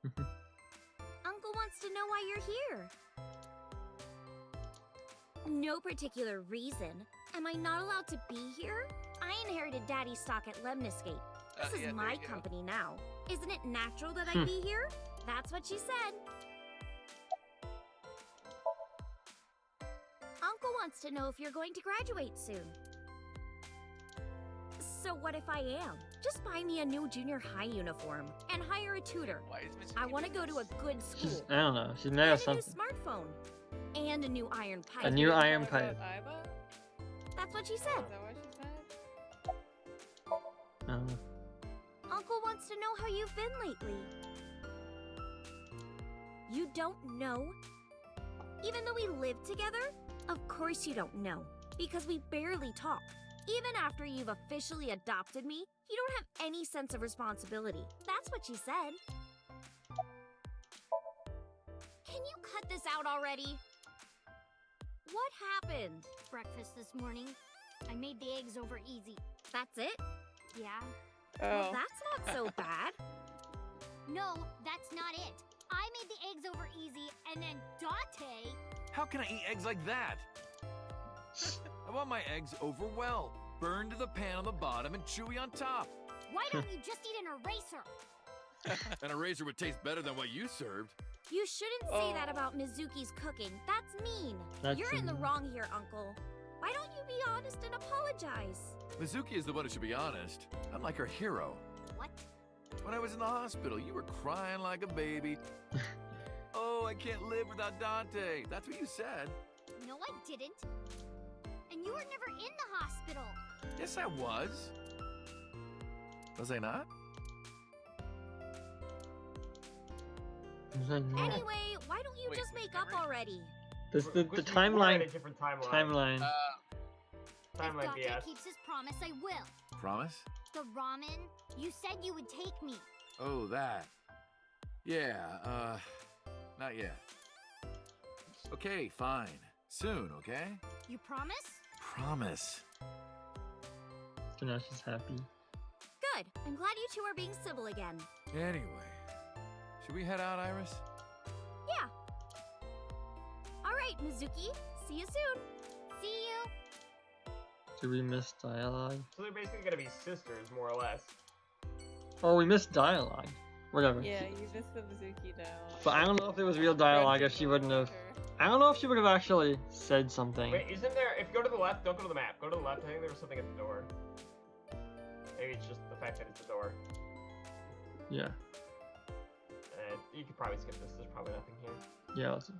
Uncle wants to know why you're here. No particular reason. Am I not allowed to be here? I inherited Daddy's stock at Lemniscape. This is Yeah, there my you go. company now. Isn't it natural that I be here? That's what she said. Uncle wants to know if you're going to graduate soon. So what if I am? Just buy me a new junior high uniform and hire a tutor. Why is Miss I Vicky want to doing go to a this? good She's, school. I don't know. She's made And of a new something. smartphone. And a new iron pipe. A new iron About pipe. Iva? That's what she Is said. that what she said? I don't know. Uncle wants to know how you've been lately. You don't know? Even though we live together? Of course you don't know. Because we barely talk. Even after you've officially adopted me, you don't have any sense of responsibility. That's what she said. Can you cut this out already? What happened? Breakfast this morning. I made the eggs over easy. That's it? Yeah. Well, Oh. that's not so bad. No, that's not it. I made the eggs over easy, and then Dante. How can I eat eggs like that? I want my eggs over well, burned to the pan on the bottom and chewy on top. Why don't you just eat an eraser? An eraser would taste better than what you served. You shouldn't say that about Mizuki's cooking. That's mean. That's You're in the mean. wrong here, Uncle. Why don't you be honest and apologize? Mizuki is the one who should be honest. I'm like her hero. What? When I was in the hospital, you were crying like a baby. Oh, I can't live without Dante. That's what you said. No, I didn't. And you were never in the hospital. Yes, I was. Was I not? Anyway, why don't you just make up already? This the We're in timeline. a different timeline. Timeline. Timeline Dante BS. keeps his promise, I will. Promise? The ramen, you said you would take me. Oh, that. Yeah, not yet. Okay, fine. Soon, okay? You promise? Promise. So now she's happy. Good. I'm glad you two are being civil again. Anyway, should we head out, Iris? Yeah. All right, Mizuki. See you soon. See you. Do we miss dialogue? So they're basically gonna be sisters, more or less. Oh, we missed dialogue. Whatever. Yeah, you missed the Mizuki dialogue. But I don't know if it was real dialogue. If she wouldn't have. I don't know if she would have actually said something. Wait, isn't there? If you go to the left, don't go to the map. Go to the left. I think there was something at the door. Maybe it's just the fact that it's the door. Yeah. You could probably skip this. There's probably nothing here. Yeah. Let's...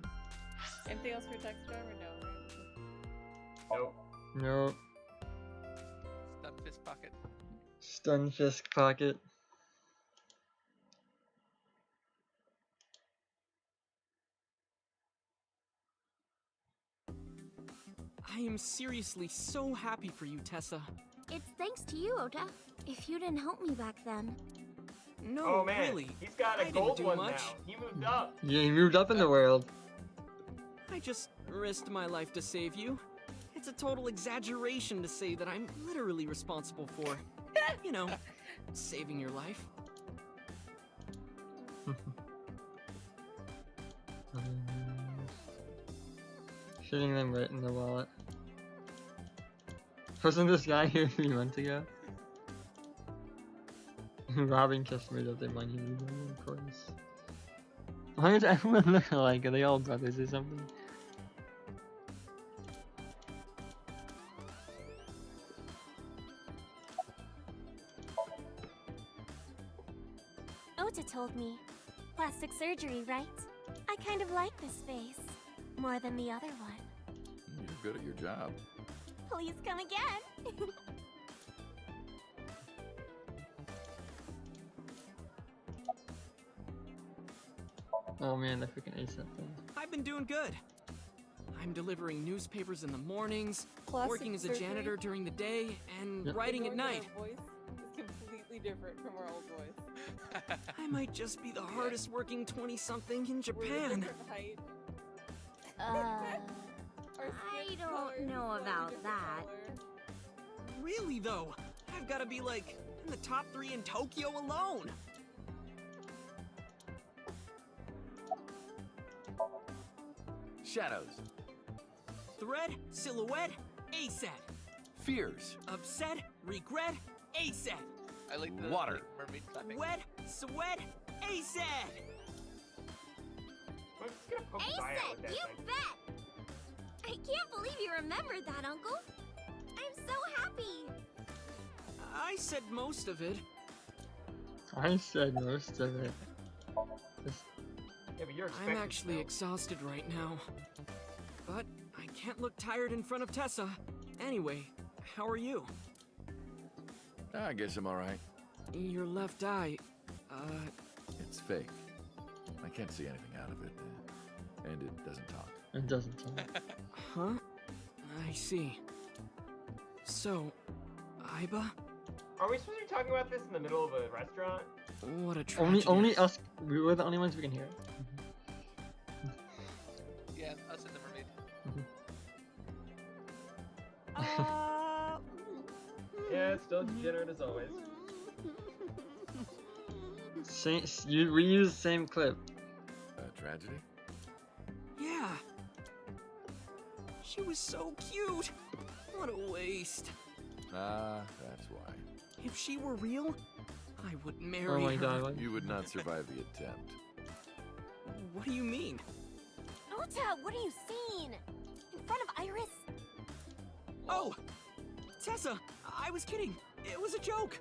Anything else for text driver? No, right? Nope. Nope. Stun fist pocket. Stun Fisk pocket. I am seriously so happy for you, Tessa. It's thanks to you, Ota. If you didn't help me back then. No, Oh man, really. he's got I a didn't gold do one much. now. He moved up. Yeah, he moved up in the world. I just risked my life to save you. It's a total exaggeration to say that I'm literally responsible for, you know, saving your life. Shooting them right in the wallet. Wasn't this guy here a few months ago? Robbing customers of their money, of course. Why does everyone look alike? Are they all brothers or something? Ota told me. Plastic surgery, right? I kind of like this face. More than the other one. You're good at your job. Please come again. Oh man, the freaking ASAP thing. I've been doing good. I'm delivering newspapers in the mornings, Plastic working as a surgery? janitor during the day, and Yep. writing at Ignore night. that voice is completely different from our old voice. I might just be the hardest working 20-something in We're a Japan. different height. Our I skin don't color is know slightly about different that. color. Really, though, I've got to be like in the top 3 in Tokyo alone. Shadows. Thread, silhouette, ASAT. Fears. Upset, regret, ASAT. I like the Water. like, mermaid clapping. Wet, sweat, ASAT. I'm just gonna poke his eye out with that you thing. bet! I can't believe you remembered that, Uncle. I'm so happy. I said most of it. I said most of it. Yeah, but you're I'm expected actually to. exhausted right now. But I can't look tired in front of Tessa. Anyway, how are you? I guess I'm alright. Your left eye, It's fake. I can't see anything out of it. And it doesn't talk. It doesn't talk. huh? I see. So, Aiba? Are we supposed to be talking about this in the middle of a restaurant? What a tragedy. Only us. We're the only ones who can hear. Yeah, us and the mermaid. Yeah, it's still degenerate as always. Same. You reuse the same clip. Tragedy? Yeah. She was so cute. What a waste. Ah, that's why. If she were real, I would marry Oh my her. god. What? You would not survive the attempt. What do you mean? Ota, what are you seeing? In front of Iris? Oh! Tessa, I was kidding. It was a joke.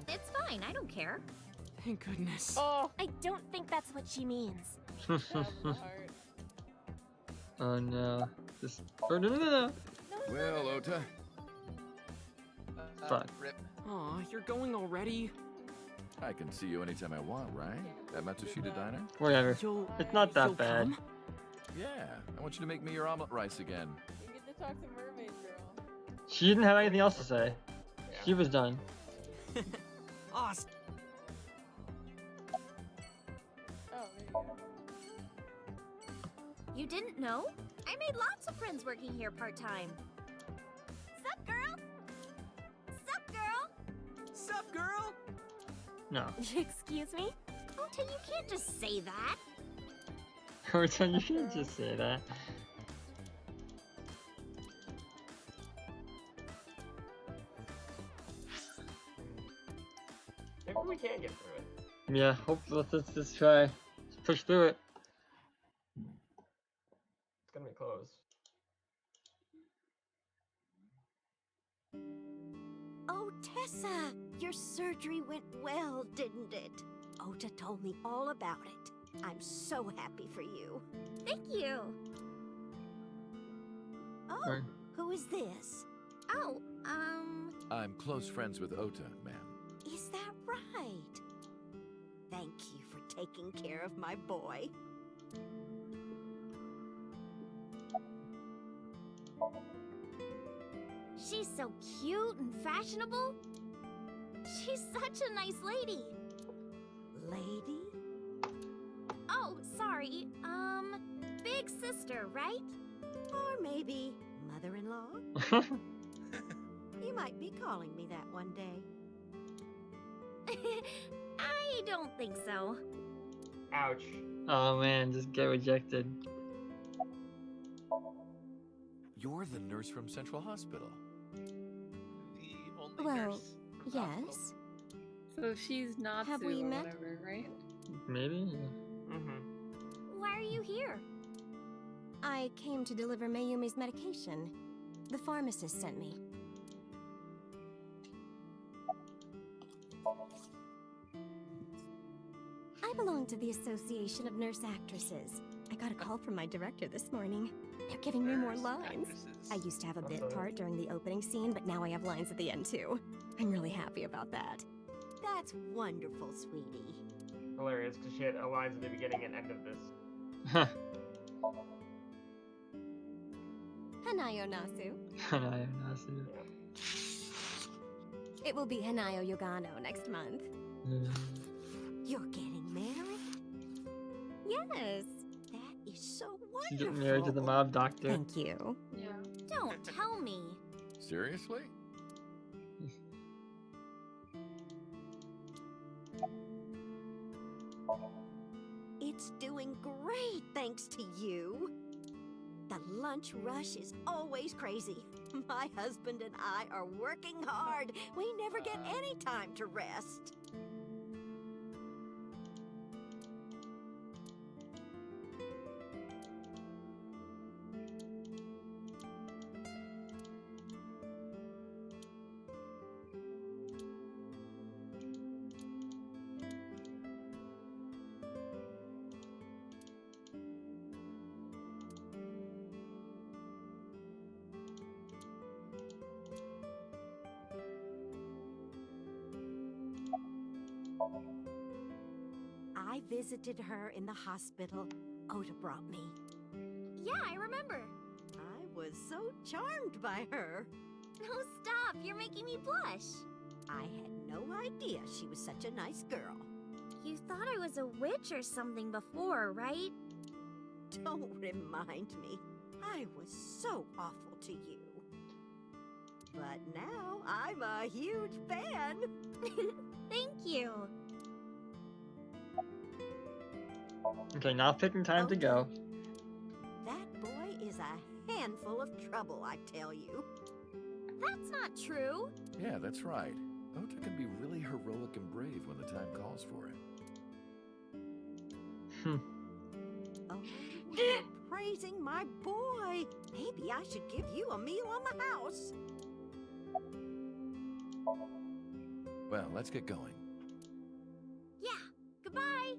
It's fine, I don't care. Thank goodness. Oh, I don't think that's what she means. that part. Oh no. This. Oh no no no no. Well, Ota. Fuck. Rip. Aw, you're going already? I can see you anytime I want, right? At Matsushita Diner? Whatever. You'll, It's not you'll that bad. come? Yeah, I want you to make me your omelet rice again. You get to talk to Mermaid Girl. She didn't have anything else to say. Yeah. She was done. Awesome. Oh, there you go. You didn't know? I made lots of friends working here part-time. Sup, girl? Sup, girl? Sup, girl? No. Excuse me? Ota, you can't just say that. Corton, you can't just say that. Maybe we can get through it. Yeah. Hope. Let's just try. Let's push through it. It's gonna be close. Oh, Tessa, your surgery went well, didn't it? Ota told me all about it. I'm so happy for you. Thank you. Oh, Right. who is this? Oh, I'm close friends with Ota, ma'am. Is that right? Thank you for taking care of my boy. she's so cute and fashionable. She's such a nice lady. Lady? Oh, sorry. Big sister, right? Or maybe mother-in-law? You might be calling me that one day. I don't think so. Ouch. Oh man, just get rejected. You're the nurse from Central Hospital. The only Well, nurse from the hospital. yes. So she's Natsu Have we or met? whatever, right? Maybe. Yeah. Why are you here? I came to deliver Mayumi's medication. The pharmacist sent me. I belong to the Association of Nurse Actresses. I got a call from my director this morning. They're giving me more lines. I used to have a bit part during the opening scene, but now I have lines at the end too. I'm really happy about that. That's wonderful, sweetie. Hilarious, because she had lines at the beginning and end of this. Hanayo Nasu. Hanayo Nasu. It will be Hanayo Yogano next month. You're getting married? Yes. That is so She's wonderful. getting married to the mob doctor. Thank you. Yeah. Don't tell me. Seriously? It's doing great thanks to you. The lunch rush is always crazy. My husband and I are working hard. We never get any time to rest. I visited her in the hospital. Oda brought me. Yeah, I remember. I was so charmed by her. No, stop. You're making me blush. I had no idea she was such a nice girl. You thought I was a witch or something before, right? Don't remind me. I was so awful to you. But now I'm a huge fan. Thank you. Okay, now picking time to go. That boy is a handful of trouble, I tell you. That's not true. Yeah, that's right. Ota can be really heroic and brave when the time calls for it. Oh, you're praising my boy. Maybe I should give you a meal on the house. Well, let's get going. Yeah, goodbye.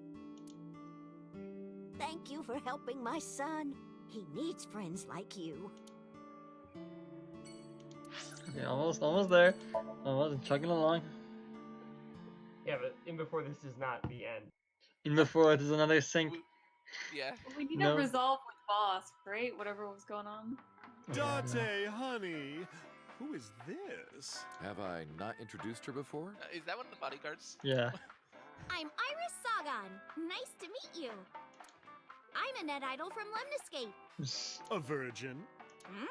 Thank you for helping my son. He needs friends like you. Okay, almost there. Almost chugging along. Yeah, but in before this is not the end. In before there's another sink. Yeah. Well, we need No. to resolve with boss, right? Whatever was going on. Date, honey. Who is this? Have I not introduced her before? Is that one of the bodyguards? Yeah. I'm Iris Sagan. Nice to meet you. I'm a net idol from Lemniscape. A virgin? Hmm?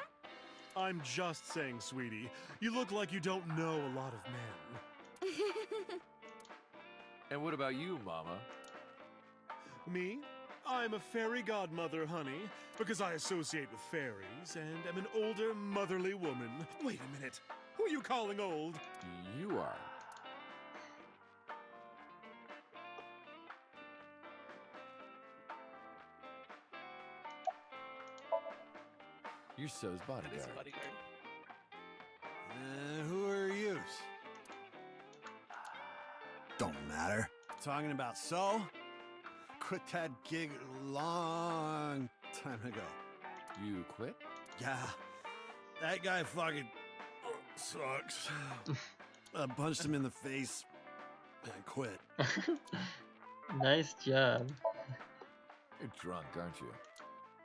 I'm just saying, sweetie. You look like you don't know a lot of men. And what about you, Mama? Me? I'm a fairy godmother, honey, because I associate with fairies and am an older, motherly woman. Wait a minute. Who are you calling old? You are. You're So's bodyguard. That is bodyguard. Who are you? Don't matter. Talking about So? Quit that gig a long time ago. You quit? Yeah. That guy fucking sucks. I punched him in the face and quit. Nice job. You're drunk, aren't you?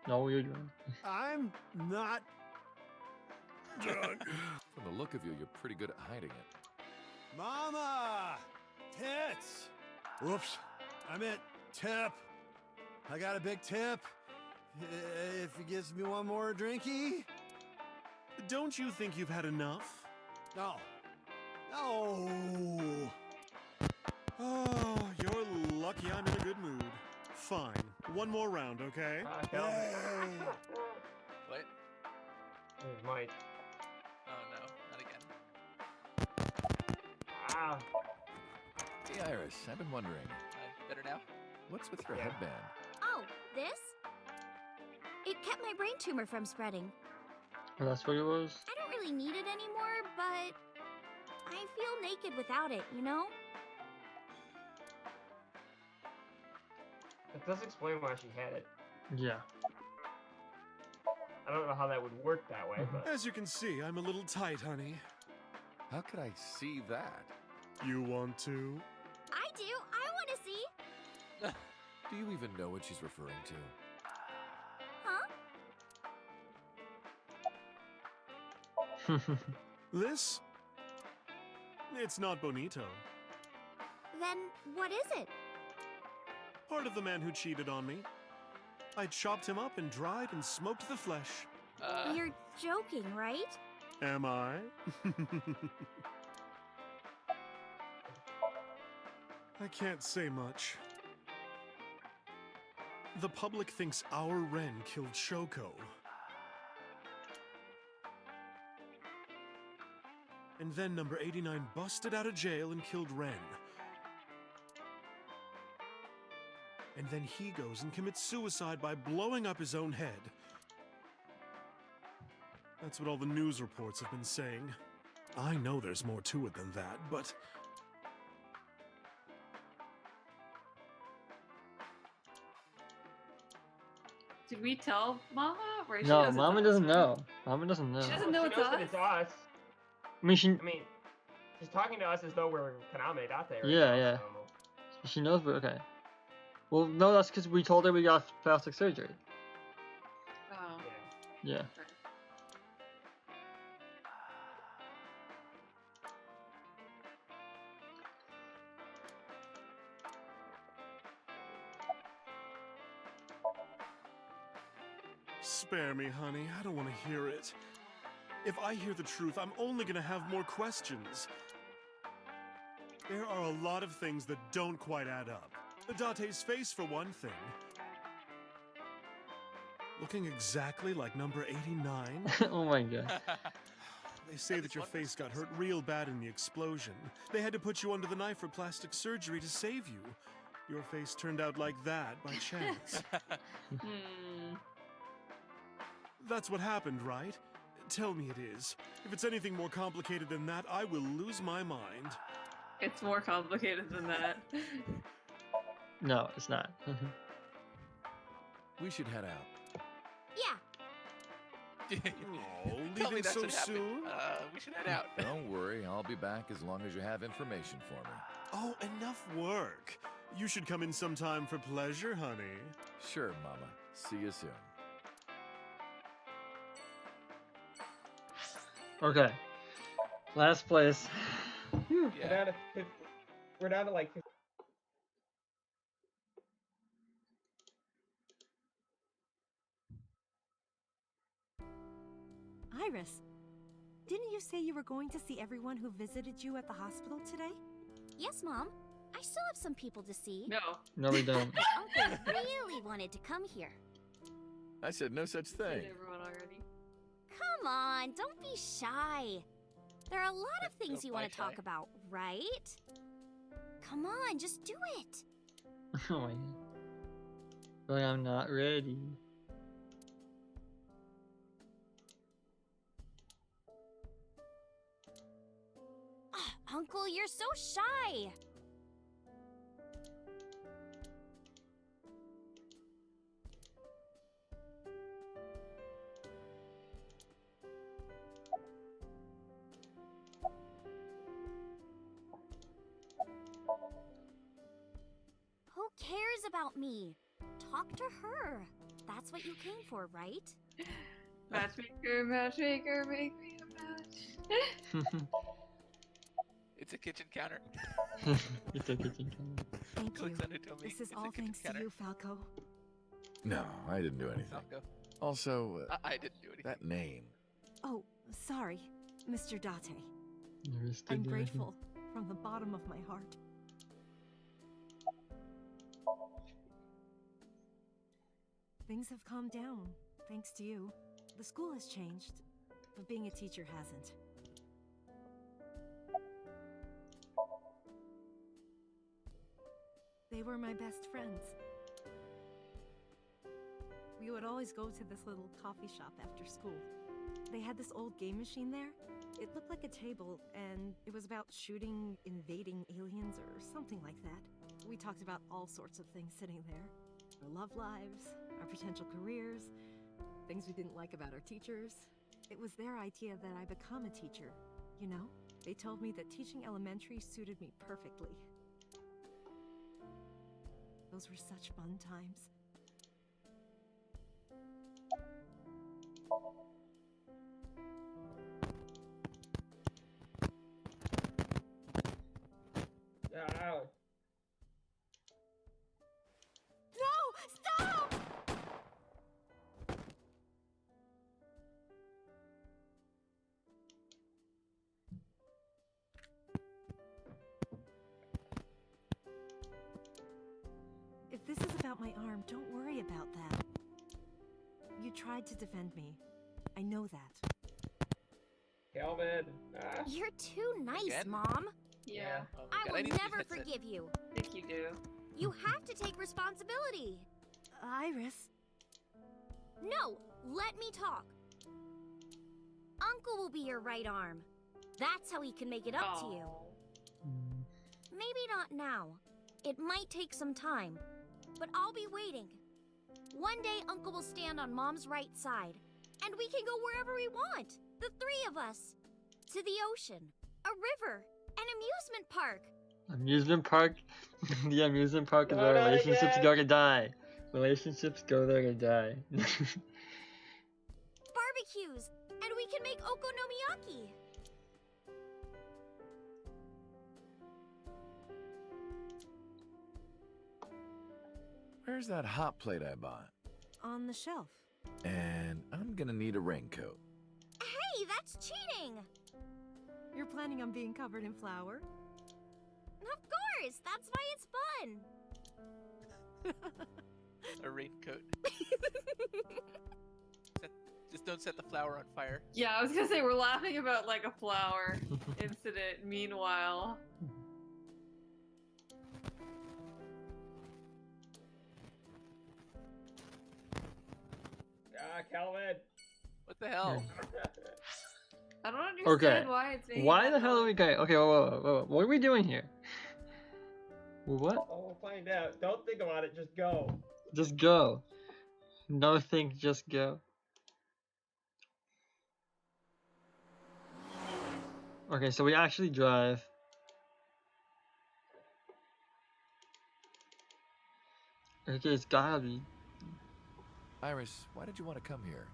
No, you're drunk. I'm not drunk. From the look of you, you're pretty good at hiding it. Mama! Tits! Whoops. I meant tip. I got a big tip. If he gives me one more drinky. Don't you think you've had enough? No. No. Oh, you're lucky I'm in a good mood. Fine. One more round, okay? What? There's Mike. Oh no, not again. Ah. Hey, Iris, I've been wondering, Better now? what's with your headband? Oh, this? It kept my brain tumor from spreading. Oh, that's what it was? I don't really need it anymore, but I feel naked without it, you know? It does explain why she had it. Yeah. I don't know how that would work that way, but As you can see, I'm a little tight, honey. How could I see that? You want to? I do. I want to see. Do you even know what she's referring to? Huh? This? It's not bonito. Then what is it? Part of the man who cheated on me. I chopped him up and dried and smoked the flesh. You're joking, right? Am I? I can't say much. The public thinks our Ren killed Shoko. And then number 89 busted out of jail and killed Ren. And then he goes and commits suicide by blowing up his own head. That's what all the news reports have been saying. I know there's more to it than that, but... Did we tell Mama? Or she No, knows it's Mama us, doesn't right? know. Mama doesn't know. She doesn't know she it's knows us? that it's us. I mean, She's talking to us as though we're Kaname Date right yeah, now, yeah. so... She knows we're okay. Well, no, that's because we told her we got plastic surgery. Oh. Yeah. Spare me, honey. I don't want to hear it. If I hear the truth, I'm only gonna have more questions. There are a lot of things that don't quite add up. Date's face, for one thing. Looking exactly like number 89. Oh my god. They say that your face got hurt real bad in the explosion. They had to put you under the knife for plastic surgery to save you. Your face turned out like that by chance. That's what happened, right? Tell me it is. If it's anything more complicated than that, I will lose my mind. It's more complicated than that. No, it's not. We should head out. Yeah. Oh, Tell me leaving that so should happen. soon? We should head out. Don't worry, I'll be back as long as you have information for me. Oh, enough work. You should come in sometime for pleasure, honey. Sure, Mama. See you soon. Okay. Last place. Yeah. We're down to like 50. Iris, didn't you say you were going to see everyone who visited you at the hospital today? Yes, Mom. I still have some people to see. No. No, we don't. Uncle really wanted to come here. I said no such thing. Did everyone already? Come on, don't be shy. There are a lot of things you want to talk about, right? Come on, just do it. Oh my god. But I'm not ready. Uncle, you're so shy. Who cares about me? Talk to her. That's what you came for, right? Matchmaker, make me a match. It's a kitchen counter. It's a kitchen counter. Thank you. Clicks on Hitomi. This is It's a all kitchen thanks to counter. you, Falco. No, I didn't do anything. Falco. Also, I didn't do anything. that name. Oh, sorry, Mr. Date. Never stood I'm there. grateful from the bottom of my heart. Things have calmed down, thanks to you. The school has changed, but being a teacher hasn't. They were my best friends. We would always go to this little coffee shop after school. They had this old game machine there. It looked like a table, and it was about shooting invading aliens or something like that. We talked about all sorts of things sitting there. Our love lives, our potential careers, things we didn't like about our teachers. It was their idea that I become a teacher, you know? They told me that teaching elementary suited me perfectly. Those were such fun times. Ow. No! Stop! If this is about my arm, don't worry about that. You tried to defend me. I know that. Calvin. Ah. You're too nice, Again? Mom. Yeah. Oh my I God, will need to never headset. forgive you. I think you do. You have to take responsibility. Iris. No, let me talk. Uncle will be your right arm. That's how he can make it up to you. Maybe not now. It might take some time, but I'll be waiting. One day, Uncle will stand on Mom's right side, and we can go wherever we want. The three of us. To the ocean, a river, an amusement park. Amusement park? The amusement park is No, where not relationships again. go to die. Relationships go there to die. Barbecues, and we can make okonomiyaki. Where's that hot plate I bought? On the shelf. And I'm gonna need a raincoat. Hey, that's cheating! You're planning on being covered in flour? Of course, that's why it's fun. A raincoat. Just don't set the flour on fire. Yeah, I was gonna say, we're laughing about like a flower incident. Meanwhile, Ah, Calvin. What the hell? I don't understand Okay. why it's making Why that the hell are we noise. going? Okay, whoa. What are we doing here? What? Oh, we'll find out. Don't think about it. Just go. Just go. No think, just go. Okay, so we actually drive. Okay, it's gotta be. Iris, why did you want to come here?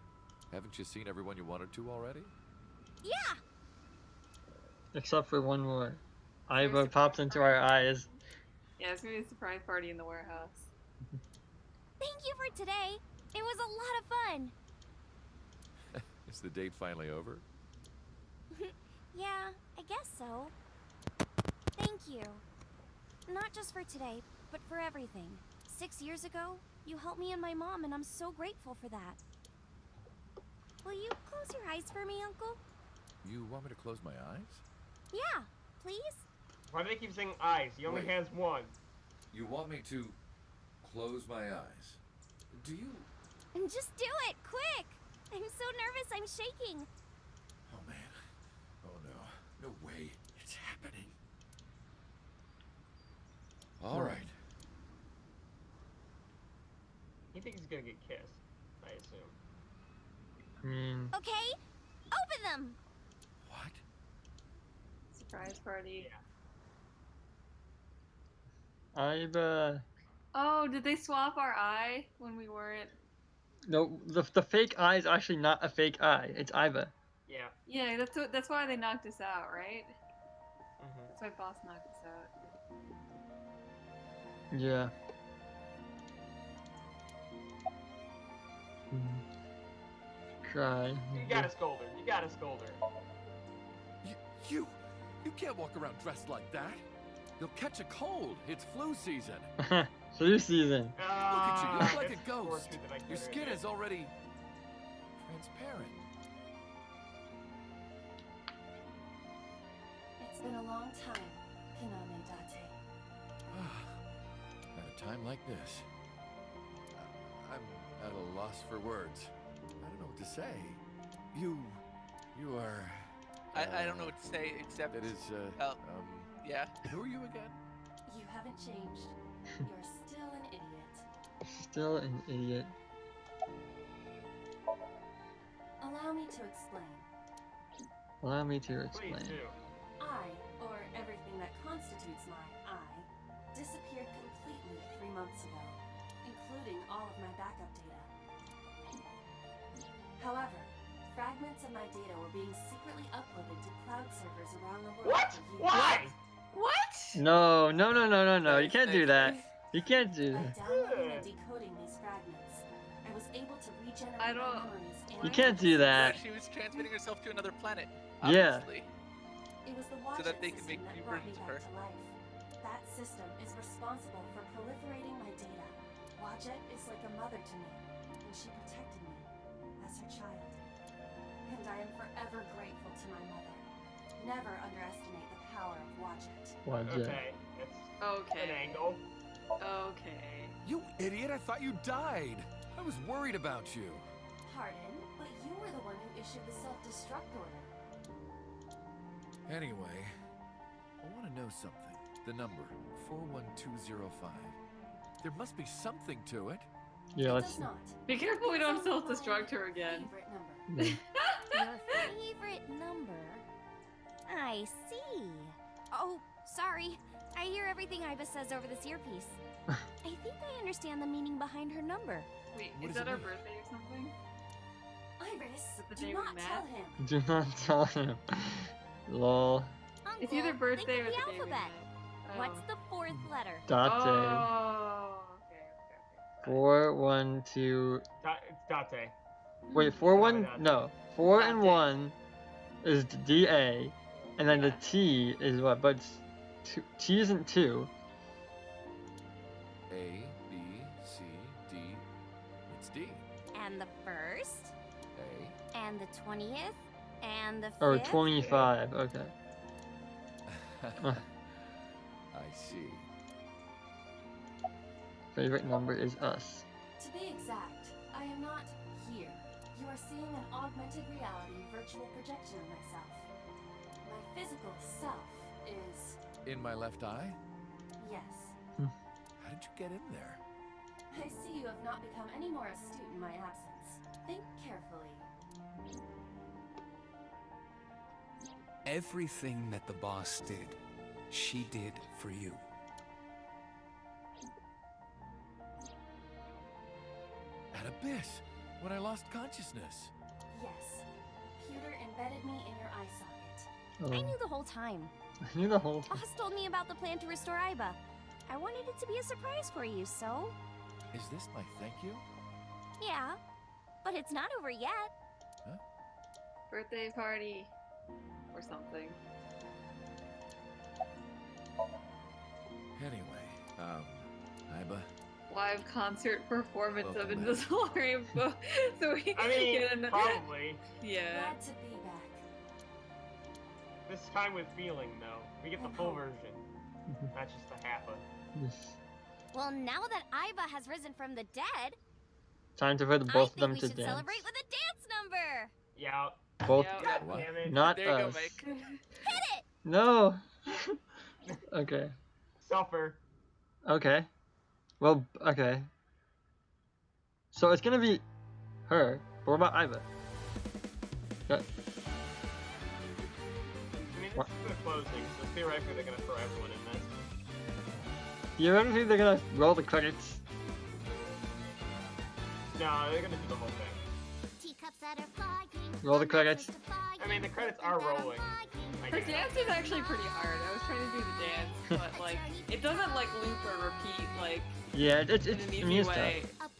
Haven't you seen everyone you wanted to already? Yeah! Except for one more. Iva popped into our eyes. Yeah, it's gonna be a surprise party in the warehouse. Thank you for today. It was a lot of fun. Is the date finally over? Yeah, I guess so. Thank you. Not just for today, but for everything. 6 years ago, you helped me and my mom, and I'm so grateful for that. Will you close your eyes for me, Uncle? You want me to close my eyes? Yeah, please? Why do they keep saying eyes? He only Wait. has one. You want me to close my eyes? Do you? And just do it, quick! I'm so nervous, I'm shaking. Oh man. Oh no. No way. It's happening. All right. He thinks he's gonna get kissed, I assume. I mean, Okay, open them! What? Surprise party. Iva. Oh, did they swap our eye when we weren't? No, the fake eye is actually not a fake eye. It's Iva. Yeah. Yeah, that's why they knocked us out, right? Mm-hmm. That's why boss knocked us out. Yeah. Try. You gotta scold her. You gotta scold her. You can't walk around dressed like that. You'll catch a cold. It's flu season. Flu season. Look at you. You look like it's a ghost. fortunate that I Your couldn't skin admit. is already transparent. It's been a long time, Kaname Date. time like this. I'm at a loss for words. I don't know what to say. You are... I don't know what to say except... That is, yeah. Who are you again? You haven't changed. You're still an idiot. Still an idiot. Allow me to explain. Allow me to explain. Please do. I, or everything that constitutes my I, disappeared completely 3 months ago, including all of my backup data. However, fragments of my data were being secretly uploaded to cloud servers around the world. What? for use. Why? What? No. You can't do that. You can't do By that. downloading and decoding these fragments, I was able to regenerate my memories and You can't do that. She was transmitting herself to another planet. Yeah. Obviously. It was the So that they can make system new that brought me versions of back her. to life. That system is responsible for proliferating my data. Wadjet is like a mother to me, and she protected me as her child. And I am forever grateful to my mother. Never underestimate the power of Wadjet. Wadjet. Okay, it's Okay. an angle. Okay. You idiot, I thought you died. I was worried about you. Pardon, but you were the one who issued the self-destruct order. Anyway, I want to know something. The number, 41205. There must be something to it. Yeah, let's... Be careful we don't self-destruct her again. No. Your favorite number? I see. Oh, sorry. I hear everything Iva says over this earpiece. I think I understand the meaning behind her number. Wait, What is does that it our mean? birthday or something? Iris, the do day we not met? tell him. Do not tell him. Lol. It's either Uncle, birthday think or of the the day we alphabet. met. What's the fourth letter? Date. Oh, okay. 4, 1, 2. It's Date. Wait, 4, 1. Date. No. 4 and Date. 1 is DA, and then the Yeah. T is what? But it's T isn't 2. A, B, C, D. It's D. And the first, A. and the 20th, and the 5th. Or 25. Okay. I see. Favorite number is us. To be exact, I am not here. You are seeing an augmented reality virtual projection of myself. My physical self is... In my left eye? yes. How did you get in there? I see you have not become any more astute in my absence. Think carefully. Everything that the boss did, she did for you. At Abyss, when I lost consciousness. Yes. Pewter embedded me in your eye socket. Oh. I knew the whole time. I knew the whole time. Boss told me about the plan to restore Iba. I wanted it to be a surprise for you, so... Is this my thank you? Yeah. But it's not over yet. Birthday party. Or something. Anyway, Iba. Live concert performance of Welcome back. Invisible Rainbow. So we I mean, get an... probably. Yeah. Glad to be back. This time with feeling, though. We get the full version. Not just the half of. Yes. Well, now that Iba has risen from the dead, Time to put I both of think them we to should dance. celebrate with a dance number. Yeah. Both. Yeah. God damn it. Not There you go, us. Mike. Hit it! No. Okay. Suffer. Okay. Well, okay. So it's gonna be her, but what about Iva? Yeah. I mean, this What? is the closing, so theoretically they're gonna throw everyone in this. Theoretically, they're gonna roll the credits. No, they're gonna do the whole thing. Teacups that are flying. Roll the credits. I mean, the credits are rolling. I Her guess. dance is actually pretty hard. I was trying to do the dance, but like it doesn't like loop or repeat like Yeah, it's in an I easy mean, it's way. tough.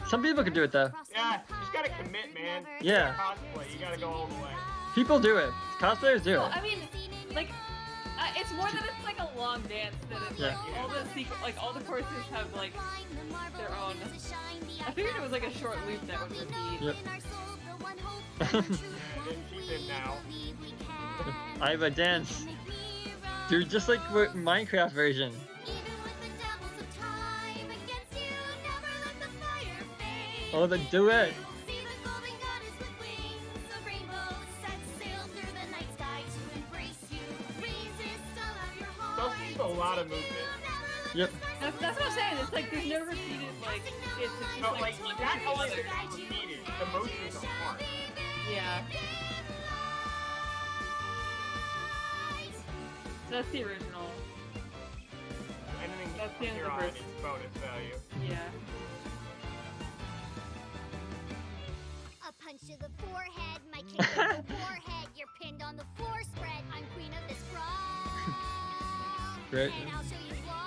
Some people can do it though. Yeah, you just gotta commit, man. Yeah. Cosplay, you gotta go all the way. People do it. Cosplayers do Well, it. I mean, like it's more that it's like a long dance than it's Yeah. like all the like all the courses have like their own. I figured it was like a short loop that would repeat. Yep. She's in now. Iva dance. Dude, just like Minecraft version. Oh, then do it. It's also just a lot of movement. Yep. That's what I'm saying. It's like there's no repeated like it's just No, like like one that only is repeated. repeated. The motions are hard. Yeah. So that's the original. Anything That's the end here of on the its bonus value. Yeah. A punch to the forehead, my kick to the forehead. You're pinned on the floor spread. I'm queen of this brawl. Great. And I'll show you why.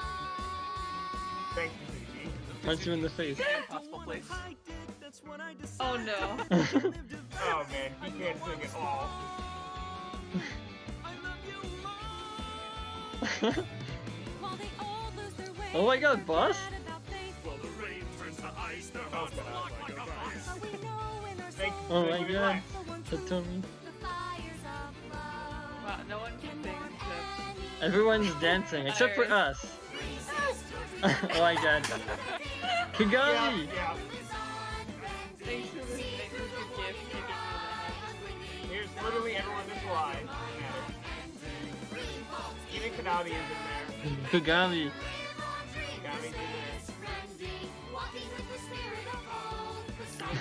Thanks, Mizuki. Punch you in the face. Impossible place. Oh no. Oh man, he can't sing at all. Oh my god, boss? Well, the rain turns to ice, their Oh, hearts will God. lock like a vice. Thanks, Oh my Mizuki. god. That told me. Wow, no one can sing except Everyone's dancing except for us. Oh my god. Kagami! Yeah. thanks for the gift kicking me in the head. Here's literally everyone this live. Even Konami is in there. Kagami. Konami's in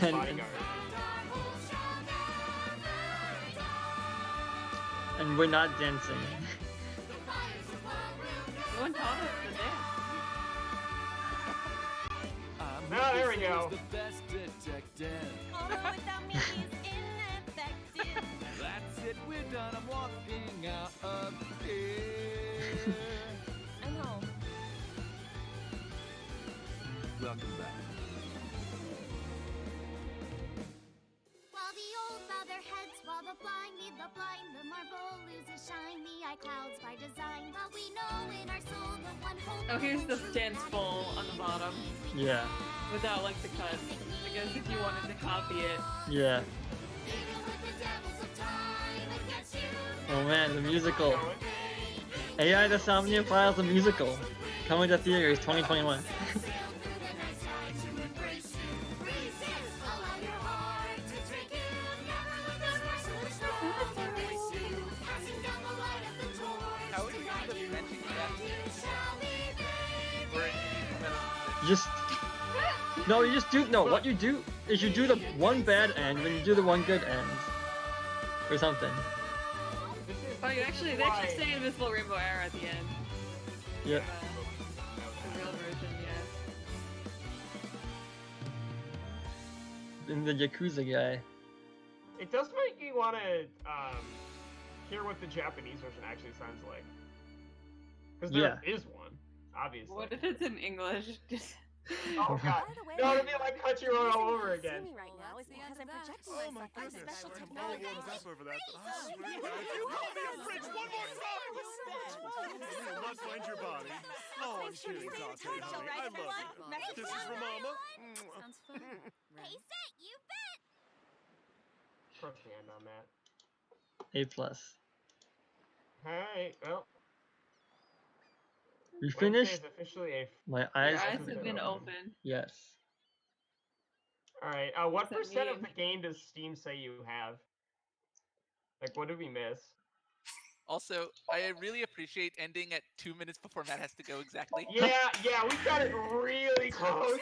there. And- Bodyguard. And we're not dancing. No one taught us the dance. Oh, there we go. The best detective. That's it, we're done. I'm walking out of here. I know. Welcome back. While the old bow their heads, while the blind lead the blind, the marble loses shine, the eye clouds by design. But we know in our soul the one hope. Oh, here's the dance full on the bottom. Yeah. Without like the cuts. I guess if you wanted to copy it. Yeah. Oh man, the musical. AI the Somnium Files the musical. Coming to theaters 2021. How would you end up mentioning that? Or Just no, you just do no. What you do is you do the one bad end when you do the one good end, or something. Oh, they actually say Invisible Rainbow Arrow at the end. Yeah. The real version, yeah. And the Yakuza guy. It does make you want to hear what the Japanese version actually sounds like. Because there is one, obviously. What if it's in English? Just Oh god. No, it'll be like Crunchyroll all over again. Right now is because I'm projecting Oh my myself as a goodness. special I'm all warmed up over that, but I swear to God, if you call me a fridge one more time, you will not find your body. Oh, I'm kidding, Dante, honey. I love you. Kisses from Mama. Sounds fun. Hey, Set, you bet! Crush hand on that. A+. Alright, well. We Wednesday finished. is officially a. My your eyes. eyes have been open. Yes. Alright, what What does that percent of mean? the game does Steam say you have? Like, what did we miss? also, I really appreciate ending at 2 minutes before Matt has to go exactly. Yeah, we got it really close.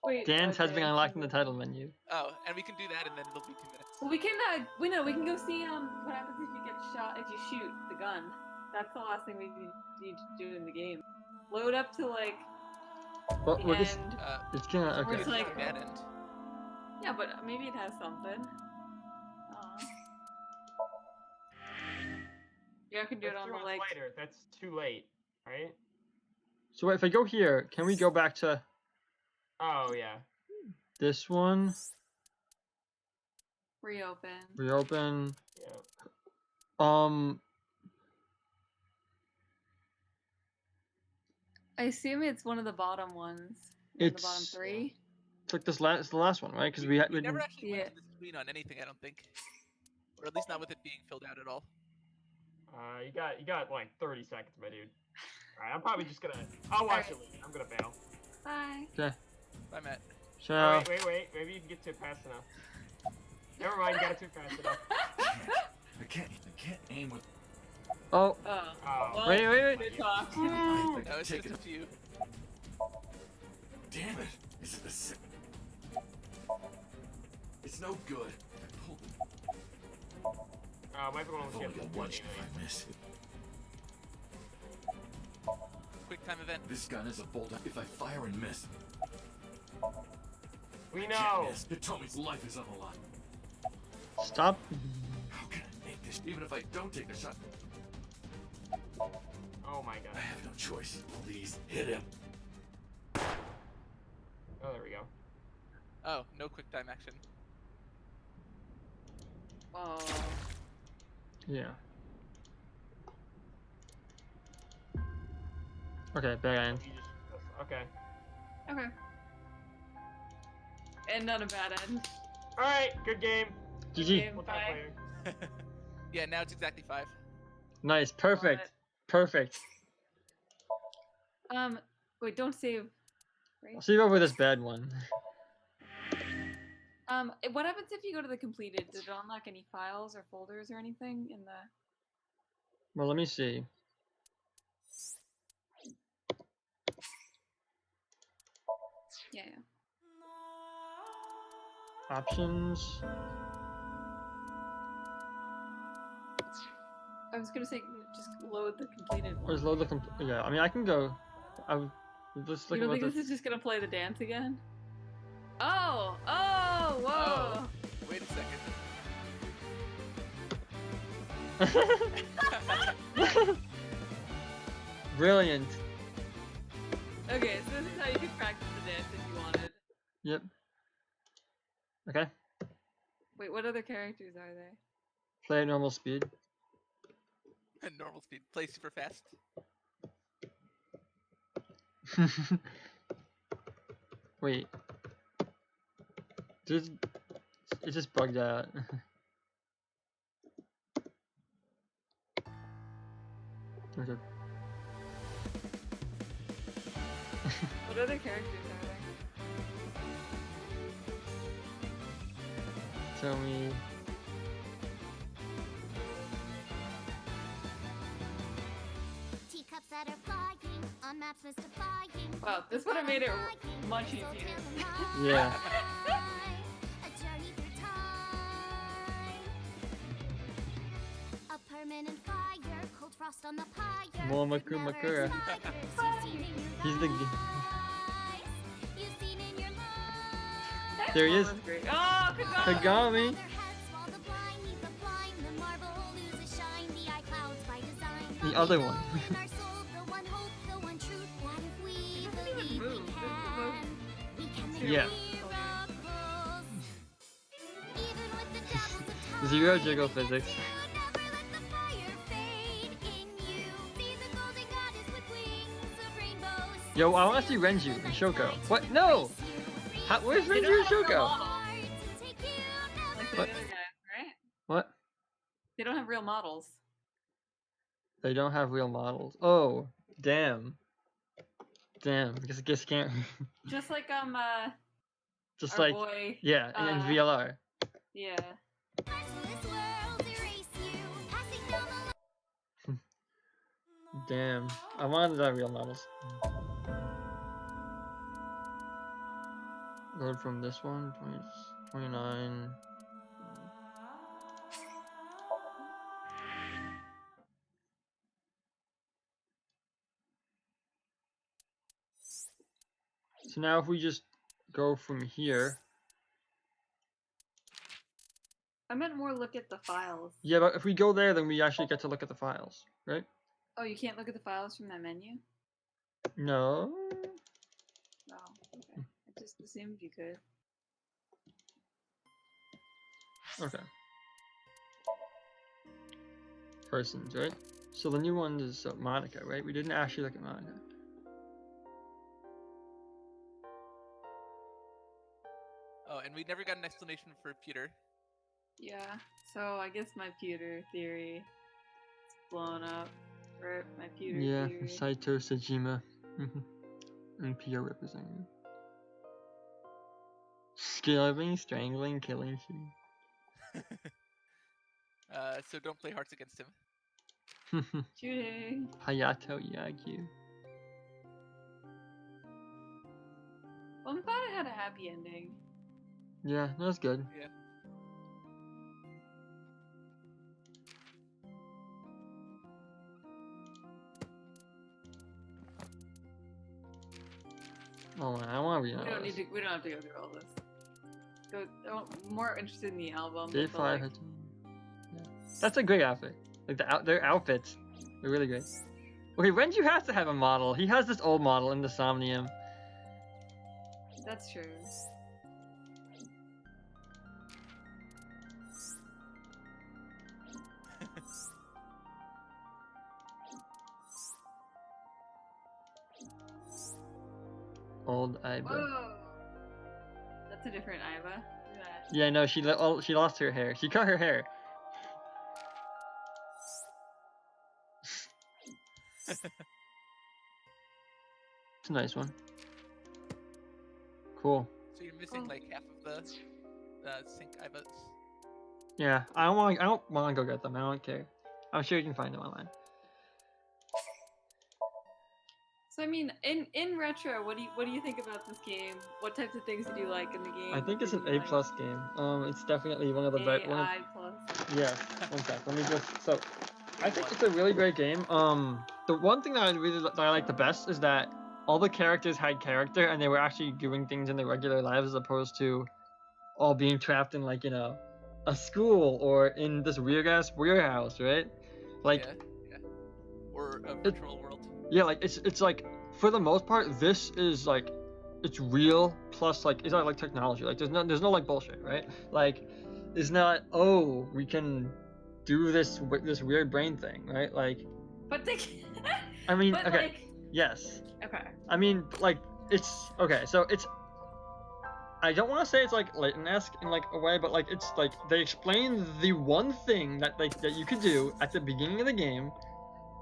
Wait. Dance has okay. been unlocked in the title menu. Oh, and we can do that, and then it'll be 2 minutes. Well, we can we can go see what happens if you get shot if you shoot the gun. That's the last thing we need to do in the game. Load up to like Well, the we're just. end. It's gonna. Where Okay. it's like Dead end. yeah, but maybe it has something. Yeah, I can do it That's on 2 the months like. later. That's too late, right? So if I go here, can we go back to Oh yeah. this one? Reopen. Reopen. Yeah. I assume it's one of the bottom ones. It's the bottom three. It's like this last. It's the last one, right? Because we had. We never actually went to the screen on anything, I don't think. Or at least not with it being filled out at all. You got like 30 seconds, my dude. Alright, I'm probably just gonna. I'll watch it later. I'm gonna bail. Bye. Okay. Bye, Matt. Ciao. Wait. Maybe you can get to it fast enough. Never mind, you got it too fast enough. I can't aim with. Oh. Well, Wait. good talk. That was just a few. Damn it! Is it the same? It's no good. Might be one I've of only those got one shot if I miss. Quick time event. This gun is a bolt. If I fire and miss, we can't know. miss. Tommy's life is on the line. Stop. How can I make this? Even if I don't take the shot. Oh my god. I have no choice. Please hit him. Oh, there we go. Oh, no quick time action. Oh. Yeah. Okay, bad end. Okay. Okay. And not a bad end. Alright, good game. GG. We'll talk later. Yeah, now it's exactly 5. Nice. Perfect. Perfect. Wait, don't save. Right? I'll see you over this bad one. What happens if you go to the completed? Did it unlock any files or folders or anything in the? Well, let me see. Yeah. Options. I was gonna say just load the completed one. Or is load the yeah, I mean I can go. I'm just You looking don't at think this is just gonna play the dance again? Oh! Oh! Whoa! Oh, wait a second. Brilliant. Okay, so this is how you can practice the dance if you wanted. Yep. Okay. Wait, what other characters are there? Play at normal speed. Normal speed. Play super fast. Wait. It just bugged out. Okay. What other characters are there? Tell me. Teacups that are flying on maps mystifying. Wow, this would have made it much easier. Yeah. A journey through time. A permanent fire, cold frost on the pyre. More Makura. He's the. There he is. Oh, Kagami. The other one. Yeah. Zero jiggle physics. Yo, I want to see Renju and Shoko. What? No! Where's Renju and Shoko? Like the What? other guys, right? What? They don't have real models. They don't have real models. Oh, damn. Damn. Guess can't. Just like Just our like boy, yeah, in VLR. Yeah. Damn. I wanted that real models. Load from this one, 20, 29. So now if we just go from here. I meant more look at the files. Yeah, but if we go there, then we actually get to look at the files, right? Oh, you can't look at the files from that menu? No. Oh, okay. I just assumed you could. Okay. Persons, right? So the new one is Monica, right? We didn't actually look at Monica. Oh, and we never got an explanation for Peter. Yeah, so I guess my pewter theory is blown up. Or my pewter Yeah, theory. Saito Sajima. And Pio representative. Starving, strangling, killing you. So don't play Hearts against him. Cheating. Hayato Yagyu. Well, I'm glad it had a happy ending. Yeah, that was good. Yeah. Oh man, I want to read all We don't this. need to. We don't have to go through all this. I'm more interested in the album. Day but 5 like, yeah. That's a great outfit. Like their outfits, they're really great. Okay, Renju has to have a model. He has this old model in the Somnium. that's true. Old Aiba. Whoa. That's a different Iva. Look at that. Yeah, no, she lost her hair. She cut her hair. It's a nice one. Cool. So you're missing like half of the sync Ivas. Yeah, I don't want to go get them. I don't care. I'm sure you can find them online. So I mean, in retro, what do you think about this game? What types of things did you like in the game? I think it's an Did you A+ game. It's definitely one of the best. AI plus. Yeah, one sec. Let me just. So, I think it's a really great game. The one thing that I like the best is that all the characters had character and they were actually doing things in their regular lives as opposed to all being trapped in like a school or in this weird ass warehouse, right? Like. Yeah. Or a virtual world. Yeah, like it's like for the most part, this is like it's real plus like it's not like technology. Like there's no like bullshit, right? Like it's not we can do this weird brain thing, right? Like. But they. I mean, but okay. Like, yes. okay. I mean, like it's okay. So it's. I don't want to say it's like Layton-esque in like a way, but like it's like they explain the one thing that you could do at the beginning of the game.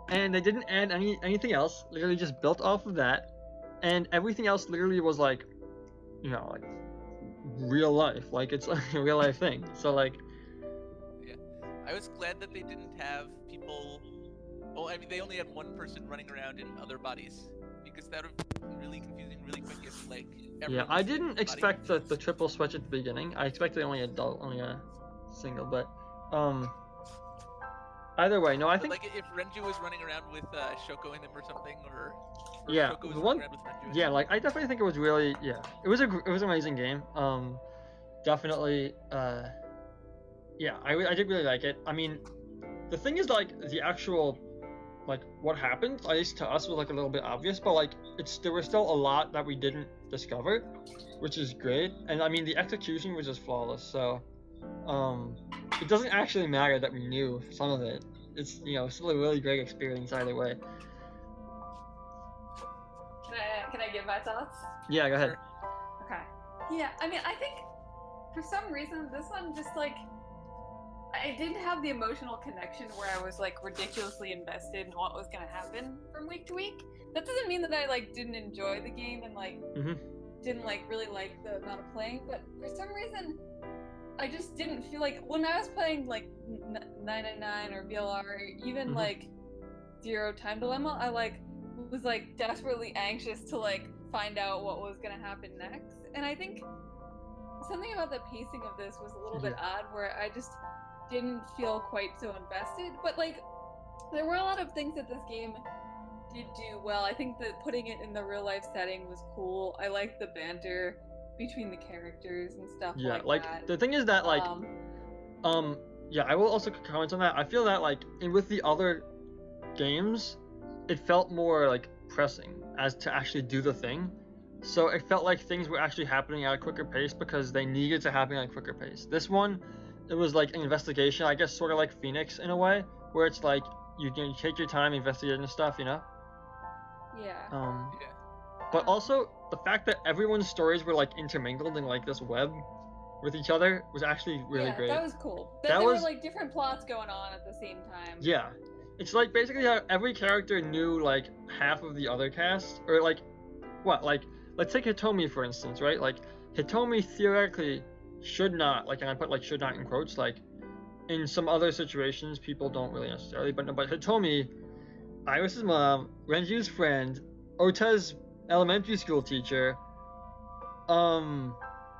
And they didn't add anything else. Literally just built off of that, and everything else literally was like, like real life. Like it's like a real life thing. So like. Yeah, I was glad that they didn't have people. Oh, I mean, they only had one person running around in other bodies because that would have been really confusing really quick if like. Yeah, I didn't expect the triple switch at the beginning. I expected only a single, but Either way, no, I think. Like if Renju was running around with Shoko in him or something, or yeah, Shoko was the running one. around with Renju. Yeah, like I definitely think it was really it was an amazing game. Definitely. Yeah, I did really like it. I mean, the thing is like the actual, like what happened, at least to us, was like a little bit obvious, but like there was still a lot that we didn't discover, which is great. And I mean the execution was just flawless. So, it doesn't actually matter that we knew some of it. It's still a really great experience either way. Can I give my thoughts? Yeah, go ahead. Okay. Yeah, I mean, I think for some reason this one just like I didn't have the emotional connection where I was like ridiculously invested in what was gonna happen from week to week. That doesn't mean that I like didn't enjoy the game and like didn't like really like the amount of playing, but for some reason I just didn't feel like when I was playing like 999 or VLR or even like Zero Time Dilemma, I like was like desperately anxious to like find out what was gonna happen next. And I think something about the pacing of this was a little bit odd, where I just didn't feel quite so invested. But like, there were a lot of things that this game did do well. I think that putting it in the real life setting was cool. I liked the banter between the characters and stuff like that. The thing is that like yeah, I will also comment on that. I feel that like with the other games, it felt more like pressing as to actually do the thing. So it felt like things were actually happening at a quicker pace because they needed to happen at a quicker pace. This one, it was like an investigation, I guess, sort of like Phoenix in a way, where it's like you can take your time investigating stuff, Yeah. But also the fact that everyone's stories were like intermingled in like this web with each other was actually really great. That was cool. That there was were like different plots going on at the same time. Yeah. It's like basically how every character knew like half of the other cast, or like what, like let's take Hitomi for instance, right? Like Hitomi theoretically should not, like, and I put like should not in quotes, like in some other situations people don't really necessarily, but no, but Hitomi, Iris's mom, Renju's friend, Ota's elementary school teacher,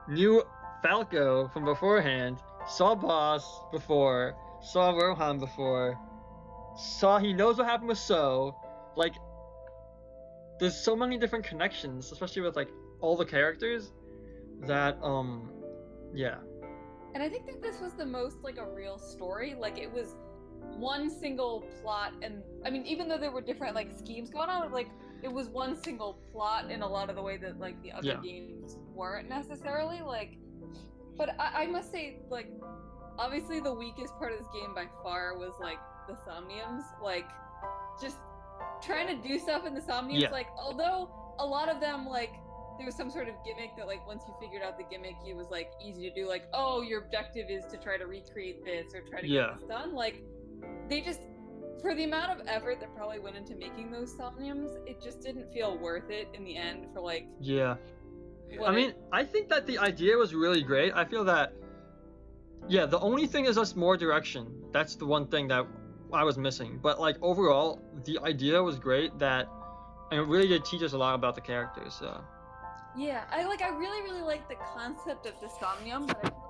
knew Falco from beforehand, saw Boss before, saw Rohan before, he knows what happened with So, like, there's so many different connections, especially with like all the characters, that yeah. And I think that this was the most like a real story. Like it was one single plot, and I mean, even though there were different like schemes going on, like it was one single plot in a lot of the way that like the other games weren't necessarily. Like, but I must say, like, obviously the weakest part of this game by far was like the Somniums. Like, just trying to do stuff in the Somniums. Like, although a lot of them like there was some sort of gimmick that like once you figured out the gimmick it was like easy to do, like, oh, your objective is to try to recreate this or try to get this done. Like they just, for the amount of effort that probably went into making those Somniums, it just didn't feel worth it in the end for like I mean, I think that the idea was really great. I feel that the only thing is just more direction. That's the one thing that I was missing, but like overall the idea was great, that and it really did teach us a lot about the characters. So yeah, I really like the concept of the Somnium, but I feel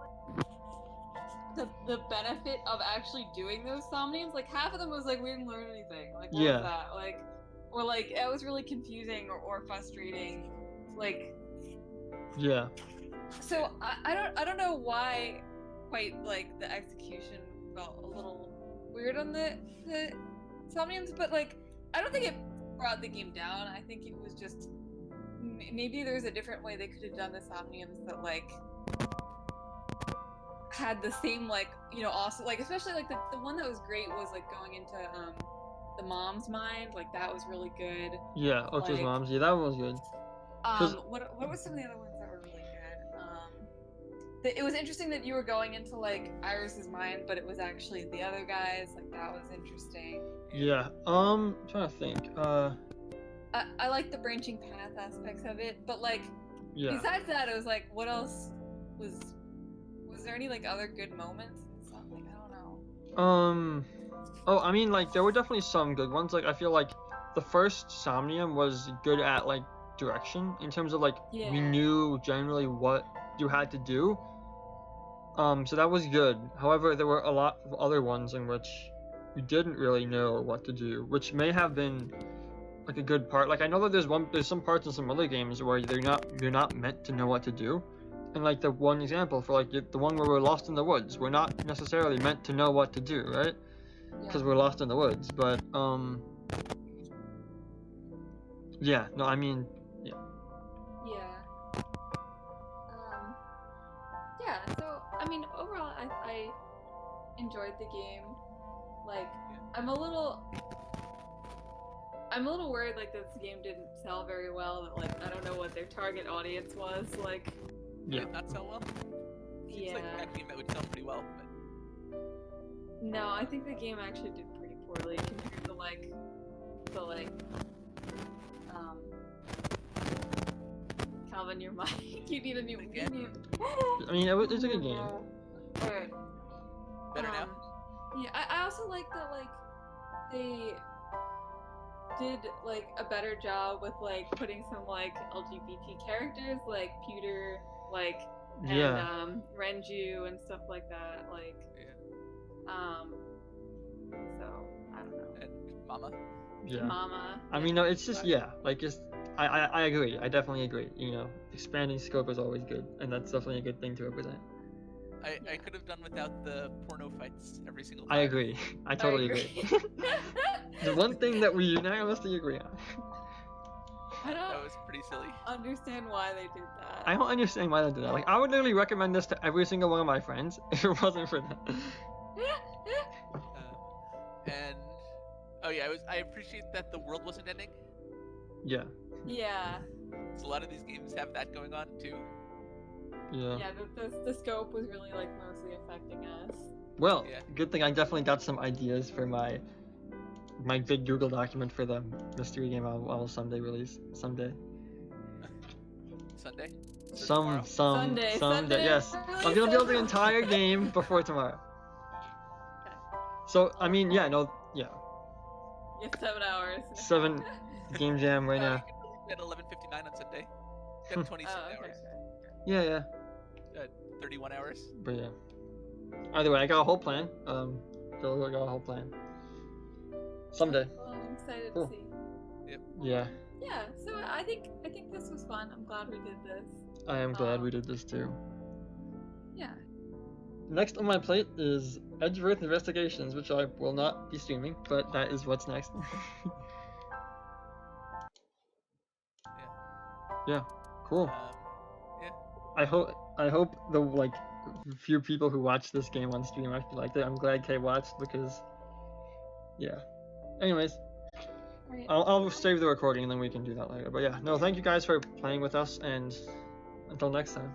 like the benefit of actually doing those Somniums, like half of them was like we didn't learn anything. Like what was that? Like, or like it was really confusing or frustrating. Like so I don't know why quite like the execution felt a little weird on the Somniums, but like I don't think it brought the game down. I think it was just maybe there's a different way they could have done the Somniums that like had the same like, you know, also like especially like the one that was great was like going into the mom's mind. Like that was really good. Ocho's mom's, that one was good. What were some of the other ones that were really good? It was interesting that you were going into like Iris's mind, but it was actually the other guys. Like that was interesting. I'm trying to think. I like the branching path aspects of it, but like besides that, it was like, what else was there any like other good moments and stuff? Like I don't know. Oh, I mean, like there were definitely some good ones. Like I feel like the first Somnium was good at like direction in terms of like we knew generally what you had to do. So that was good. However, there were a lot of other ones in which we didn't really know what to do, which may have been like a good part. Like I know that there's some parts in some other games where you're not meant to know what to do. And like the one example for like the one where we're lost in the woods, we're not necessarily meant to know what to do, right? Because we're lost in the woods. But I mean so I mean overall I enjoyed the game. Like I'm a little worried like this game didn't sell very well, that like I don't know what their target audience was, like did it not sell well? Seems like that game that would sell pretty well, but no, I think the game actually did pretty poorly compared to like Calvin, your mic. You need a new game. I mean, it's a good game. Okay. Better now? Yeah, I also like that like they did like a better job with like putting some like LGBT characters like Pewter, like and Renju and stuff like that. Like so I don't know. And Mama? Mama. I mean, no, it's just like it's I agree. I definitely agree. You know, expanding scope is always good, and that's definitely a good thing to represent. I could have done without the porno fights every single time. I agree. I totally agree. The one thing that we unanimously agree on. That was pretty silly. Understand why they did that. I don't understand why they did that. Like, I would literally recommend this to every single one of my friends if it wasn't for that. And I appreciate that the world wasn't ending. Yeah. So a lot of these games have that going on too. Yeah, the scope was really like mostly affecting us. Well, good thing I definitely got some ideas for my big Google document for the mystery game I'll someday release. Someday. Sunday? Sunday. Yes, I'm gonna build the entire game before tomorrow. So I mean, yeah, no, yeah. You have 7 hours. 7 game jam right now. At 11:59 on Sunday. Got 27 hours. Yeah. 31 hours. But yeah. Either way, I got a whole plan. I got a whole plan. Someday. Well, I'm excited Cool. to see. Yep. Yeah. Yeah. So I think this was fun. I'm glad we did this. I am glad we did this too. Yeah. Next on my plate is Edgeworth Investigations, which I will not be streaming, but that is what's next. Yeah. Cool. Yeah. I hope the like few people who watch this game on stream actually liked it. I'm glad Kay watched because yeah. Anyways, Right. I'll save the recording and then we can do that later. But yeah, no, thank you guys for playing with us, and until next time.